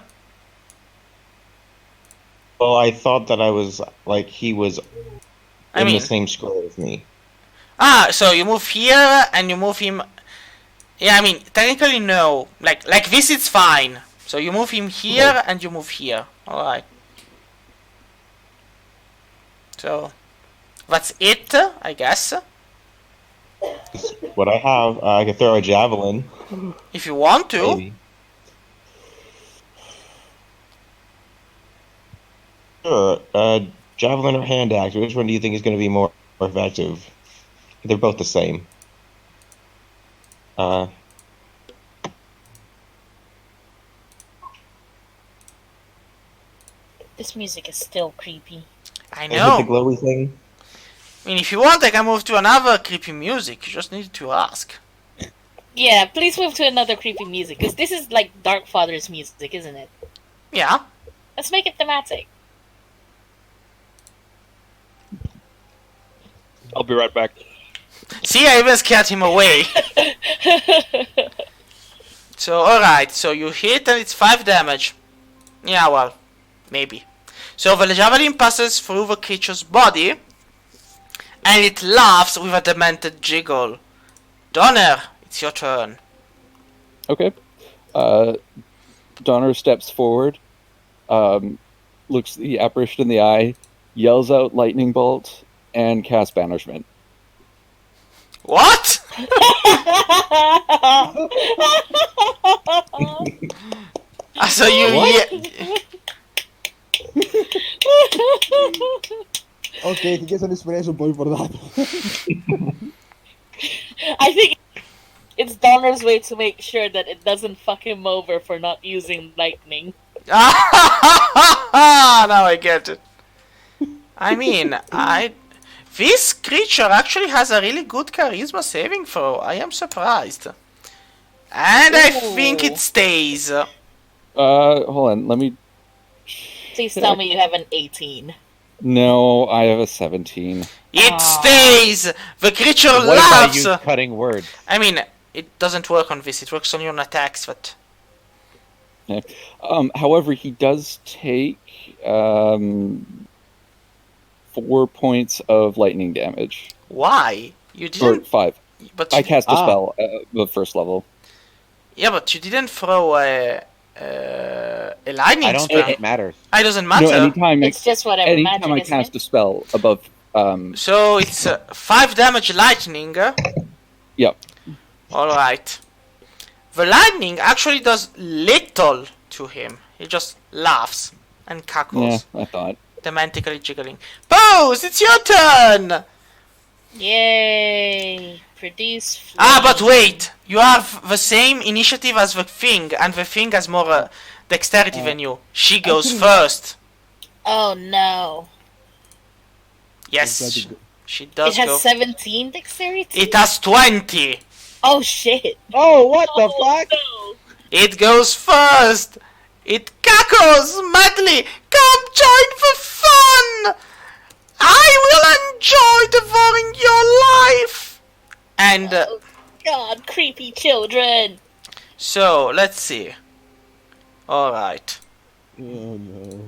Well, I thought that I was like he was I in mean, the same square as me. so you move here, and you move him... Yeah, I mean, technically no. Like this it's fine. So you move him here, Okay. and you move here. Alright. So, that's it, I guess. What I have, I could throw a javelin. If you want to. Maybe. Sure. Javelin or hand axe? Which one do you think is going to be more effective? They're both the same. This music is still creepy. I Is it the know. glowy thing? I mean, if you want, I can move to another creepy music. You just need to ask. Yeah, please move to another creepy music, because this is like Dark Father's music, isn't it? Yeah. Let's make it thematic. I'll be right back. See, I even scared him away. So, alright. So you hit and it's 5 damage. Yeah, well, maybe. So the javelin passes through the creature's body, and it laughs with a demented jiggle. Donner, it's your turn. Okay. Donner steps forward, looks the apparition in the eye, yells out lightning bolt, and casts banishment. What? So Okay, he gets an inspiration point for that. I think it's Donner's way to make sure that it doesn't fuck him over for not using lightning. Now I get it. I mean, this creature actually has a really good charisma saving throw. I am surprised. And I think it stays. Hold on, let me... Please tell me you have an 18. No, I have a 17. It stays! The creature What if I laughs! use cutting words? I mean, it doesn't work on this, it works only on attacks, but... However, he does take 4 points of lightning damage. Why? You Or didn't... 5. But I you, cast a spell the first level. yeah, but you didn't throw a lightning I don't spell. think it matters. It doesn't matter. No, anytime, It's just whatever anytime I magic, isn't cast it? a spell above... So it's 5 damage lightning. Yep. Alright. The lightning actually does little to him. He just laughs and Yeah, cackles. I thought. systematically jiggling. Pose, it's your turn! Yay! Produce. But flame. wait! You have the same initiative as the thing, and the thing has more dexterity than you. She goes actually- first. Oh no! Yes, she It does has go. 17 dexterity. It has 20. Oh shit! Oh, what the fuck? No. It goes first. It cackles madly. Come join the fun. I will enjoy devouring your life. And Oh god, creepy children. so let's see. All right. Oh no.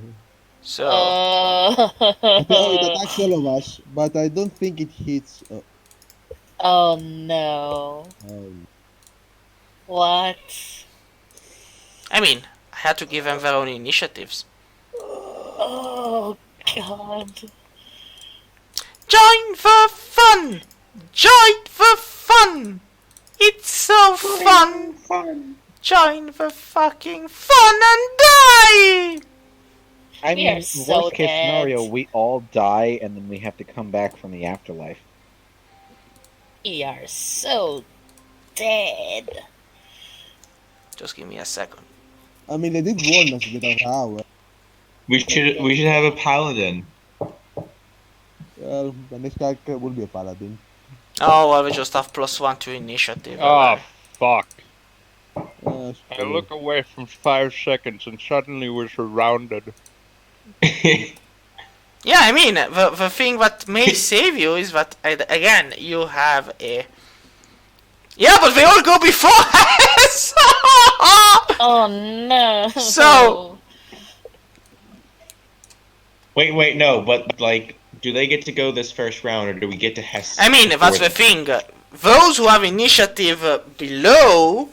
So Oh, it Oh, attacks all of us, but I don't think it hits. oh no. What? I mean, I had to give them their own initiatives. Oh god. Join the fun. Join the fun. It's so fun. Join the fucking fun and die. I We mean, are so worst case dead. scenario, we all die and then we have to come back from the afterlife. We are so dead. Just give me a second. I mean, they did warn us with our power. We should have a paladin. Well, the next character will be a paladin. Oh, well, we just have +1 to initiative. Oh, fuck. I Sorry. look away for 5 seconds and suddenly we're surrounded. Yeah, I mean, the thing that may save you is that, again, you have a... Yeah, but they all go before us! Oh no. So- Wait, no, but like, do they get to go this first round, or do we get to Hess? I mean, before that's the them? thing. Those who have initiative below,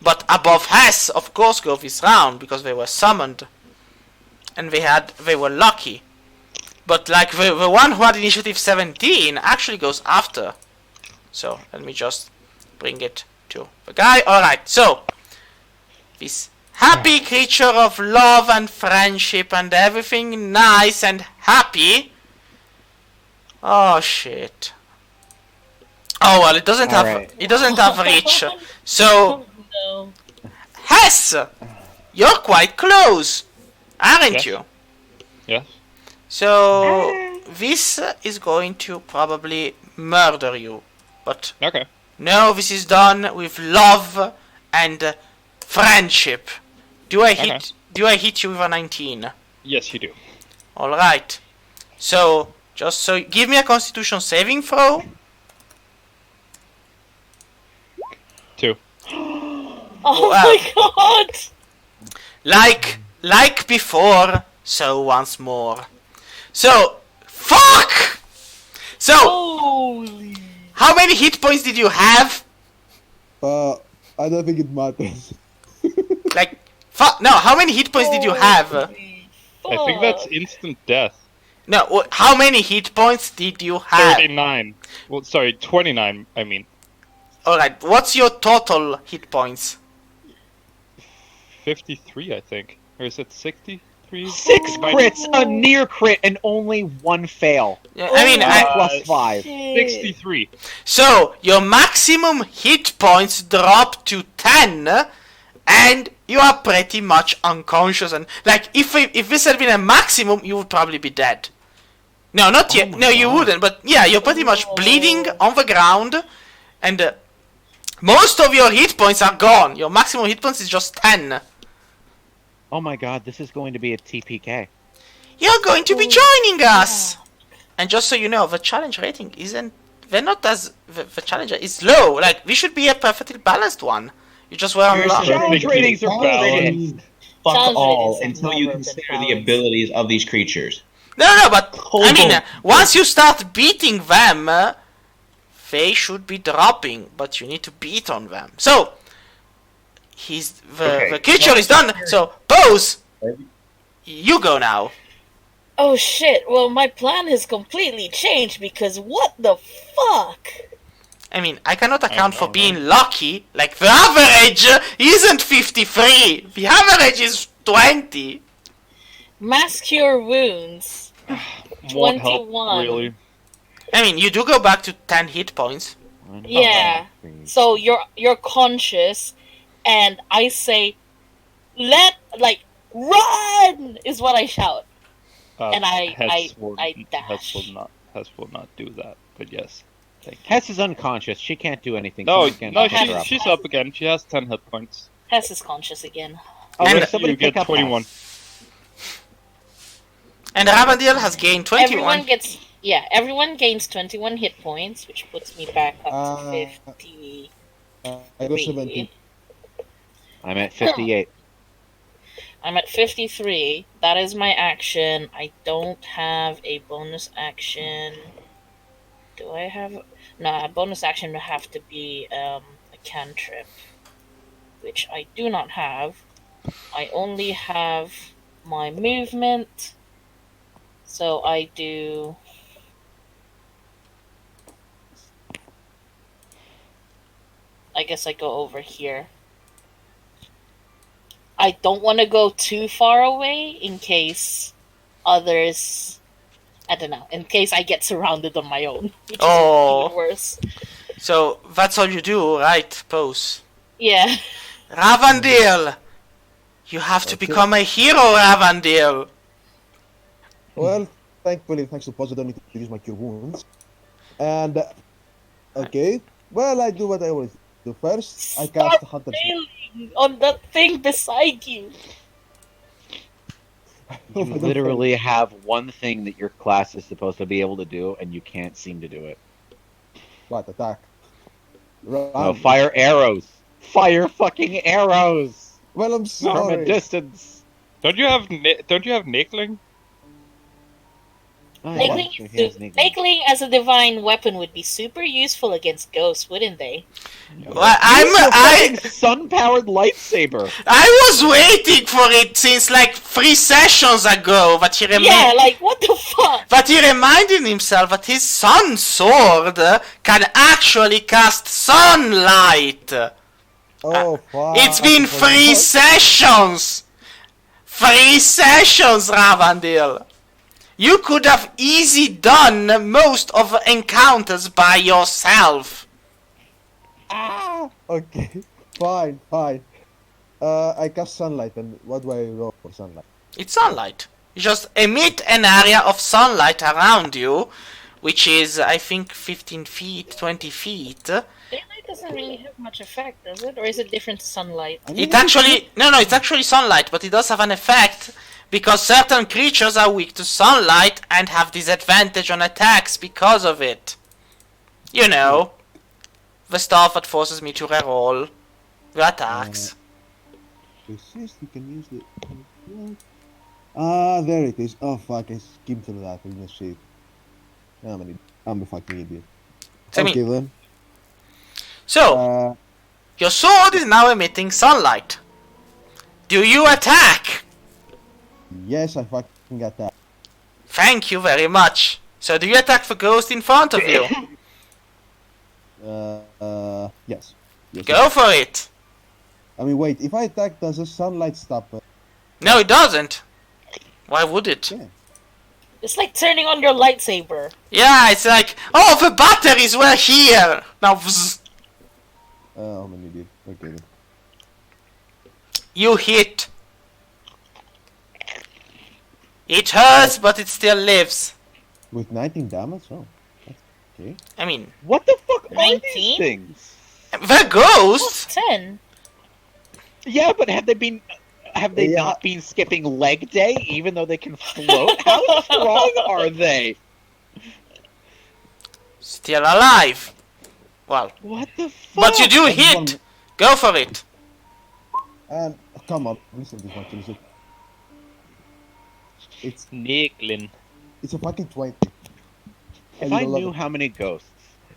but above Hess, of course, go this round, because they were summoned. And they were lucky. But, like, the one who had initiative 17 actually goes after. So, let me just bring it to the guy. Alright, so, this happy creature of love and friendship and everything nice and happy. Oh shit. Oh well, it doesn't have Alright. reach. So No. Hess, you're quite close, aren't Yes. you? Yes? So this is going to probably murder you, but Okay. no, this is done with love and friendship. Do I hit? Okay. Do I hit you with a 19? Yes, you do. All right. So give me a Constitution saving throw. 2. Oh Wow. my god. Like before, so once more. So fuck. So Holy. how many hit points did you have? I don't think it matters. Like fuck. No, how many hit points did you have? Holy I think that's fuck. instant death. No, how many hit points did you have? 39. Well, sorry, 29, I mean. Alright, what's your total hit points? 53, I think. Or is it 63? 6 Might- crits, a near crit, and only 1 fail. Yeah, I mean, Plus 5. Shit. 63. so your maximum hit points drop to 10, and you are pretty much unconscious. And like, if this had been a maximum, you would probably be dead. No, not yet. No, you wouldn't. But yeah, you're pretty much bleeding on the ground, and most of your hit points are gone. Your maximum hit points is just 10. Oh my god, this is going to be a TPK. You're going to be joining us. And just so you know, the challenge rating isn't. They're not as the challenger is low. Like we should be a perfectly balanced one. You just were Yours unlucky. is Challenge perfectly ratings are balanced. Fuck Challenge all ratings until have you never been consider the balanced. abilities of these creatures. No, but I mean, Hold on. once you start beating them, they should be dropping, but you need to beat on them. So, Okay. the creature is done. So, Pose, you go now. Oh shit. Well, my plan has completely changed because what the fuck? I mean, I cannot account for being lucky. Like, the average isn't 53. The average is 20. Mass cure wounds. Won't help, 21. really. I mean, you do go back to 10 hit points. Yeah. So you're conscious, and I say, run is what I shout, and Hess will dash. not do that. But yes, thank you. Hess is unconscious. She can't do anything. No, Someone can no, pick her up. she's up again. She has 10 hit points. Hess is conscious again. Oh, And wait, somebody you get pick up 21. Hess. And Ravandil has gained 21. Everyone gains 21 hit points, which puts me back up to 50. I got 17. I'm at 58. I'm at 53. That is my action. I don't have a bonus action. Do I have... No, a bonus action would have to be a cantrip, which I do not have. I only have my movement, so I do... I guess I go over here. I don't want to go too far away in case others... I don't know. In case I get surrounded on my own, which is even worse. So that's all you do, right, Pose? Yeah. Ravandil! You have to become a hero, Ravandil! Well, thankfully, thanks to Pause, I don't need to use my cure wounds. And, okay. Well, I do what I always do. First, I cast Hunter's Failing on that thing beside you. You literally have one thing that your class is supposed to be able to do, and you can't seem to do it. What, attack? Run. No, fire arrows! Fire fucking arrows! Well, I'm From sorry. a distance! Don't you have Nickling? Oh, yeah, sure he has Nickling. Nickling as a divine weapon would be super useful against ghosts, wouldn't they? Well, Use your fucking sun-powered lightsaber! I was waiting for it since like 3 sessions ago that he Yeah, like, what the fuck? But he reminded himself that his sun sword can actually cast sunlight. Oh, fuck. It's been 3 sessions! 3 sessions, Ravandil! You could have easily done most of the encounters by yourself. Ah! Okay. Fine, fine. I cast sunlight, and what do I roll for sunlight? It's sunlight. You just emit an area of sunlight around you, which is, I think, 15 feet, 20 feet. Daylight doesn't really have much effect, does it? Or is it different to sunlight? It actually... No, it's actually sunlight, but it does have an effect, because certain creatures are weak to sunlight and have disadvantage on attacks because of it. You know, the stuff that forces me to reroll the attacks. Resist, you can use the... Ah, there it is. Oh, fuck, I skimmed through that. I didn't see it. I'm a fucking idiot. Okay, then. So, your sword is now emitting sunlight. Do you attack? Yes, I fucking got that. Thank you very much. So do you attack the ghost in front of you? Yes. Go for it. I mean, wait, if I attack, does the sunlight stop? No, it doesn't. Why would it? Yeah. It's like turning on your lightsaber. Yeah, it's like, oh, the batteries were here. Now, vzz, I'm an idiot. Okay, then. you hit. It hurts, but it still lives. With 19 damage? Oh, that's okay. I mean, What the fuck are 19? these things? the ghost. 10. Yeah, but have they Yeah. not been skipping leg day even though they can float? How strong are they? Still alive. Well, What the fuck? but you do That's hit. one- Go for it. And come on, listen to this much. Listen. It's Nickling. a fucking 20. If I knew how many ghosts,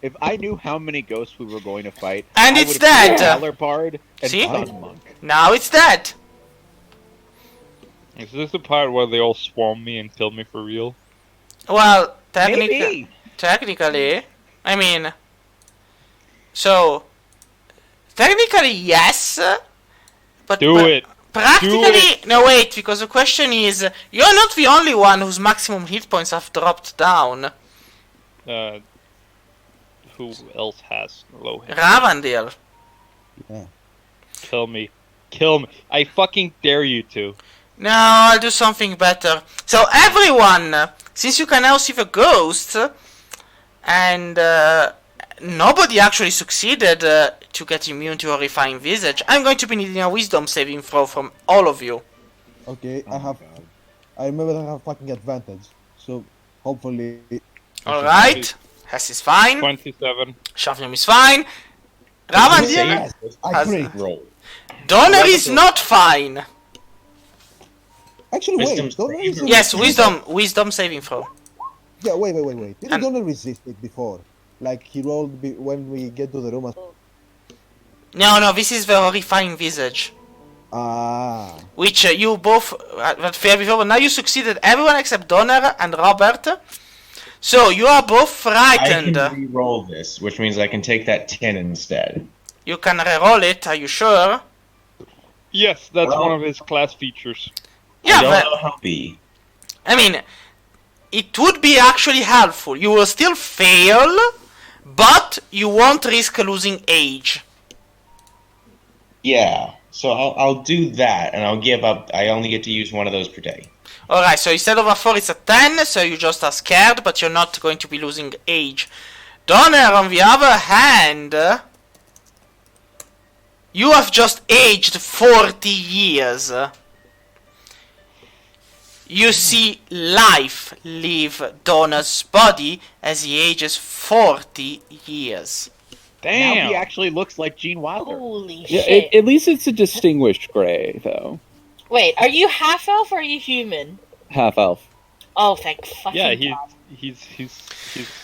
if I knew how many ghosts we were going to fight, And I it's would've picked dead. Valor and See? Sun Monk. Now it's dead. Is this the part where they all swarm me and kill me for real? Well, Maybe. technically, I mean, so technically yes, but Do it. practically... No, wait, because the question is... You're not the only one whose maximum hit points have dropped down. Who else has low hit? Ravandil. Yeah. Kill me. Kill me. I fucking dare you to. No, I'll do something better. So everyone, since you can now see the ghost, and nobody actually succeeded to get immune to Horrifying Visage, I'm going to be needing a wisdom saving throw from all of you. Okay, I remember that I have fucking advantage, so hopefully. Alright, Hess is fine, 27. Shafnum is fine, Ravandil, Yes, I has- crit. Roll. Donner is not fine. Actually, wait. Wisdom's Donner is saving. Yes, wisdom saving throw. Yeah, wait. Didn't And- Donner resist it before? Like he rolled when we get to the room. No, this is the Horrifying Visage. Ah. Which you both had failed before, but now you succeeded. Everyone except Donner and Robert. So you are both I frightened. can re-roll this, which means I can take that 10 instead. You can reroll it. Are you sure? Yes, that's Well- one of his class features. I Yeah, don't but know how to be. I mean, it would be actually helpful. You will still fail, but you won't risk losing age. Yeah, so I'll do that, and I'll give up. I only get to use one of those per day. Alright, so instead of a 4, it's a 10, so you just are scared, but you're not going to be losing age. Donner, on the other hand, you have just aged 40 years. You see life leave Donner's body as he ages 40 years. Now Damn. he actually looks like Gene Wilder. Holy Yeah, shit. at least it's a distinguished gray, though. Wait, are you half elf or are you human? Half elf. Oh, thank fucking Yeah, God. he's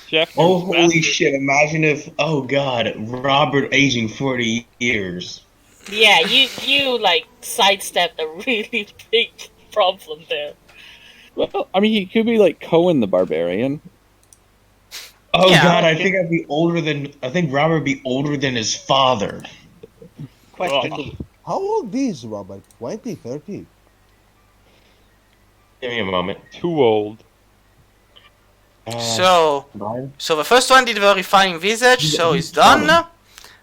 chef. Oh, holy shit. Imagine if, oh god, Robert aging 40 years. Yeah, you like sidestepped a really big problem there. Well, I mean, he could be like Cohen the Barbarian. Oh Yeah. god, I think Robert would be older than his father. Question: How old is Robert? 20, 30? Give me a moment. Too old. So the first one did Verifying Visage, so it's done.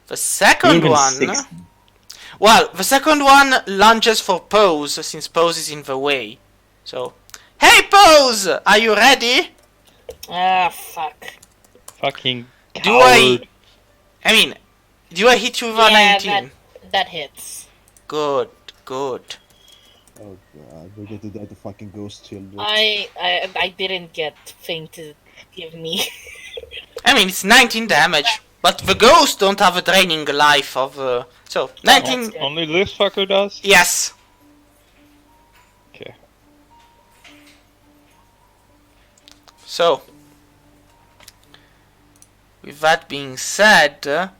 The second one... Well, the second one lunges for Pose, since Pose is in the way. So... Hey, Pose! Are you ready? Ah, fuck. Fucking Do I... coward. I mean, do I hit you with a Yeah, 19? that hits. Good, good. Oh god, we're going to die to fucking ghost children. I didn't get thing to give me. I mean, it's 19 damage. But the ghosts don't have a draining life of... so, 19... That's good. Only this fucker does? Yes. Okay. So, with that being said,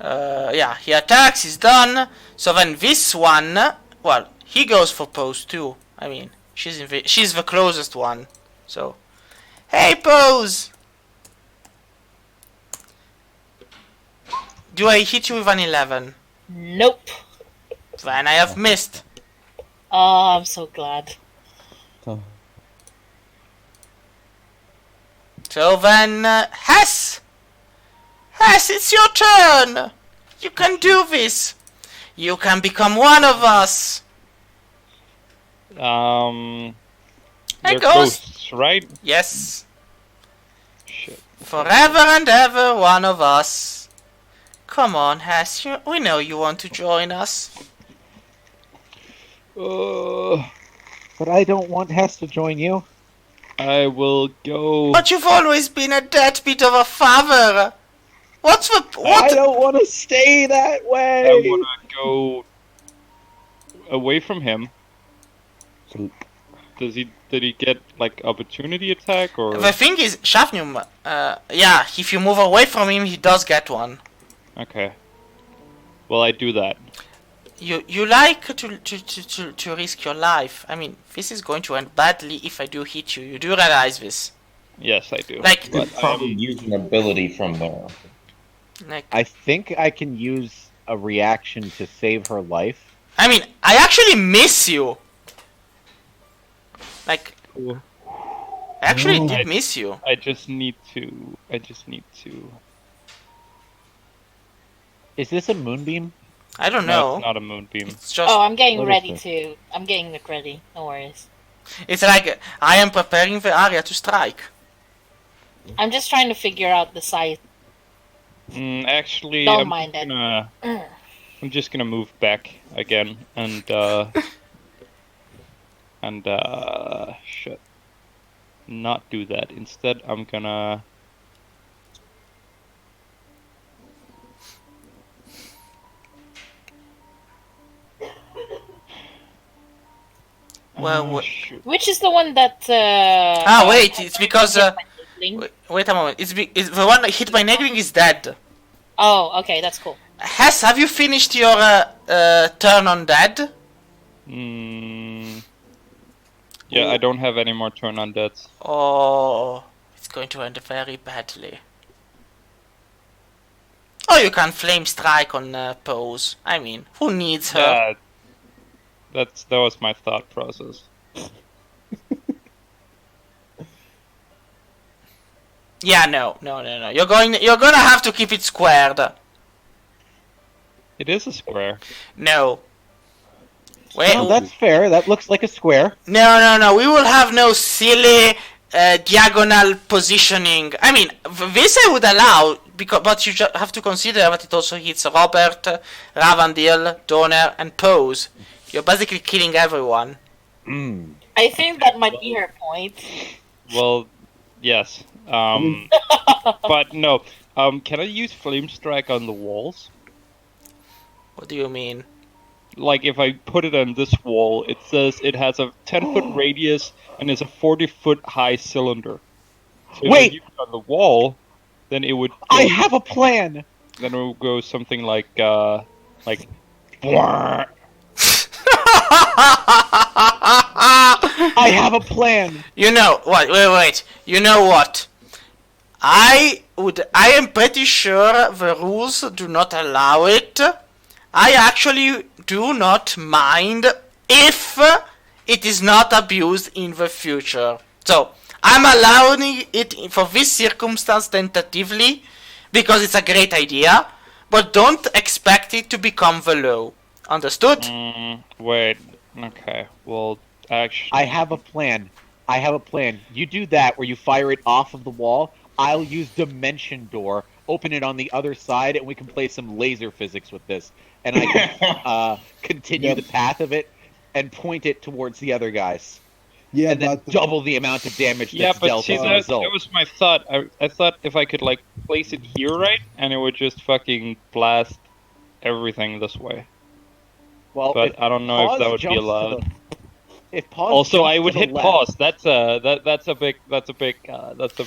yeah, he attacks, he's done. So then this one, well, he goes for Pose too. I mean, she's the closest one. So, hey Pose! Do I hit you with an 11? Nope. Then I have missed. Oh, I'm so glad. Oh. So then, Hess! Hess, it's your turn! You can do this! You can become one of us! Hey, Hey, they're ghost. ghosts, right? Yes. Shit. Forever and ever one of us. Come on, Hess, we know you want to join us. But I don't want Hess to join you. I will go. But you've always been a deadbeat of a father! What's the... I what? don't want to stay that I way. wanna go away from him. So, Did he get like opportunity attack or? The thing is, Shafnum, yeah, if you move away from him, he does get one. Okay. Well, I do that. You like to risk your life. I mean, this is going to end badly if I do hit you. You do realize this. Yes, I do. Like, But Probably use an ability from there. Like, I think I can use a reaction to save her life. I mean, I actually miss you. Like, Cool. I actually No. did miss you. I just need to. Is this a moonbeam? I don't No, know. it's not a moonbeam. It's just. Oh, I'm getting What is ready this? to. I'm getting it ready. No worries. It's like I am preparing the area to strike. I'm just trying to figure out the size. Actually, Don't I'm mind just it. gonna. I'm just gonna move back again and shit. Not do that. Instead, I'm gonna. Well, shoot. Which is the one that? wait, it's because. Wait a moment. It's the one that hit by negling is dead. Oh, okay, that's cool. Hess, have you finished your turn on dead? Yeah, I don't have any more turn on deaths. Oh, it's going to end very badly. Oh, you can flame strike on Pose. I mean, who needs her? Yeah, that was my thought process. Yeah, no. You're gonna have to keep it squared. It is a square. No. Wait. No, that's fair. That looks like a square. No. We will have no silly diagonal positioning. I mean, this I would allow, but you have to consider that it also hits Robert, Ravandil, Donner, and Pose. You're basically killing everyone. I think that might be her point. Well, yes. But no. Can I use flame strike on the walls? What do you mean? Like if I put it on this wall, it says it has a 10-foot radius and is a 40-foot high cylinder. So if Wait! I use it on the wall, then it would. I have a plan. Then it would go something like. I have a plan. You know what? Wait. You know what? I am pretty sure the rules do not allow it. I actually do not mind if it is not abused in the future. So, I'm allowing it for this circumstance tentatively, because it's a great idea, but don't expect it to become the law. Understood? Wait. Okay. Well, actually. I have a plan. You do that where you fire it off of the wall. I'll use Dimension Door, open it on the other side, and we can play some laser physics with this. And I can continue the path of it and point it towards the other guys. Yeah, And then but double the amount of damage Yeah, that's but dealt see, as a that result. was my thought. I thought if I could, like, place it here, right? And it would just fucking blast everything this way. Well, But if I don't know if pause that would be jumps to allowed. if pause Also, jumps I to would the hit left- pause. That's a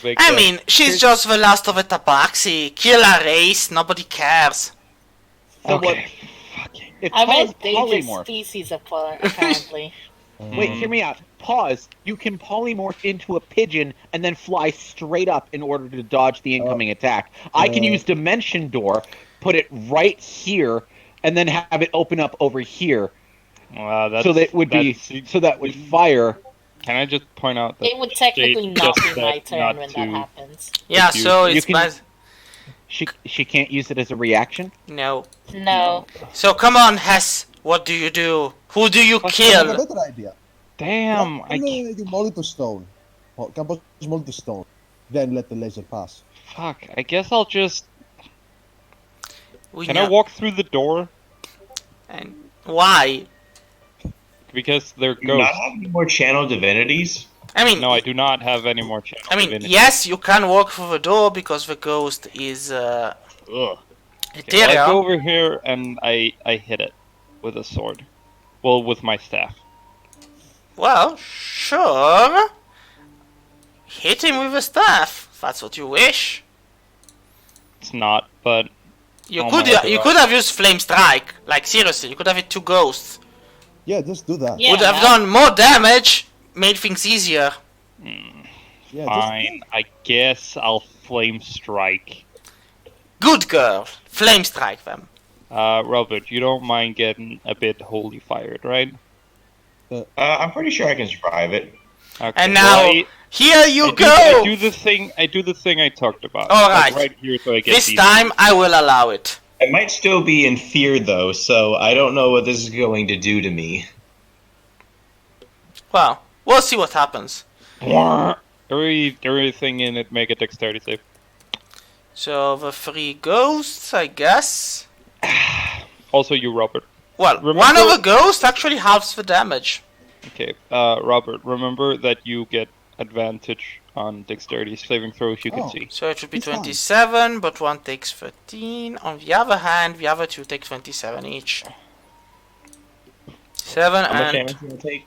big. I mean, she's just the last of a tabaxi. Kill a race, nobody cares. So what? Okay. If I'm pause a dangerous polymorph. species, apparently. Wait, hear me out. Pause. You can polymorph into a pigeon and then fly straight up in order to dodge the incoming attack. I can use Dimension Door, put it right here, and then have it open up over here. That's, So that would be so that would fire. Can I just point out that It would technically Jade not just be my said turn not when to- that happens. Yeah, you- so you it's can- bad. She can't use it as a reaction. No. No. So come on, Hess. What do you do? Who do you I have a kill? better idea. damn. I Can can't, you mold it to stone? Or can put mold it to stone. Then let the laser pass. fuck. I guess I'll just. We Can know. I walk through the door? And why? Because they're Do you not ghosts. have any more channel divinities? I mean, No, I do not have any more channel. I mean, divinity. yes, you can walk through the door because the ghost is Ugh. Okay, ethereal. well, I go over here and I hit it with a sword. Well, with my staff. Well, sure. Hit him with a staff. If that's what you wish. It's not, but You Oh could my you God. could have used flame strike. Like seriously, you could have hit two ghosts. Yeah, just do that. Yeah, Would have man. done more damage. Made things easier. Yeah, fine. I guess I'll flame strike. Good Good girl. Flame strike them. Robert, you don't mind getting a bit holy fired, right? I'm pretty sure I can survive it. Okay. And now, well, here you go! I do the thing I talked about. Alright. Like right here, so I get This these. time, I will allow it. I might still be in fear though, so I don't know what this is going to do to me. Well, we'll see what happens. Everything in it make a dexterity save. So, the 3 ghosts, I guess. Also you, Robert. Well, Remember- one of the ghosts actually halves the damage. Okay, Robert, remember that you get advantage on dexterity saving throws, you can Oh. see. So it should be It's fine. 27, but one takes 13. On the other hand, the other two take 27 each. 7 How much and... damage do I take?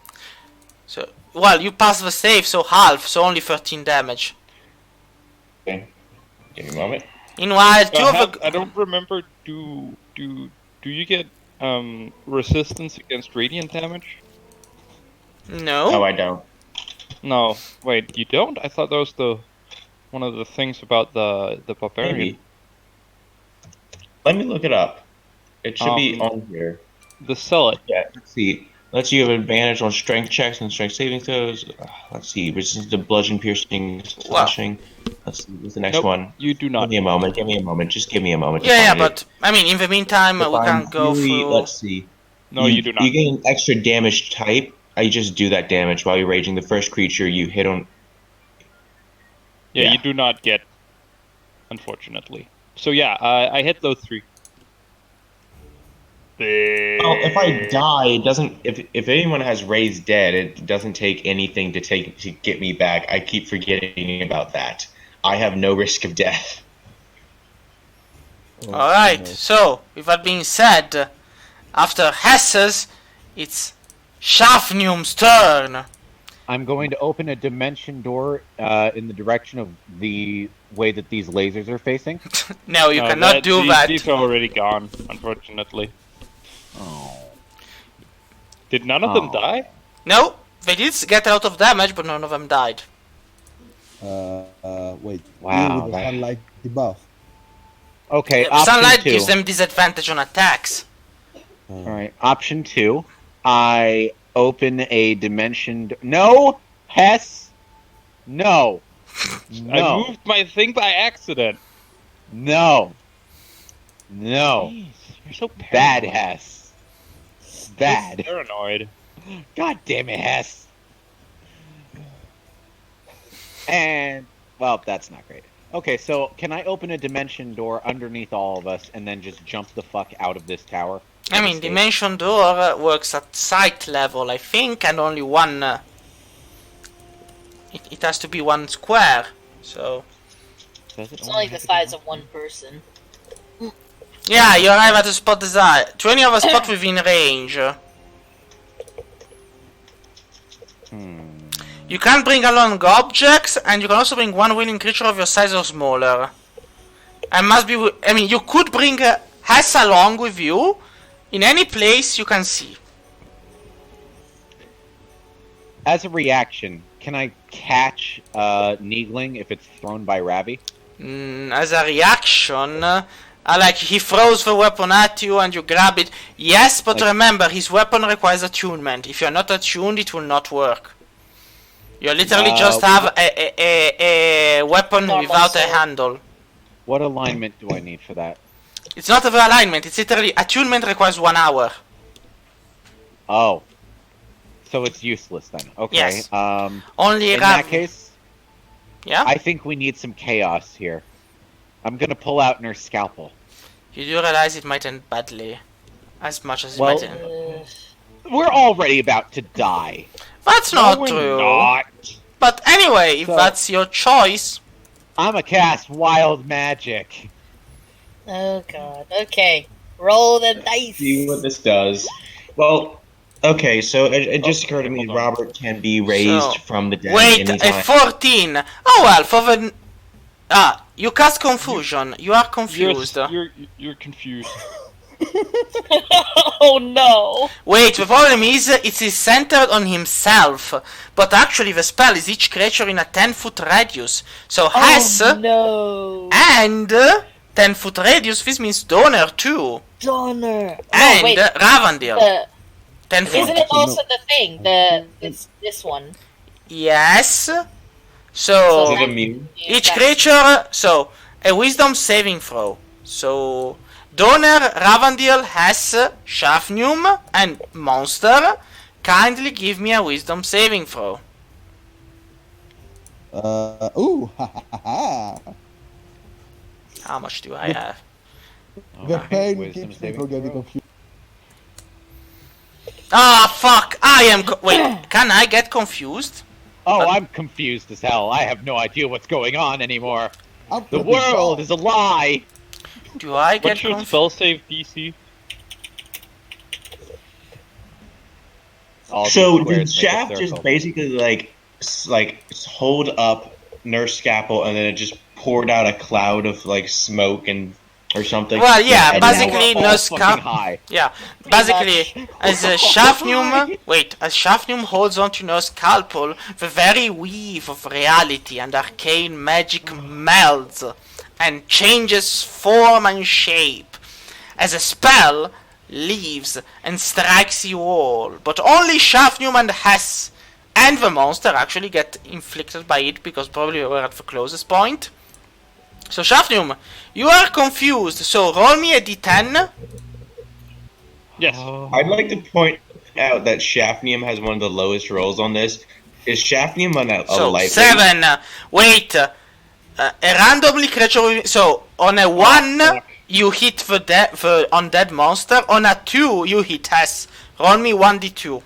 So, well, you pass the save, so half, so only 13 damage. Okay. Give me a moment. Meanwhile, two of the... I don't remember, do you get resistance against radiant damage? No. Oh, I don't. No, wait, you don't? I thought that was one of the things about the barbarian. Maybe. Let me look it up. It should be on here. The Zealot. Yeah, let's see. Let's see, you have advantage on strength checks and strength saving throws. Let's see, resistance to bludgeon, piercing, slashing. Let's see, what's the next Nope, one? you do not. Give me a moment, just give me a moment. to Yeah, find it. but, I mean, in the meantime, we Divine can go Fury, through... Let's see. No, you do not. You gain extra damage type. I just do that damage while you're raging. The first creature you hit on. Yeah, Yeah. you do not get, unfortunately. So yeah, I hit those 3. Well, if I die, it doesn't. If anyone has raised dead, it doesn't take anything to get me back. I keep forgetting about that. I have no risk of death. Oh, Alright, no. so, with that being said, after Hesse's, it's Shafnium's turn. I'm going to open a dimension door in the direction of the way that these lasers are facing. No, you No, cannot do that. These are already gone, unfortunately. Oh. Did none of them Oh. die? No, they did get a lot of damage, but none of them died. Wait. Wow, Deal with the that- sunlight debuff. Okay, Yeah, sunlight option 2. gives them disadvantage on attacks. All right, option 2. I open a dimension. No, Hess. No. I No. moved my thing by accident. No. No. Jeez, you're so Bad, paranoid. Hess. Bad. Paranoid. God damn it, Hess. And, well, that's not great. Okay, so can I open a dimension door underneath all of us and then just jump the fuck out of this tower? I mean, Escape? Dimension Door works at site level, I think, and only one... It has to be one square, so... Does it It's only only have the to be size one? of one person. Yeah, you arrive at a spot desired. To any other spot within range. You can bring along objects, and you can also bring one willing creature of your size or smaller. And must be... I mean, you could bring Hess along with you, in any place you can see. As a reaction, can I catch Neagling if it's thrown by Ravi? As a reaction, like he throws the weapon at you and you grab it. Yes, but Like- remember, his weapon requires attunement. If you're not attuned, it will not work. You literally just have a weapon Normal without a sword. handle. What alignment do I need for that? It's not a alignment, it's literally attunement requires 1 hour. Oh. So it's useless then. Okay. Yes. In Only that case, Yeah? I think we need some chaos here. I'm gonna pull out Nurse Scalpel. You do realize it might end badly. As much as it Well- might end. We're already about to die. That's not we're true. not. But anyway, if So- that's your choice. I'm a cast wild magic. Oh god. Okay. Roll the dice. See what this does. Well, okay, so it just occurred to me hold on. Robert can be raised So, from the dead Wait, anytime. a 14. Oh well, for the... you cast confusion. You are confused. You're confused. Oh no. Wait, the problem is, it is centered on himself. But actually the spell is each creature in a 10-foot radius. So Hess Oh no. and 10-foot radius. This means Donor too. Donor. And No, wait. Ravandil. The, 10 isn't foot. it also the thing? This one. Yes. Is So it immune? each creature. So a wisdom saving throw. So Donor, Ravandil, Hess, Shafnum, and Monster. Kindly give me a wisdom saving throw. Ooh, ha ha ha ha. How much do I have? The pain Wisdom keeps me saving from getting throw. confused. Ah, fuck! I am. Wait, can I get confused? Oh, I'm confused as hell. I have no idea what's going on anymore. I'm The pretty world sure. is a lie. Do I get What's your confused? spell save DC? All these So squares did make a Shaft just circle. basically like hold up Nurse Scalpel and then it just poured out a cloud of like smoke and or something? Well, yeah, And Now basically, we're all Nurse fucking Scalpel. high. Yeah, basically, as Shafnum holds on to Scalpel, the very weave of reality and arcane magic melds and changes form and shape as a spell leaves and strikes you all. But only Shafnum and Hess and the monster actually get inflicted by it because probably we're at the closest point. So Shafnum, you are confused, so roll me a d10. Yes. I'd like to point out that Shafnium has one of the lowest rolls on this. Is Shafnium on a So lightweight? 7. Wait. A randomly creature. So on a 1, fuck. you hit the undead monster. On a 2, you hit Hess. Roll me 1d2.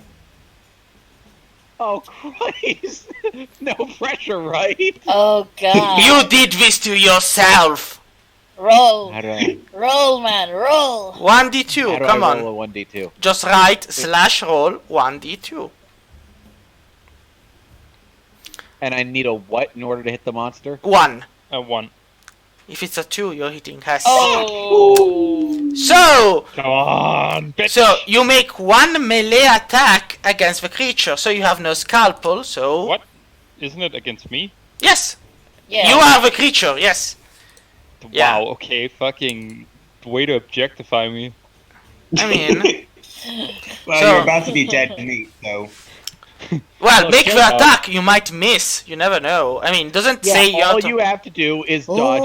Oh Christ! No pressure, right? Oh god. You did this to yourself. Roll. How do I? Roll, man. Roll. 1d2. How do Come I on. roll a 1d2? Just write /roll 1d2. And I need a what in order to hit the monster? 1. 1. If it's a 2, you're hitting Hess. Oh. So Come on, bitch. So you make 1 melee attack against the creature, so you have no scalpel, so... What? Isn't it against me? Yes! Yeah. You are the creature, yes. Yeah. Wow, okay, fucking way to objectify me. I mean... Well, So- you're about to be dead meat, so. Well, Look, make the just- attack, you might miss, you never know. I mean, doesn't say you all have to... you have to do is dodge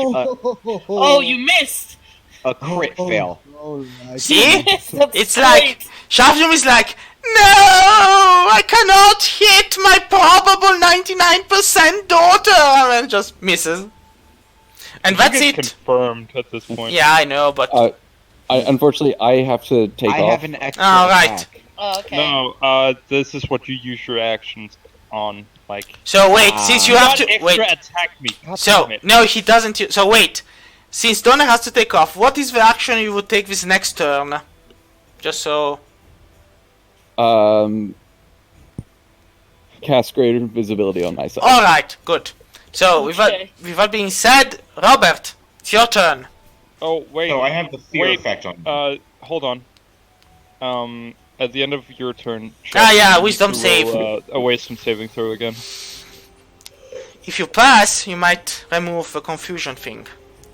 Oh, you missed. a crit fail. Oh, like- See? That's It's great. like... Shafnum is like, no! I cannot hit my probable 99% daughter! And just misses. And that's You it. get confirmed at this point. Yeah, I know, but... Unfortunately, I have to take I off. have an extra Oh, right. attack. Oh, okay. No, this is what you use your actions on, like... So wait, since you have Not to... extra Wait. attack me. God So, damn it. no, he doesn't. So, wait. Since Donner has to take off, what is the action you would take this next turn? Just so... Cast greater visibility on myself. Alright, good. So, with Okay. that being said, Robert, it's your turn. Oh, wait. So I have the fear Wait, effect on me. Hold on. At the end of your turn... Ah, yeah, you need wisdom to save. roll, a wisdom saving throw again. If you pass, you might remove the confusion thing.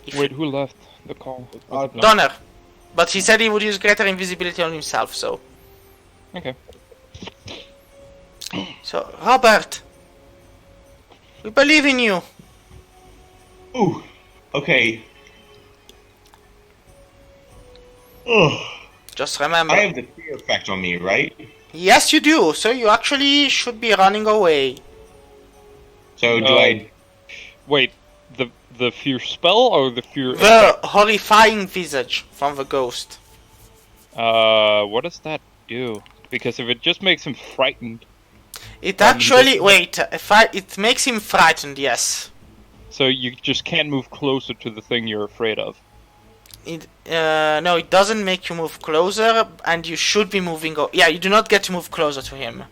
If Wait, who left the call? No. Donner. But he said he would use greater invisibility on himself, so... Okay. So, Robert. We believe in you. Ooh. Okay. Ugh. Just remember. I have the fear effect on me, right? Yes, you do. So you actually should be running away. So do Oh. I? Wait, the fear spell or the fear The horrifying visage from the ghost. what does that do? Because if it just makes him frightened, It actually it makes him frightened. Yes. so you just can't move closer to the thing you're afraid of. No, it doesn't make you move closer, and you should be moving. Yeah, you do not get to move closer to him.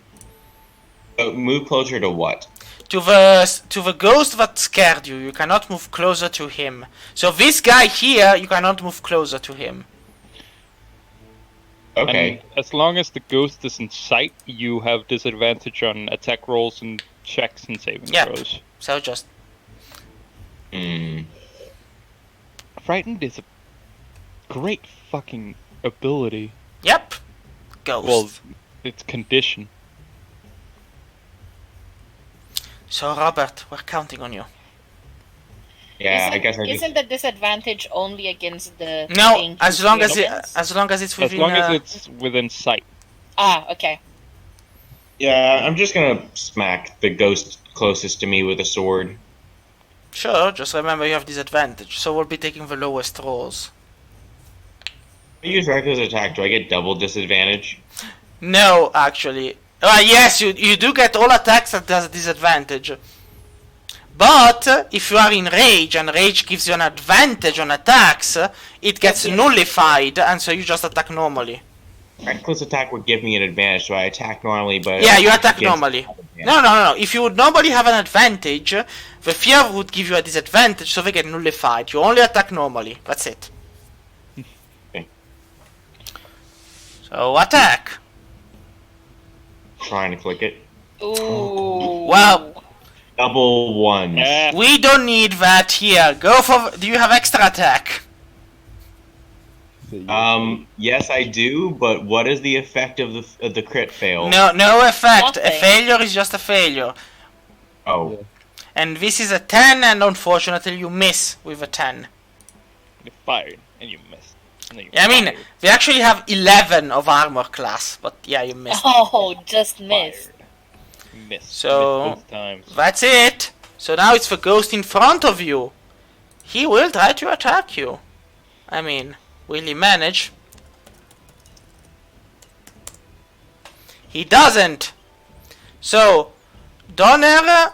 Move closer to what? To the ghost that scared you. You cannot move closer to him. So this guy here, you cannot move closer to him. Okay. And as long as the ghost is in sight, you have disadvantage on attack rolls and checks and saving Yep. throws. So just Hmm. frightened is a great fucking ability. Yep. Ghost. Well, it's condition. So Robert, we're counting on you. Yeah, I guess I just. Isn't the disadvantage only against the No, thing as he's long as shooting it, against? as long as it's As within. long as it's within sight. Ah, okay. Yeah, I'm just gonna smack the ghost closest to me with a sword. Sure, just remember you have disadvantage, so we'll be taking the lowest rolls. I use reckless attack. Do I get double disadvantage? No, actually. Yes, you do get all attacks that does disadvantage. But if you are in rage and rage gives you an advantage on attacks, it gets nullified, and so you just attack normally. Reckless attack would give me an advantage, so I attack normally, but Yeah, you attack against- normally. No. If you would normally have an advantage, the fear would give you a disadvantage, so they get nullified. You only attack normally. That's it. Okay. So attack. Trying to click it. Ooh. Well, Double ones. we don't need that here. Go for. Do you have extra attack? Yes, I do. But what is the effect of the crit fail? No effect. A Nothing. failure is just a failure. Oh, And this is a 10, and unfortunately you miss with a 10. You fired and you missed. And then you I mean, fired, we actually have 11 of armor class, but yeah, you missed. Oh, just missed. you missed. So- Missed both times. That's it. So now it's the ghost in front of you. He will try to attack you. I mean, will he manage? He doesn't. So, Donner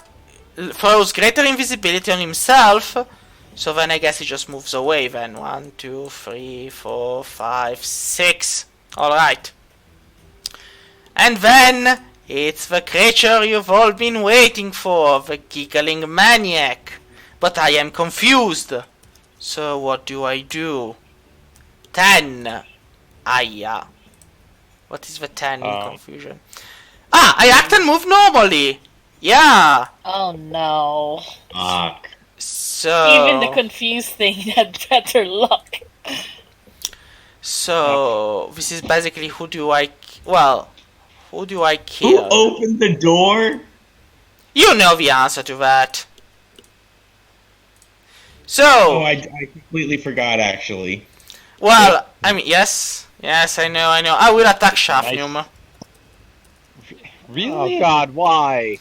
throws greater invisibility on himself. So then I guess he just moves away then. 1, 2, 3, 4, 5, 6. Alright. And then it's the creature you've all been waiting for, the giggling maniac. But I am confused. So what do I do? 10. Aya. What is the 10 in confusion? Ah, I act and move normally. Yeah. Oh no. fuck. So Even the confused thing had better luck. So this is basically who do I Who kill? opened the door? You know the answer to that. So Oh, I completely forgot, actually. well, I mean yes, I know. I will attack Shafnum Really? Oh God, why?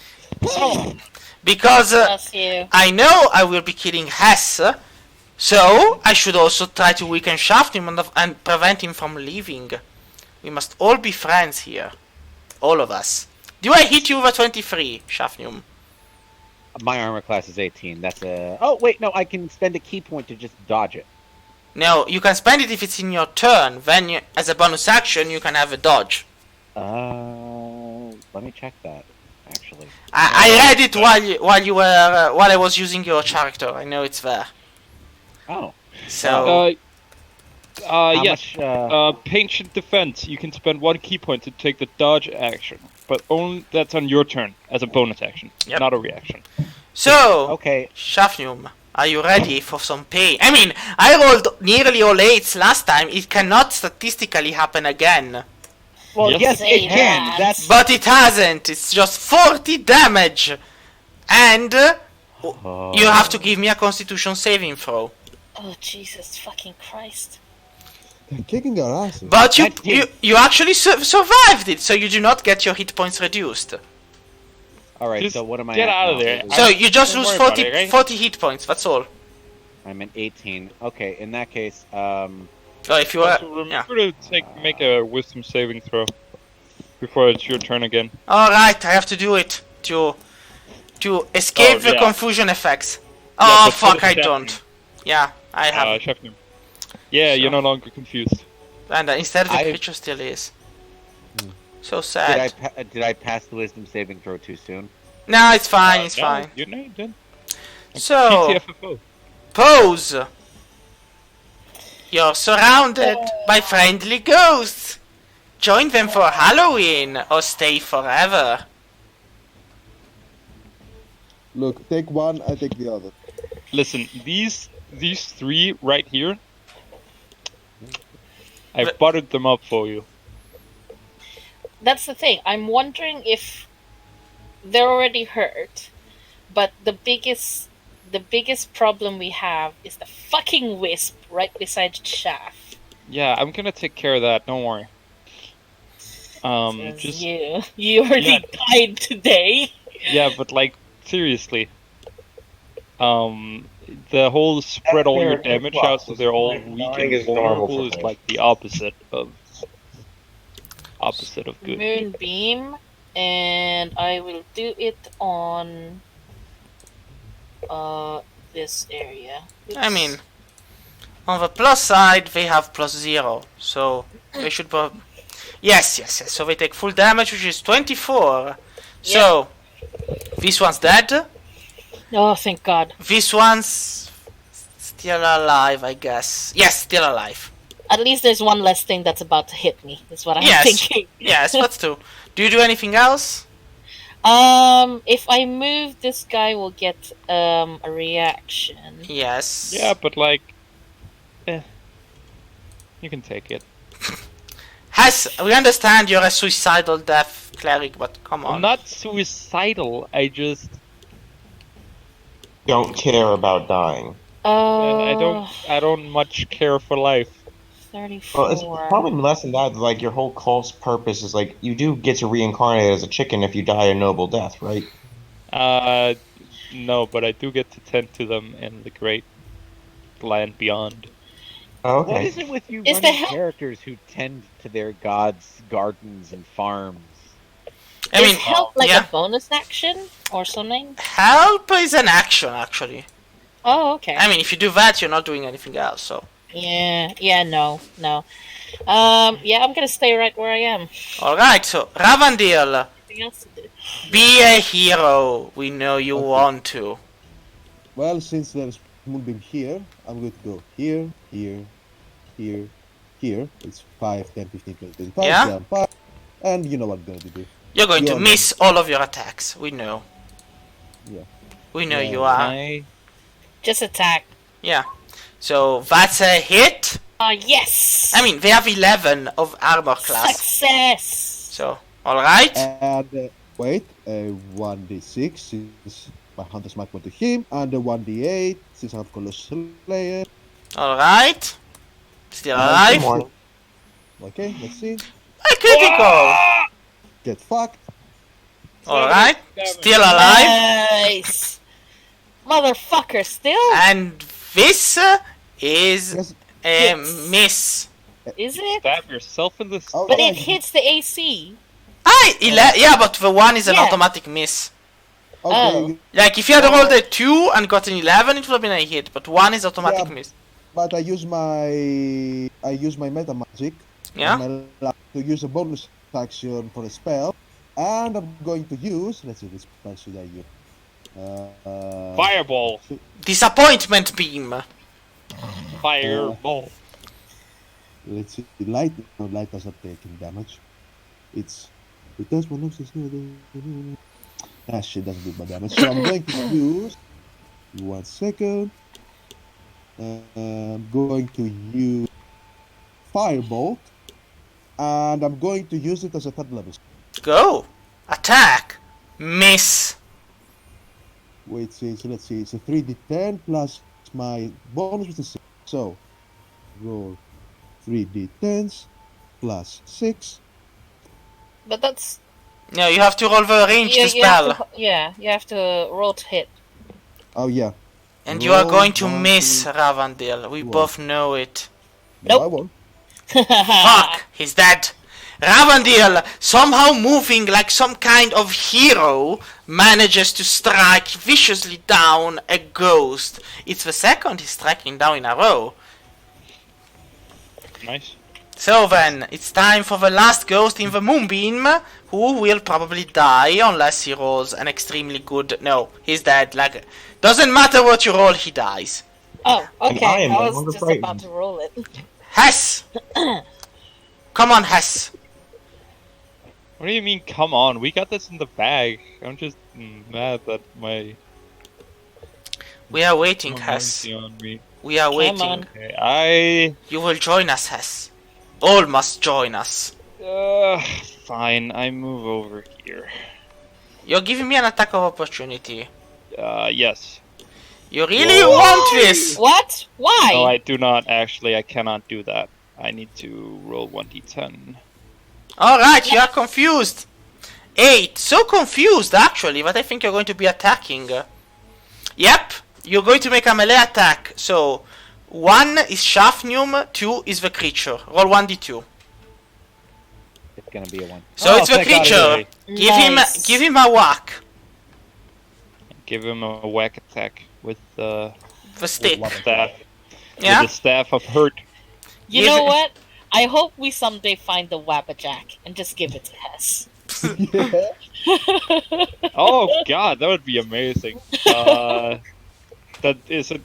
because Bless you. I know I will be killing Hess. So I should also try to weaken Shafnum and prevent him from leaving. We must all be friends here, all of us. Do I hit you with a 23, Shafnum? My armor class is 18. That's a. Oh wait, no, I can spend a key point to just dodge it. No, you can spend it if it's in your turn. Then, as a bonus action, you can have a dodge. Let me check that. Actually. I read it while I was using your character. I know it's there. Oh. So How Yes. much, Patient defense. You can spend 1 key point to take the dodge action, but only that's on your turn as a bonus action, Yep. not a reaction. Okay. Shafnum, are you ready for some pain? I mean, I rolled nearly all 8s last time. It cannot statistically happen again. Well, Yes. yes, Say it can. that. That's. But it hasn't. It's just 40 damage. And you have to give me a constitution saving throw. Oh Jesus fucking Christ. They're kicking our asses. But That did- you actually survived it, so you do not get your hit points reduced. All right. Just So what am I? get at out of now? there. So you just Don't lose worry about 40, it, right? 40 hit points, that's all. I'm at 18. Okay. In that case, So if you are... Also, Yeah. remember to make a wisdom saving throw before it's your turn again. Alright, I have to do it to escape Oh, the yeah. confusion effects. Oh but for fuck, the I Shafnum. don't. Yeah, I have. Shafnum. Yeah, you're no longer confused. And instead the I- creature still is. So sad. did I pass the wisdom saving throw too soon? No, it's fine, it's No, fine. You know you did. So, TTFFO. pose! You're surrounded by friendly ghosts. Join them for Halloween or stay forever. Look, take one, I take the other. Listen, these these 3 right here, I buttered them up for you. That's the thing. I'm wondering if they're already hurt, but the biggest problem we have is the fucking wisp right beside Chaff. Yeah, I'm gonna take care of that. Don't worry. Just you already died today. Yeah, but like seriously, the whole spread all your damage out so they're all weak and vulnerable is like the opposite of good. Moonbeam, and I will do it on this area. Oops. I mean, on the plus side, they have +0, so they should. Yes. So they take full damage, which is 24. So this one's dead. Oh, thank God. This one's still alive, I guess. Yes, still alive. At least there's one less thing that's about to hit me. That's what I'm thinking. Yes, that's true. Do you do anything else? If I move, this guy will get a reaction. Yes. Yeah, but like, you can take it. We understand you're a suicidal death cleric, but come on. I'm not suicidal. I just don't care about dying. I don't much care for life. 34. Well, it's probably less than that. Like your whole cult's purpose is like you do get to reincarnate as a chicken if you die a noble death, right? No, but I do get to tend to them in the great land beyond. Oh, okay. What is it with you running characters who tend to their gods' gardens and farms? I mean, is help like a bonus action or something? Help is an action, actually. Oh, okay. I mean, if you do that, you're not doing anything else, so. Yeah, no. Yeah, I'm gonna stay right where I am. Alright, so, Ravandil. Nothing else to do. Be a hero. We know you want to. Well, since there's Moonbeam here, I'm going to go here, here. It's 5, 10, 15, 20, 25, Yeah? 5, and you know what I'm going to do. You're going to miss all of your attacks. We know. Yeah. We know you are. Just attack. Yeah. So, that's a hit. Yes! I mean, they have 11 of armor class. Success! So, alright. And, wait, 1d6 is my Hunter's Mark to him, and 1d8 since I have Colossal Slayer. Alright. Still alive. Okay, let's see. A critical! Get fucked. Alright. Still alive. Nice! Motherfucker, still? And this is a miss. Is it? Stab yourself in the Oh, But yeah. it hits the AC. Yeah, but the 1 is an automatic miss. Okay, Like, if you had rolled a 2 and got an 11, it would have been a hit, but 1 is automatic miss. but I use my meta magic. Yeah? To use a bonus action for a spell, and I'm going to use. Let's see, which spell should I use? Fireball. Disappointment beam. Fireball. Let's see, light. No, light does not take any damage. It does one of this. Ah, shit, doesn't do my damage. So I'm going to use. 1 second. I'm going to use Firebolt, and I'm going to use it as a 3rd level. Go. Attack. Miss. Wait, so let's see. It's a 3d10 plus my bonus, which is 6. So roll 3d10s plus 6. But that's... No, you have to roll the range to spell. you have to roll to hit. Oh, yeah. And you are going to miss, Ravandil. We both know it. No, I won't. Fuck! He's dead. Ravandil, somehow moving like some kind of hero, manages to strike viciously down a ghost. It's the second he's striking down in a row. Nice. So then, it's time for the last ghost in the Moonbeam, who will probably die unless he rolls an extremely good... No, he's dead. Like, doesn't matter what you roll, he dies. Oh, okay. I am no was longer just frightened. about to roll it. Hess! Come on, Hess. What do you mean, come on? We got this in the bag. I'm just mad that my... We are waiting, my Hess. mercy on me. We are Come waiting. on. Okay, You will join us, Hess. All must join us. fine. I move over here. You're giving me an attack of opportunity. Yes. You really want this? What? Why? No, I do not actually. I cannot do that. I need to roll 1d10. Alright, you are confused. 8. So confused, actually, that I think you're going to be attacking. Yep, you're going to make a melee attack. So, 1 is Shafnium, 2 is the creature. Roll 1d2. It's gonna be a 1. So it's the thank God, creature. Nice. Give him a whack. Give him a whack attack with the The stick. staff. Yeah? With the staff of hurt. You Give know it- what? I hope we someday find the Wabbajack and just give it to Hess. Oh god, that would be amazing. That is it.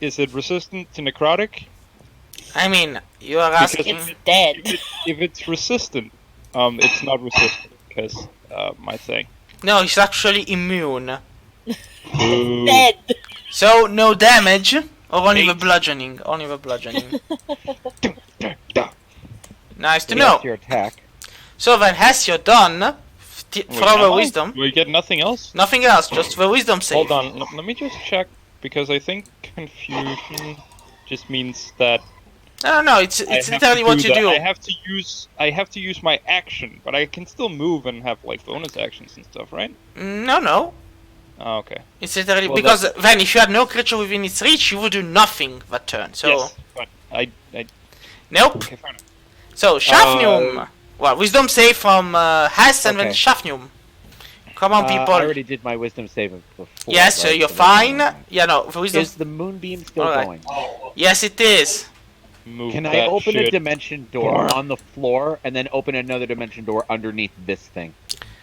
Is it resistant to necrotic? I mean, you are Because asking. It's dead. If it's resistant, it's not resistant because my thing. No, he's actually immune. Ooh. Dead. So, no damage. Or only the 8. bludgeoning. Only the bludgeoning. Da. Nice to So know. that's your attack. So then, Hess, you're done. Wait, Throw the am I? wisdom. We get nothing else. Nothing else, just the wisdom save. Hold on, let me just check because I think confusion just means that No, it's I have literally to what do you that. do. I have to use my action, but I can still move and have like bonus actions and stuff, right? No. Oh, okay. It's literally Well, because then if you had no creature within its reach, you would do nothing that turn. So Yes, but I nope. okay, fine. So Shafnium. Well, wisdom save from Hess and then Okay. Shafnium. Come on, people. I already did my wisdom save before. Yes, so right? you're So that's fine. fine. Yeah, no, the wisdom. Is the moonbeam still Alright. going? Yes, it is. Move Can I that open a shit. dimension door on the floor and then open another dimension door underneath this thing?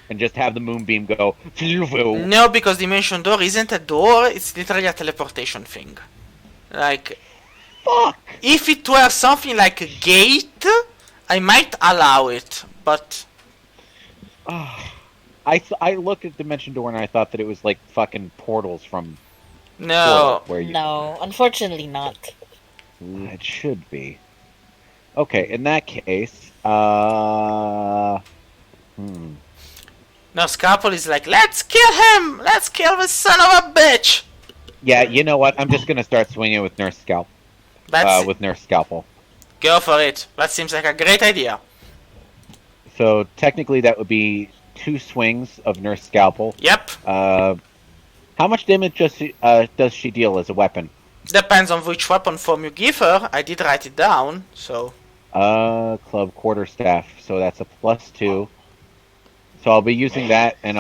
And just have the moonbeam go. No, because dimension door isn't a door. It's literally a teleportation thing. Like, Fuck! if it were something like a gate, I might allow it, but I looked at dimension door and I thought that it was like fucking portals from no. where you. No, unfortunately not. It should be. Okay, in that case, Now Scalpel is like, let's kill him! Let's kill the son of a bitch! yeah, you know what? I'm just gonna start swinging with Nurse Scalp. That's With Nurse Scalpel. go for it. That seems like a great idea. So technically, that would be 2 swings of Nurse Scalpel. Yep. How much damage does she deal as a weapon? Depends on which weapon form you give her. I did write it down, so Club quarterstaff. So that's a +2. So I'll be using that, and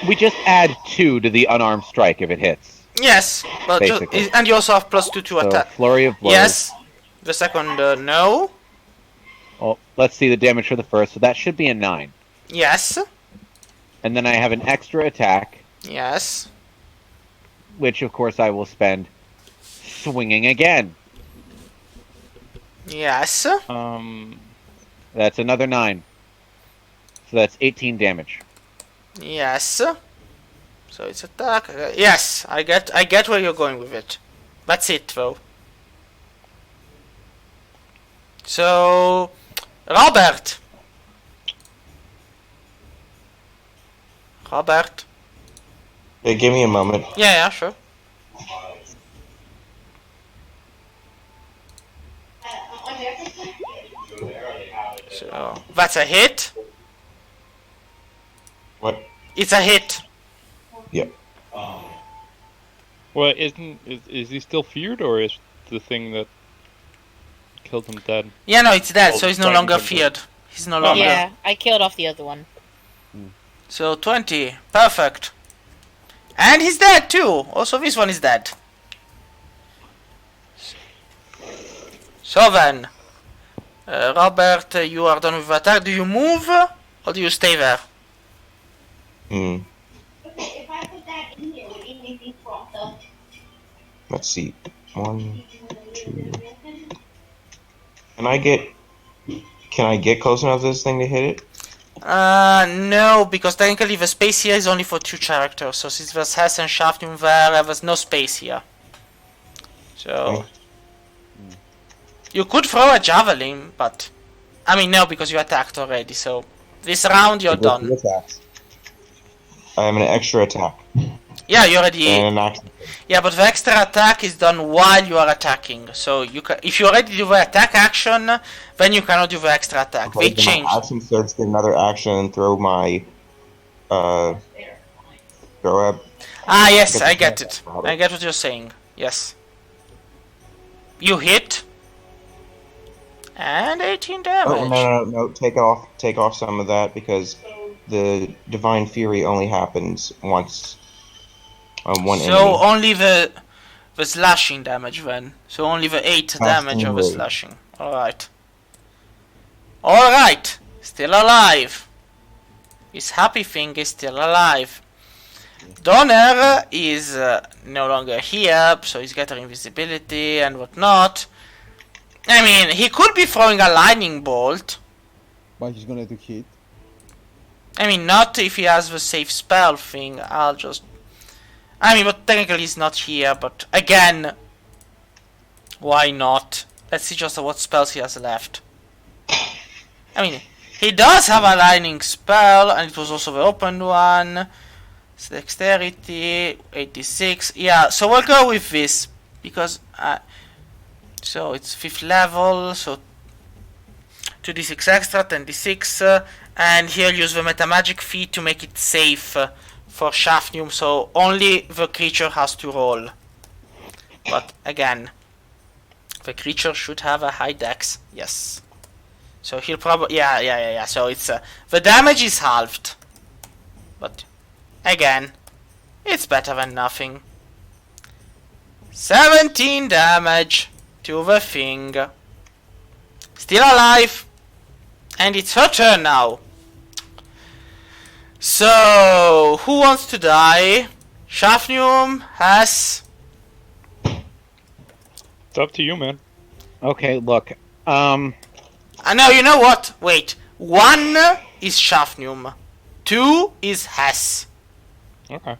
we just add 2 to the unarmed strike if it hits. yes. But Basically. and you also have +2 to So attack. flurry of blows. Yes. The second, no. Well, let's see the damage for the first. So that should be a 9. Yes. And then I have an extra attack, Yes. which of course I will spend swinging again. Yes. That's another 9. So that's 18 damage. Yes. So it's attack. Yes, I get where you're going with it. That's it, though. So, Robert. Robert. Hey, give me a moment. Yeah, sure. So that's a hit. What? It's a hit. Yep. Well, is he still feared, or is the thing that killed him dead? Yeah, no, it's dead, Oh, so he's no sorry, longer Nintendo. feared. He's no longer. Yeah, I killed off the other one. So 20, perfect. And he's dead too. Also, this one is dead. So then, Robert, you are done with attack. Do you move or do you stay there? Hmm. Let's see. 1, 2. Can I get close enough to this thing to hit it? No, because technically the space here is only for 2 characters. So since there's Hess and Shafnum there, there's no space here. So you could throw a javelin, but I mean no, because you attacked already. So this round you're done. I have an extra attack Yeah, you already. and an action. Yeah, but the extra attack is done while you are attacking. So you if you already do the attack action, then you cannot do the extra attack. Okay, They then my changed. action surge, get another action, and throw my throw up. Ah, yes, I Get get the it. attack. I get what you're saying. Yes. You hit. And 18 damage. Oh no! Take off some of that because the divine fury only happens once on one So enemy. only the slashing damage then. So only the 8 damage of the Casting slashing. Alright. Alright. Still alive. His happy thing is still alive. Donner is no longer here, so he's getting invisibility and whatnot. I mean, he could be throwing a lightning bolt. But he's gonna take hit. I mean, not if he has the safe spell thing. I'll just... I mean, but technically he's not here, but again... Why not? Let's see just what spells he has left. I mean, he does have a lightning spell, and it was also the open one. It's dexterity, 86. Yeah, so we'll go with this, because... so it's 5th level, so 2d6 extra, 10d6, and he'll use the metamagic feat to make it safe for Shafnium, so only the creature has to roll. But again, the creature should have a high dex, yes. So he'll probably, yeah, so it's, the damage is halved. But, again, it's better than nothing. 17 damage to the thing. Still alive. And it's her turn now. So, who wants to die? Shafnium has... It's up to you, man. Okay, look. No, you know what? Wait. 1 is Shafnium. 2 is Hess. Okay.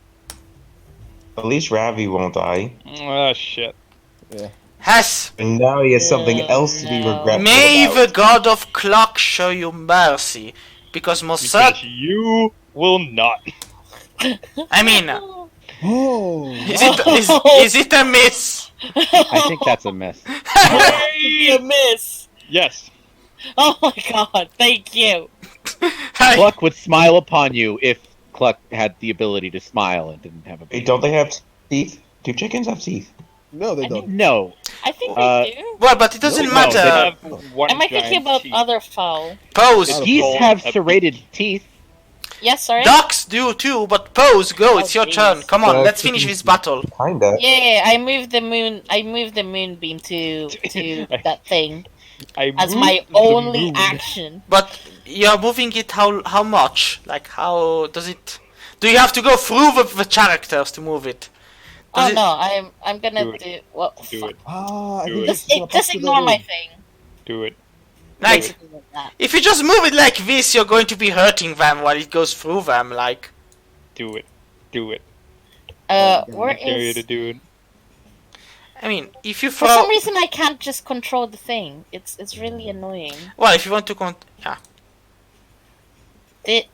At least Ravi won't die. Ah, shit. Hess. And now he has something else to be no. regretful May about. the god of clock show you mercy. Because most Because certainly... you will not. I mean... Oh! Is it a miss? I think that's a miss. You miss. Yes. Oh my god, thank you. Cluck would smile upon you if Cluck had the ability to smile and didn't have a Hey, beak. don't they have teeth? Do chickens have teeth? No, they don't. No. I think Uh, they do. Well, but it doesn't No, matter. they Have one Am I thinking giant about teeth. other fowl? Pose. Geese Gold have up- serrated teeth. Yes, sorry? Ducks do too, but Pose, go, it's your jeez. turn. Come on, Well, let's finish this battle. Kinda. Yeah, I moved the moonbeam to that thing I as moved my the only moon. action. But you're moving it how much? Like how does it... Do you have to go through the characters to move it? Does Oh it- no, I'm gonna Do it. do well. Do fuck. it. Ah, I Do think it. it's gonna Just pass to the ignore my room. thing. Do it. Like, Something like that. if you just move it like this, you're going to be hurting them while it goes through them, like... Do it. Do it. Where I dare you is? to do it. I mean, if you For throw... some reason, I can't just control the thing. It's really annoying. Well, if you want to yeah. It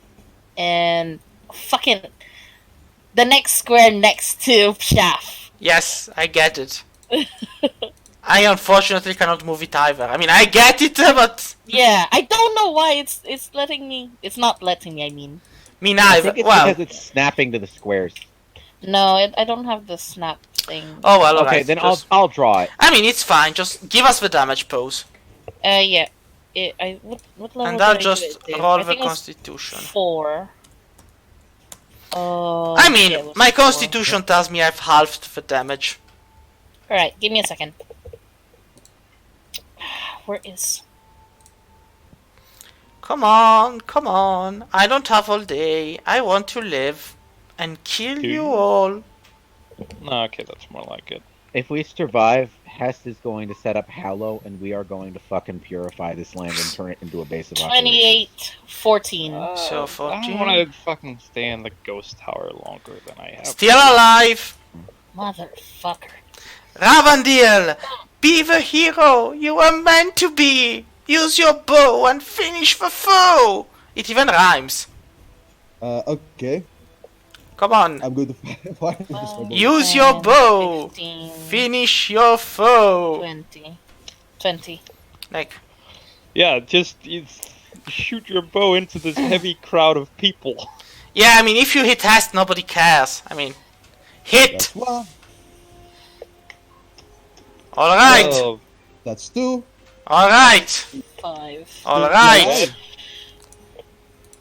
and fucking the next square next to Shaft. Yes, I get it. I unfortunately cannot move it either. I mean, I get it, but... Yeah, I don't know why it's letting me. It's not letting me. I mean, Me I neither. think it's Well, because it's snapping to the squares. no, I don't have the snap thing. oh well, Okay, alright. then just- I'll draw it. I mean, it's fine. Just give us the damage, Pose. Yeah. What level? And did I'll I do just it to? roll I the think it was constitution. 4. Oh. I mean, yeah, it was my 4. constitution tells me I've halved the damage. Alright, give me a second. Where is? Come on, come on. I don't have all day. I want to live and kill Do you you? all. No, okay, that's more like it. If we survive, Hest is going to set up Hallow, and we are going to fucking purify this land and turn it into a base of operations. 28, 14. So I 14. don't want to fucking stay in the ghost tower longer than I have. Still alive. Motherfucker. Ravandil, be the hero you were meant to be. Use your bow and finish the foe. It even rhymes. Okay. Come on. I'm going to find this bow. Use your 10, bow. 15, Finish your foe. 20. 20. Like, Yeah, just shoot your bow into this heavy crowd of people. yeah, I mean, if you hit Hest, nobody cares. I mean, hit. That's one. All right. Oh, That's two. All right. 5. All right.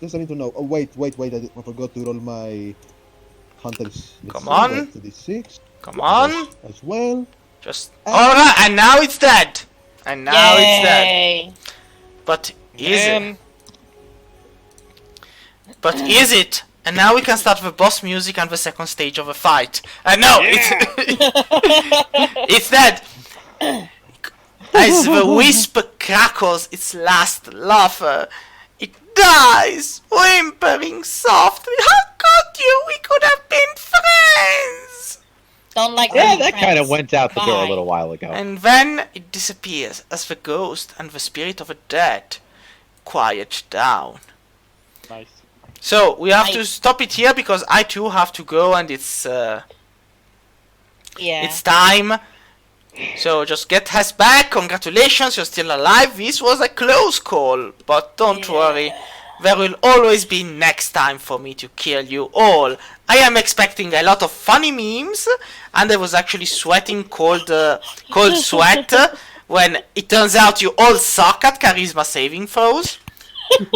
Just I need to know. Oh, wait. I forgot to roll my hunters. Come on. To the 6 Come on. as well. Just. All right. And now it's dead. And now it's dead. Yay! But is it? man. But is it? And now we can start the boss music and the second stage of the fight. No, it's dead. As the wisp crackles its last laugh, it dies, whimpering softly. How could you? We could have been friends. Don't like Yeah, being that kind of friends. went out the door a Bye. little while ago. And then it disappears as the ghost and the spirit of the dead quiet down. Nice. So we have to stop it here because I too have to go and it's Yeah. time. So just get Hess back. Congratulations, you're still alive. This was a close call, but don't worry. There will always be next time for me to kill you all. I am expecting a lot of funny memes, and I was actually sweating cold sweat when it turns out you all suck at charisma saving throws.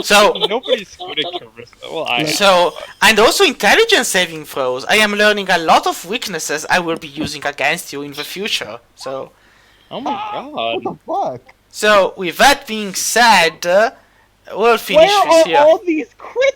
So Nobody's good at charisma. Well, and also intelligence saving throws. I am learning a lot of weaknesses I will be using against you in the future. So oh my god. Fuck. with that being said, we'll finish Where this are here. all these crit